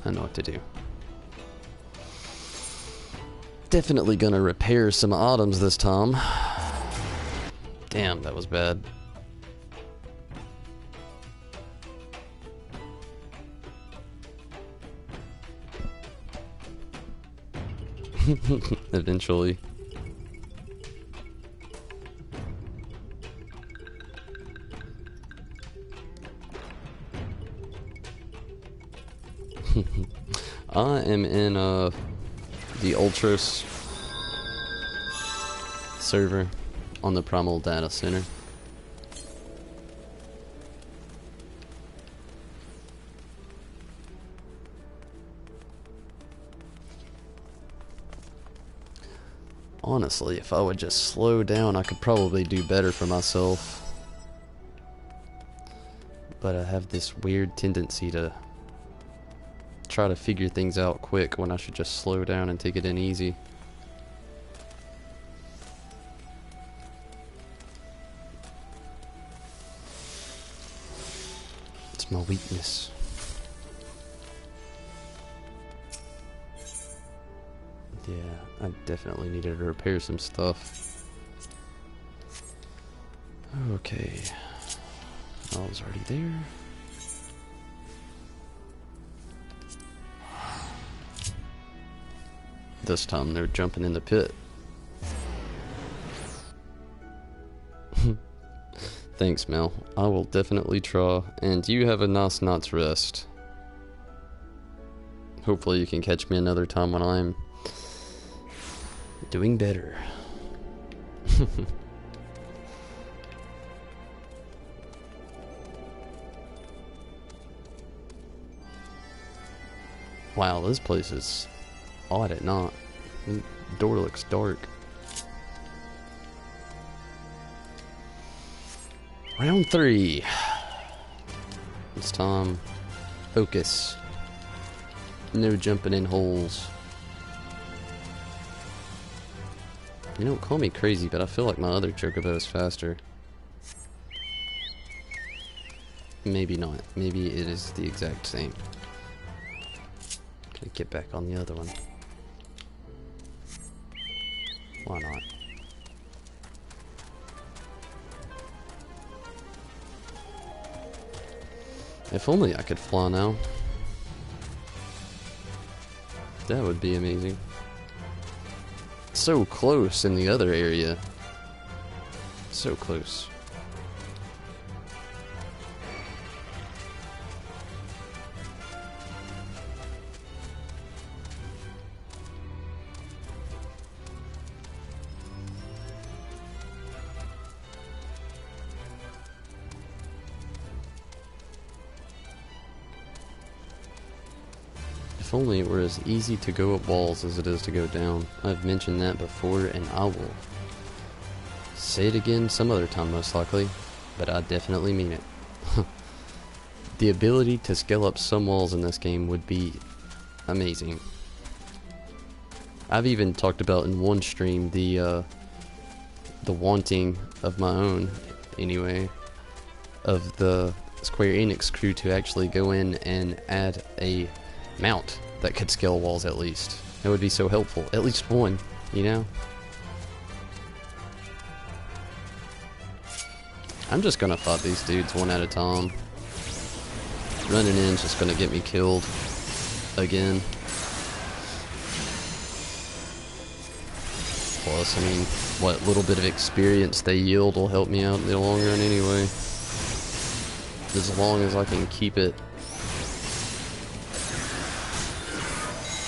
[SPEAKER 1] I know what to do. Definitely gonna repair some items this time. Damn, that was bad. Eventually. I am in the Ultros server on the Primal Data Center. Honestly, if I would just slow down, I could probably do better for myself. But I have this weird tendency to try to figure things out quick when I should just slow down and take it in easy. It's my weakness. Yeah, I definitely needed to repair some stuff. Okay. I was already there. This time they're jumping in the pit. Thanks, Mel. I will definitely try. And you have a nice night's rest. Hopefully you can catch me another time when I'm doing better. Wow, this place is odd at night. The door looks dark. Round 3. This time, focus. No jumping in holes. You don't call me crazy, but I feel like my other chocobo is faster. Maybe not. Maybe it is the exact same. Gonna get back on the other one. Why not? If only I could fly now. That would be amazing. So close in the other area. So close. If only it were as easy to go up walls as it is to go down. I've mentioned that before, and I will say it again some other time most likely, but I definitely mean it. The ability to scale up some walls in this game would be amazing. I've even talked about in one stream the wanting of my own, anyway, of the Square Enix crew to actually go in and add a mount that could scale walls at least. That would be so helpful. At least one, you know? I'm just gonna fight these dudes one at a time. Running in is just gonna get me killed again. Plus, I mean, what little bit of experience they yield will help me out in the long run anyway. As long as I can keep it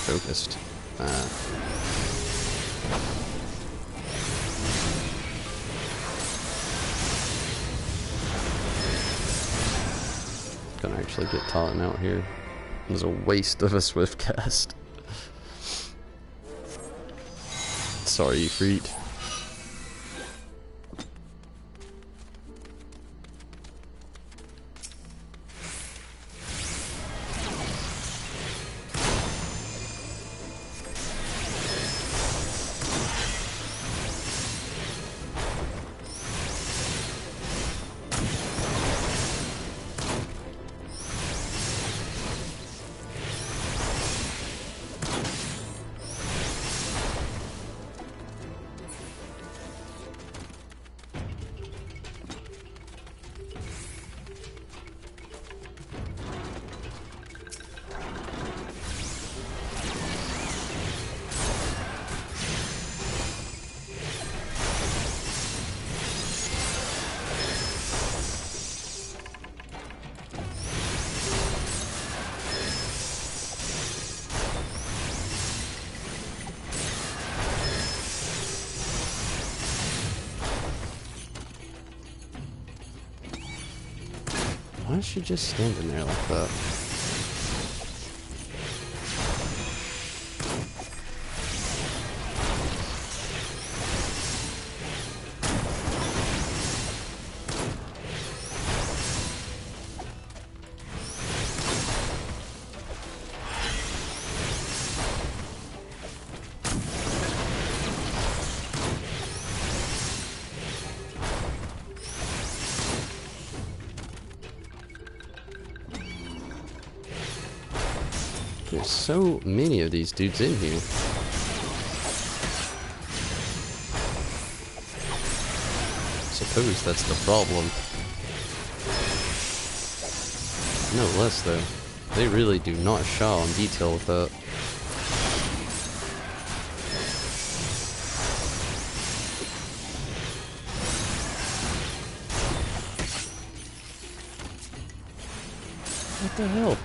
[SPEAKER 1] focused. Gonna actually get Totten out here. It was a waste of a swift cast. Sorry, Efreet. Why is she just standing there like that? There's so many of these dudes in here. Suppose that's the problem. No less though. They really do not shy on detail with that. What the hell?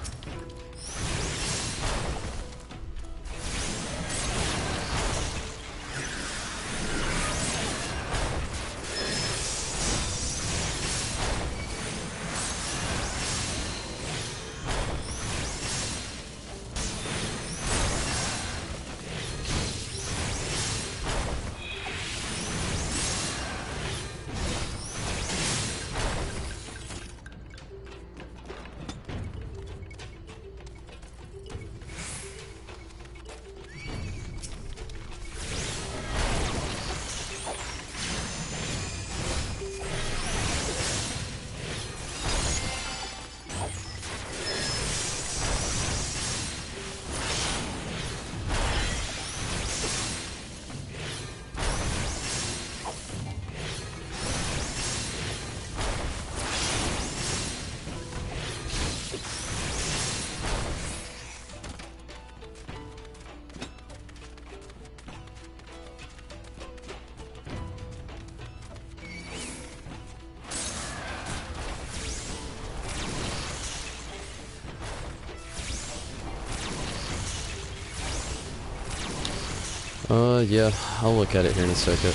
[SPEAKER 1] Yeah, I'll look at it here in a second.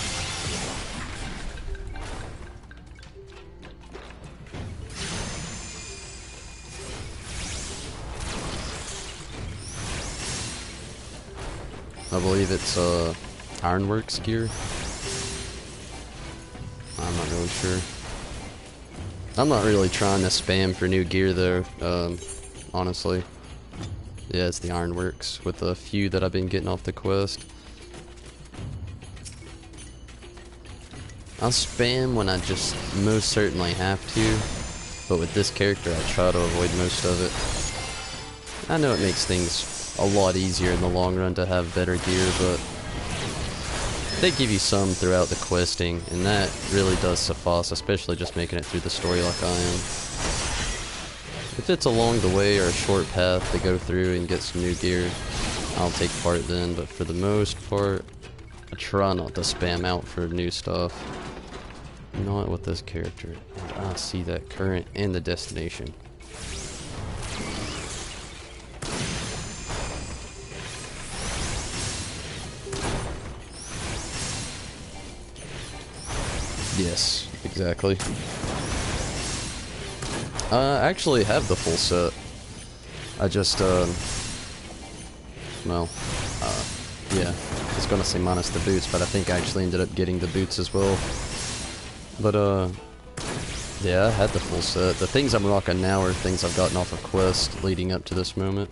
[SPEAKER 1] I believe it's Ironworks gear. I'm not really sure. I'm not really trying to spam for new gear though, honestly. Yeah, it's the Ironworks with a few that I've been getting off the quest. I'll spam when I just most certainly have to, but with this character I try to avoid most of it. I know it makes things a lot easier in the long run to have better gear, but they give you some throughout the questing, and that really does suffice, especially just making it through the story like I am. If it's along the way or a short path to go through and get some new gear, I'll take part then, but for the most part, I try not to spam out for new stuff. Not with this character. And I see that current and the destination. Yes, exactly. I actually have the full set. I just, well, yeah, I was gonna say minus the boots, but I think I actually ended up getting the boots as well. But, yeah, I had the full set. The things I'm rocking now are things I've gotten off of quest leading up to this moment.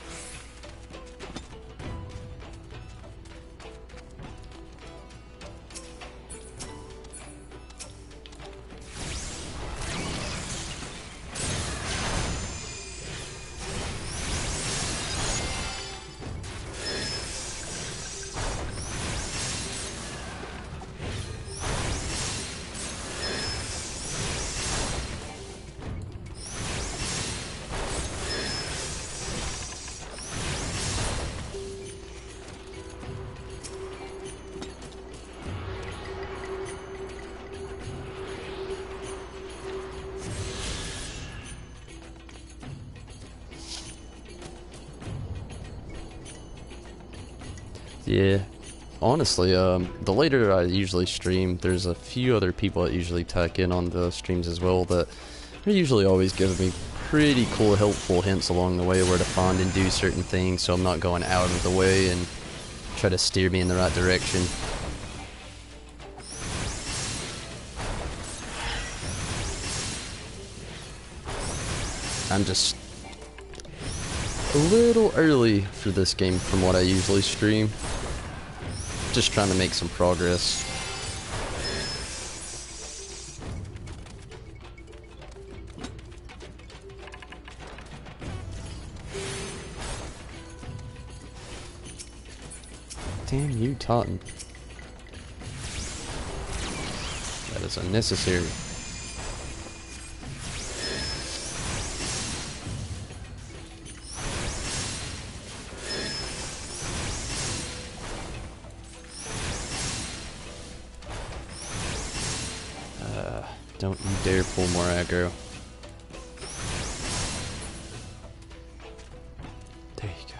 [SPEAKER 1] Yeah, honestly, the later I usually stream, there's a few other people that usually tack in on the streams as well that are usually always giving me pretty cool, helpful hints along the way where to find and do certain things, so I'm not going out of the way and try to steer me in the right direction. I'm just a little early for this game from what I usually stream. Just trying to make some progress. Damn you, Totten. That is unnecessary. Don't you dare pull more aggro. There you go.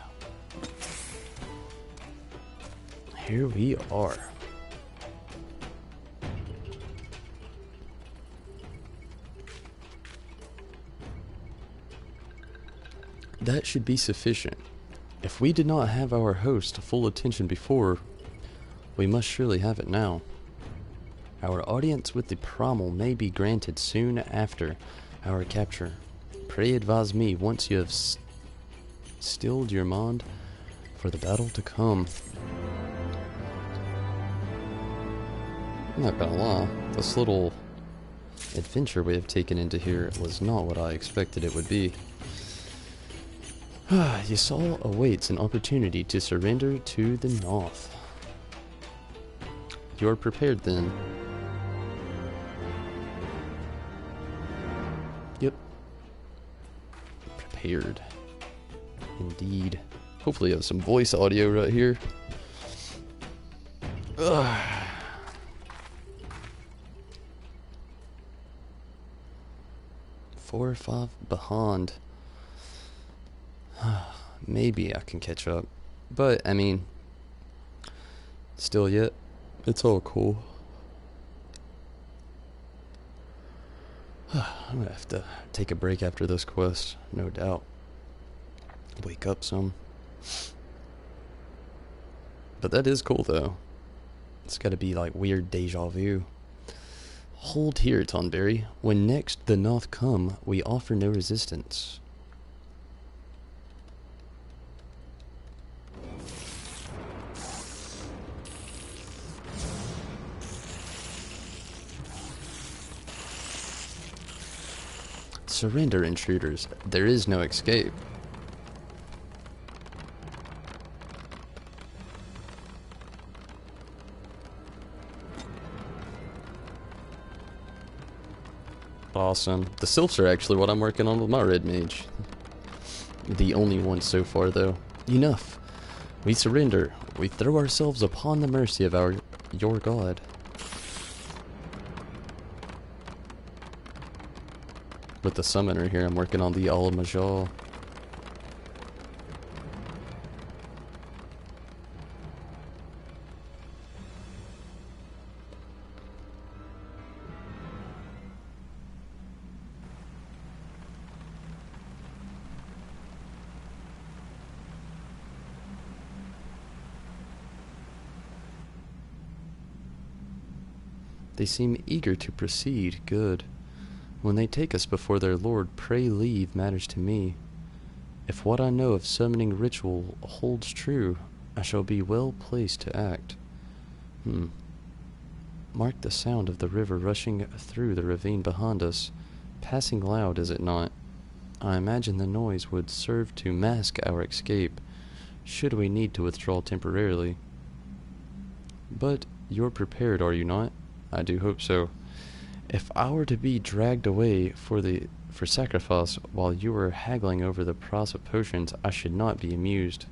[SPEAKER 1] Here we are. That should be sufficient. If we did not have our host full attention before, we must surely have it now. Our audience with the prommel may be granted soon after our capture. Pray advise me once you have stilled your mind for the battle to come. I'm not gonna lie, this little adventure we have taken into here was not what I expected it would be. Yasal awaits an opportunity to surrender to the North. You are prepared then. Yep. Prepared. Indeed. Hopefully I have some voice audio right here. Ugh. 4 or 5 behind. Maybe I can catch up. But, I mean, still yet, it's all cool. I'm gonna have to take a break after this quest, no doubt. Wake up some. But that is cool though. It's gotta be like weird deja vu. Hold here, Tonberry. When next the North come, we offer no resistance. Surrender, intruders. There is no escape. Awesome. The sylphs are actually what I'm working on with my red mage. The only one so far, though. Enough. We surrender. We throw ourselves upon the mercy of your god. With the summoner here, I'm working on the Al-Majal. They seem eager to proceed. Good. When they take us before their lord, pray leave matters to me. If what I know of summoning ritual holds true, I shall be well placed to act. Mark the sound of the river rushing through the ravine behind us. Passing loud, is it not? I imagine the noise would serve to mask our escape, should we need to withdraw temporarily. But you're prepared, are you not? I do hope so. If I were to be dragged away for sacrifice while you were haggling over the price of potions, I should not be amused.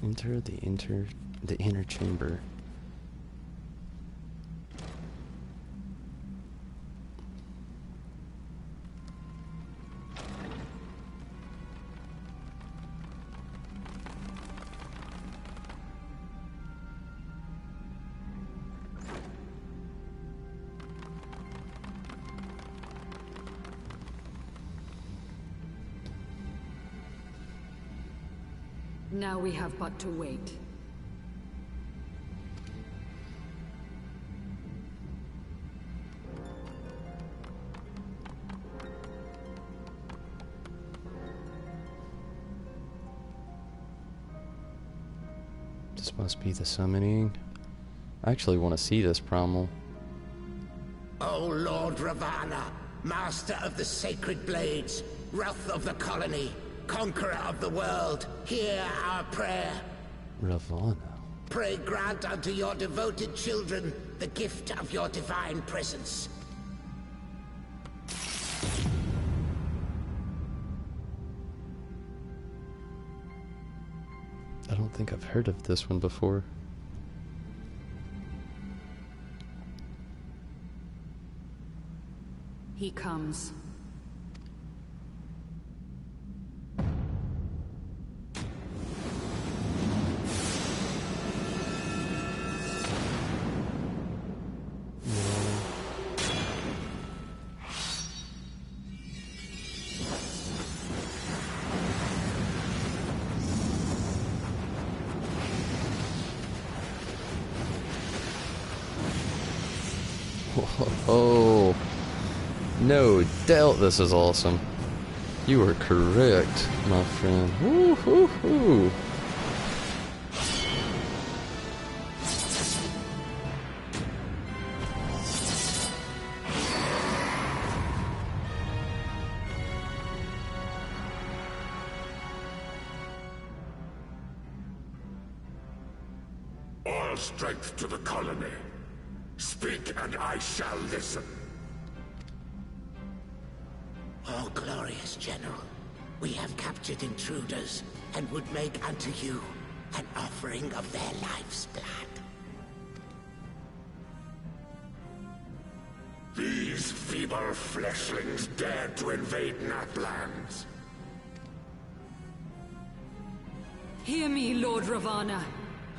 [SPEAKER 1] Enter the inner chamber.
[SPEAKER 2] Now we have but to wait.
[SPEAKER 1] This must be the summoning. I actually want to see this primal.
[SPEAKER 5] O Lord Ravana, master of the sacred blades, wrath of the colony, conqueror of the world, hear our prayer.
[SPEAKER 1] Ravana.
[SPEAKER 5] Pray grant unto your devoted children the gift of your divine presence.
[SPEAKER 1] I don't think I've heard of this one before.
[SPEAKER 2] He comes.
[SPEAKER 1] Oh, no doubt this is awesome. You are correct, my friend. Woo hoo hoo.
[SPEAKER 5] All strength to the colony. Speak and I shall listen. Oh, glorious General, we have captured intruders and would make unto you an offering of their life's blood. These feeble fleshlings dared to invade Natlands.
[SPEAKER 2] Hear me, Lord Ravana.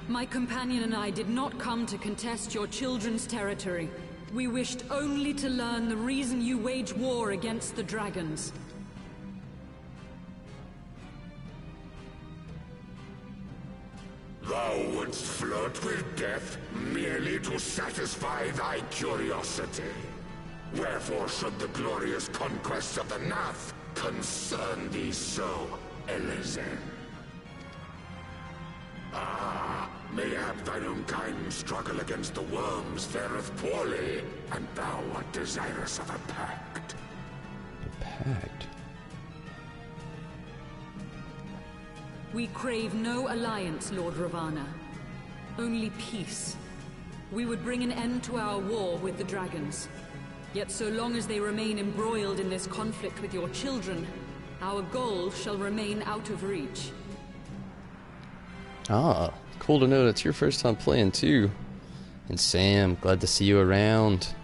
[SPEAKER 2] My companion and I did not come to contest your children's territory. We wished only to learn the reason you wage war against the dragons.
[SPEAKER 5] Thou wouldst flirt with death merely to satisfy thy curiosity. Wherefore should the glorious conquests of the Nath concern thee so, Elezen? Mayhap thine own kind struggle against the worms fareth poorly, and thou art desirous of a pact.
[SPEAKER 1] A pact?
[SPEAKER 2] We crave no alliance, Lord Ravana. Only peace. We would bring an end to our war with the dragons. Yet so long as they remain embroiled in this conflict with your children, our goal shall remain out of reach.
[SPEAKER 1] Ah, cool to know that's your first time playing too. And Sam, glad to see you around.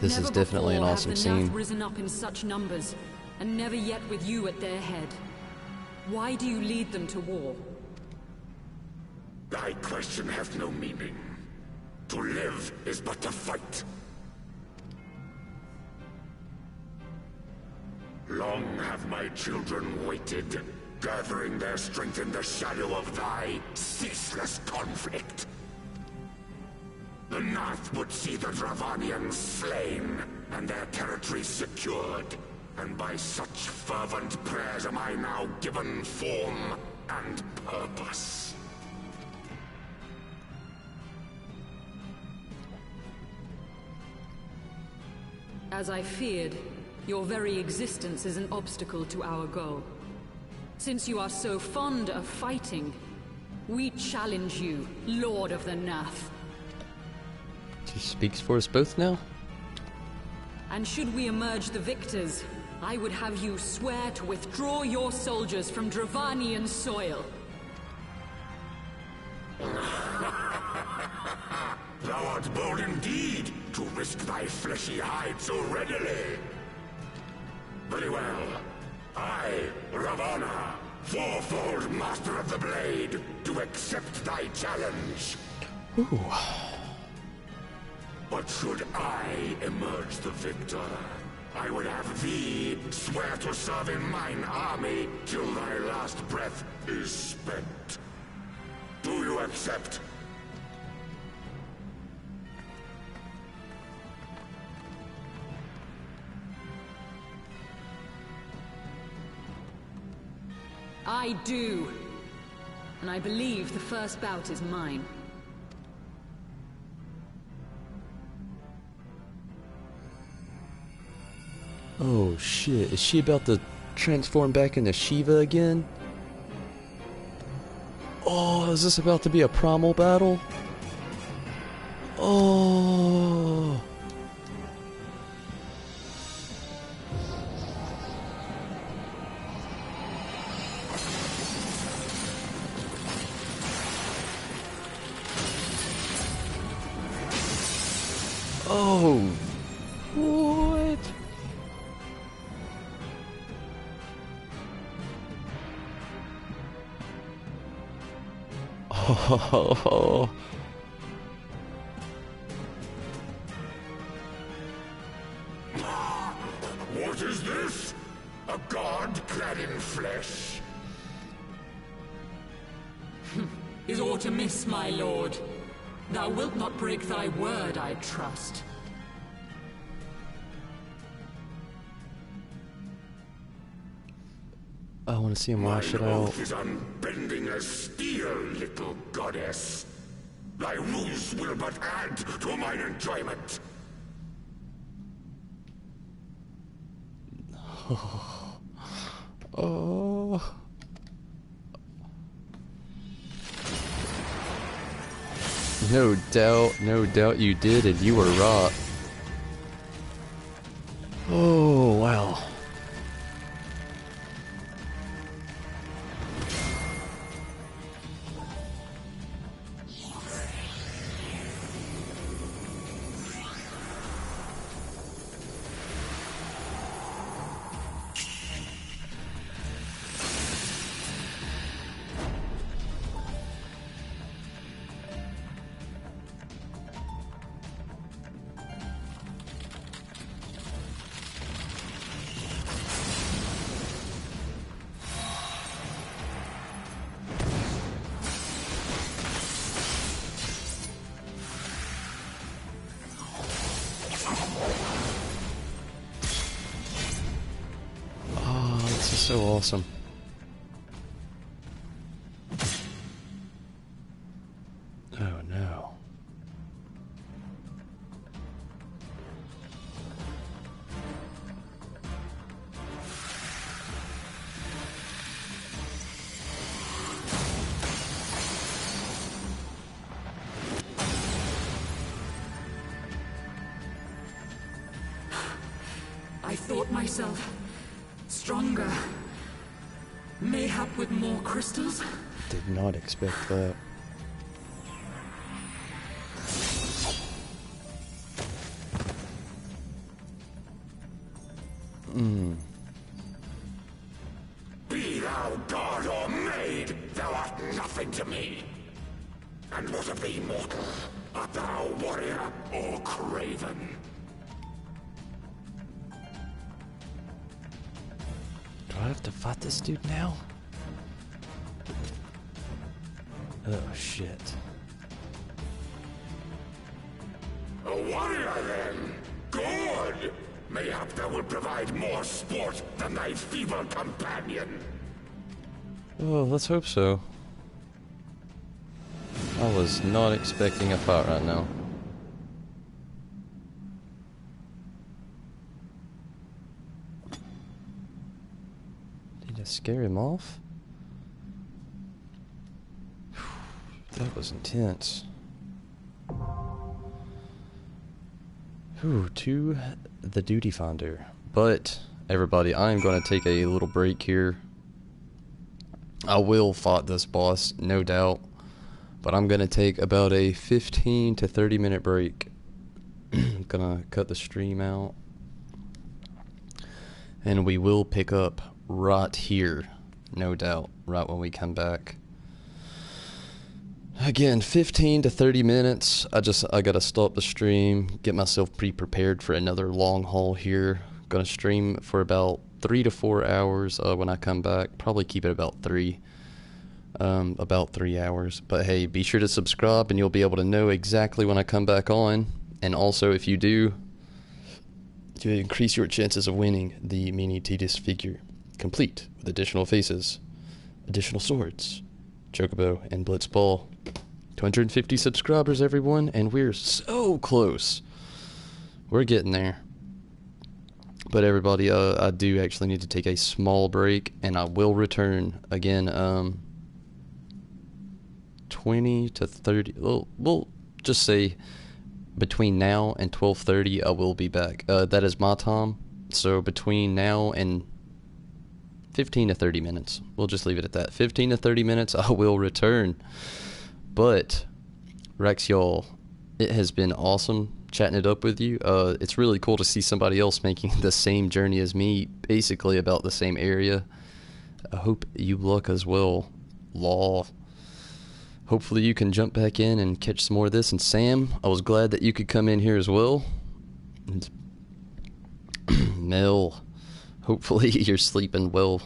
[SPEAKER 1] This is definitely an awesome scene.
[SPEAKER 2] Never before have the Nath risen up in such numbers, and never yet with you at their head. Why do you lead them to war?
[SPEAKER 5] Thy question hath no meaning. To live is but to fight. long have my children waited, gathering their strength in the shadow of thy ceaseless conflict. The North would see the Dravanians slain, and their territory secured. And by such fervent prayers am I now given form and purpose.
[SPEAKER 2] As I feared, your very existence is an obstacle to our goal. Since you are so fond of fighting, we challenge you, Lord of the Nath.
[SPEAKER 1] She speaks for us both now?
[SPEAKER 2] And should we emerge the victors, I would have you swear to withdraw your soldiers from Dravanian soil.
[SPEAKER 5] Thou art bold indeed to risk thy fleshy hide so readily. Very well. I, Ravana, fourfold master of the blade, do accept thy challenge.
[SPEAKER 1] Ooh.
[SPEAKER 5] But should I emerge the victor, I would have thee swear to serve in mine army till thy last breath is spent. Do you accept?
[SPEAKER 2] I do. And I believe the first bout is mine.
[SPEAKER 1] Oh shit, is she about to transform back into Shiva again? Oh, is this about to be a primal battle? Oh. Oh. What? Oh.
[SPEAKER 5] What is this? A god clad in flesh?
[SPEAKER 2] Is aught amiss, my lord? Thou wilt not break thy word, I trust.
[SPEAKER 1] I want to see him wash it
[SPEAKER 5] Mine
[SPEAKER 1] out.
[SPEAKER 5] oath is unbending as steel, little goddess. Thy ruse will but add to mine enjoyment.
[SPEAKER 1] Oh. No doubt you did, and you were right. Oh, wow. This is so awesome. Oh no.
[SPEAKER 2] I thought myself stronger. Mayhap with more crystals?
[SPEAKER 1] Did not expect that.
[SPEAKER 5] Be thou god or maid, thou art nothing to me. And what of thee, mortal? Art thou warrior or craven?
[SPEAKER 1] have to fight this dude now? Oh, shit.
[SPEAKER 5] A warrior, then? Good! Mayhap that will provide more sport than thy feeble companion.
[SPEAKER 1] Oh, let's hope so. I was not expecting a fight right now. Did I scare him off? That was intense. Ooh, to the duty finder. But, everybody, I am going to take a little break here. I will fight this boss, no doubt. But I'm going to take about a 15 to 30 minute break. I'm going to cut the stream out. And we will pick up right here, no doubt, right when we come back. Again, 15 to 30 minutes. I gotta stop the stream, get myself pre-prepared for another long haul here. Gonna stream for about 3 to 4 hours when I come back. Probably keep it about 3 hours. But hey, be sure to subscribe and you'll be able to know exactly when I come back on. And also, if you do, to increase your chances of winning the mini Tidus figure, complete with additional faces, additional swords, Chocobo, and Blitzball. 250 subscribers, everyone, and we're so close. We're getting there. But everybody, I do actually need to take a small break, and I will return again. 20 to 30. We'll just say between now and 12:30, I will be back. That is my time. So between now and 15 to 30 minutes. We'll just leave it at that. 15 to 30 minutes, I will return. But, Rex, y'all, it has been awesome chatting it up with you. It's really cool to see somebody else making the same journey as me, basically about the same area. I hope you luck as well. Law. Hopefully you can jump back in and catch some more of this. And Sam, I was glad that you could come in here as well. And Mel, hopefully you're sleeping well.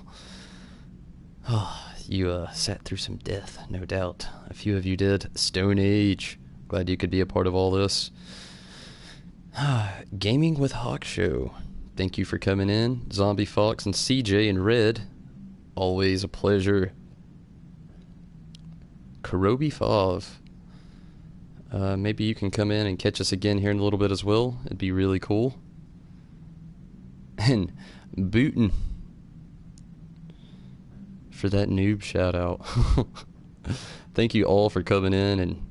[SPEAKER 1] Oh, you sat through some death, no doubt. A few of you did. Stone Age. Glad you could be a part of all this. Gaming with Hawk Show. Thank you for coming in. Zombie Fox and CJ and Red. Always a pleasure. Karobi Fav. Maybe you can come in and catch us again here in a little bit as well. It'd be really cool. And Bootin' for that noob shout out. Thank you all for coming in and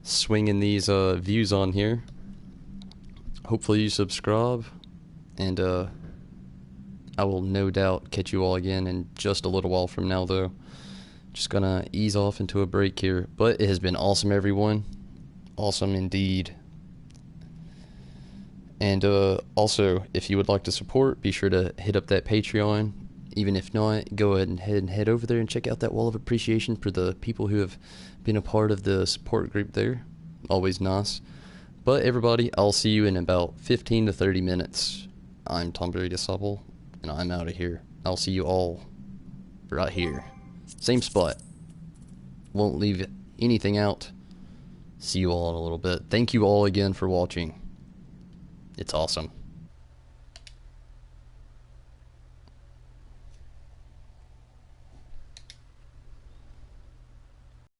[SPEAKER 1] swinging these views on here. Hopefully you subscribe, and I will no doubt catch you all again in just a little while from now, though. Just gonna ease off into a break here, but it has been awesome, everyone. Awesome indeed. And also, if you would like to support, be sure to hit up that Patreon. Even if not, go ahead and head over there and check out that wall of appreciation for the people who have been a part of the support group there. Always nice. But everybody, I'll see you in about 15 to 30 minutes. I'm Tom Supple, and I'm out of here. I'll see you all right here. Same spot. Won't leave anything out. See you all in a little bit. Thank you all again for watching. It's awesome.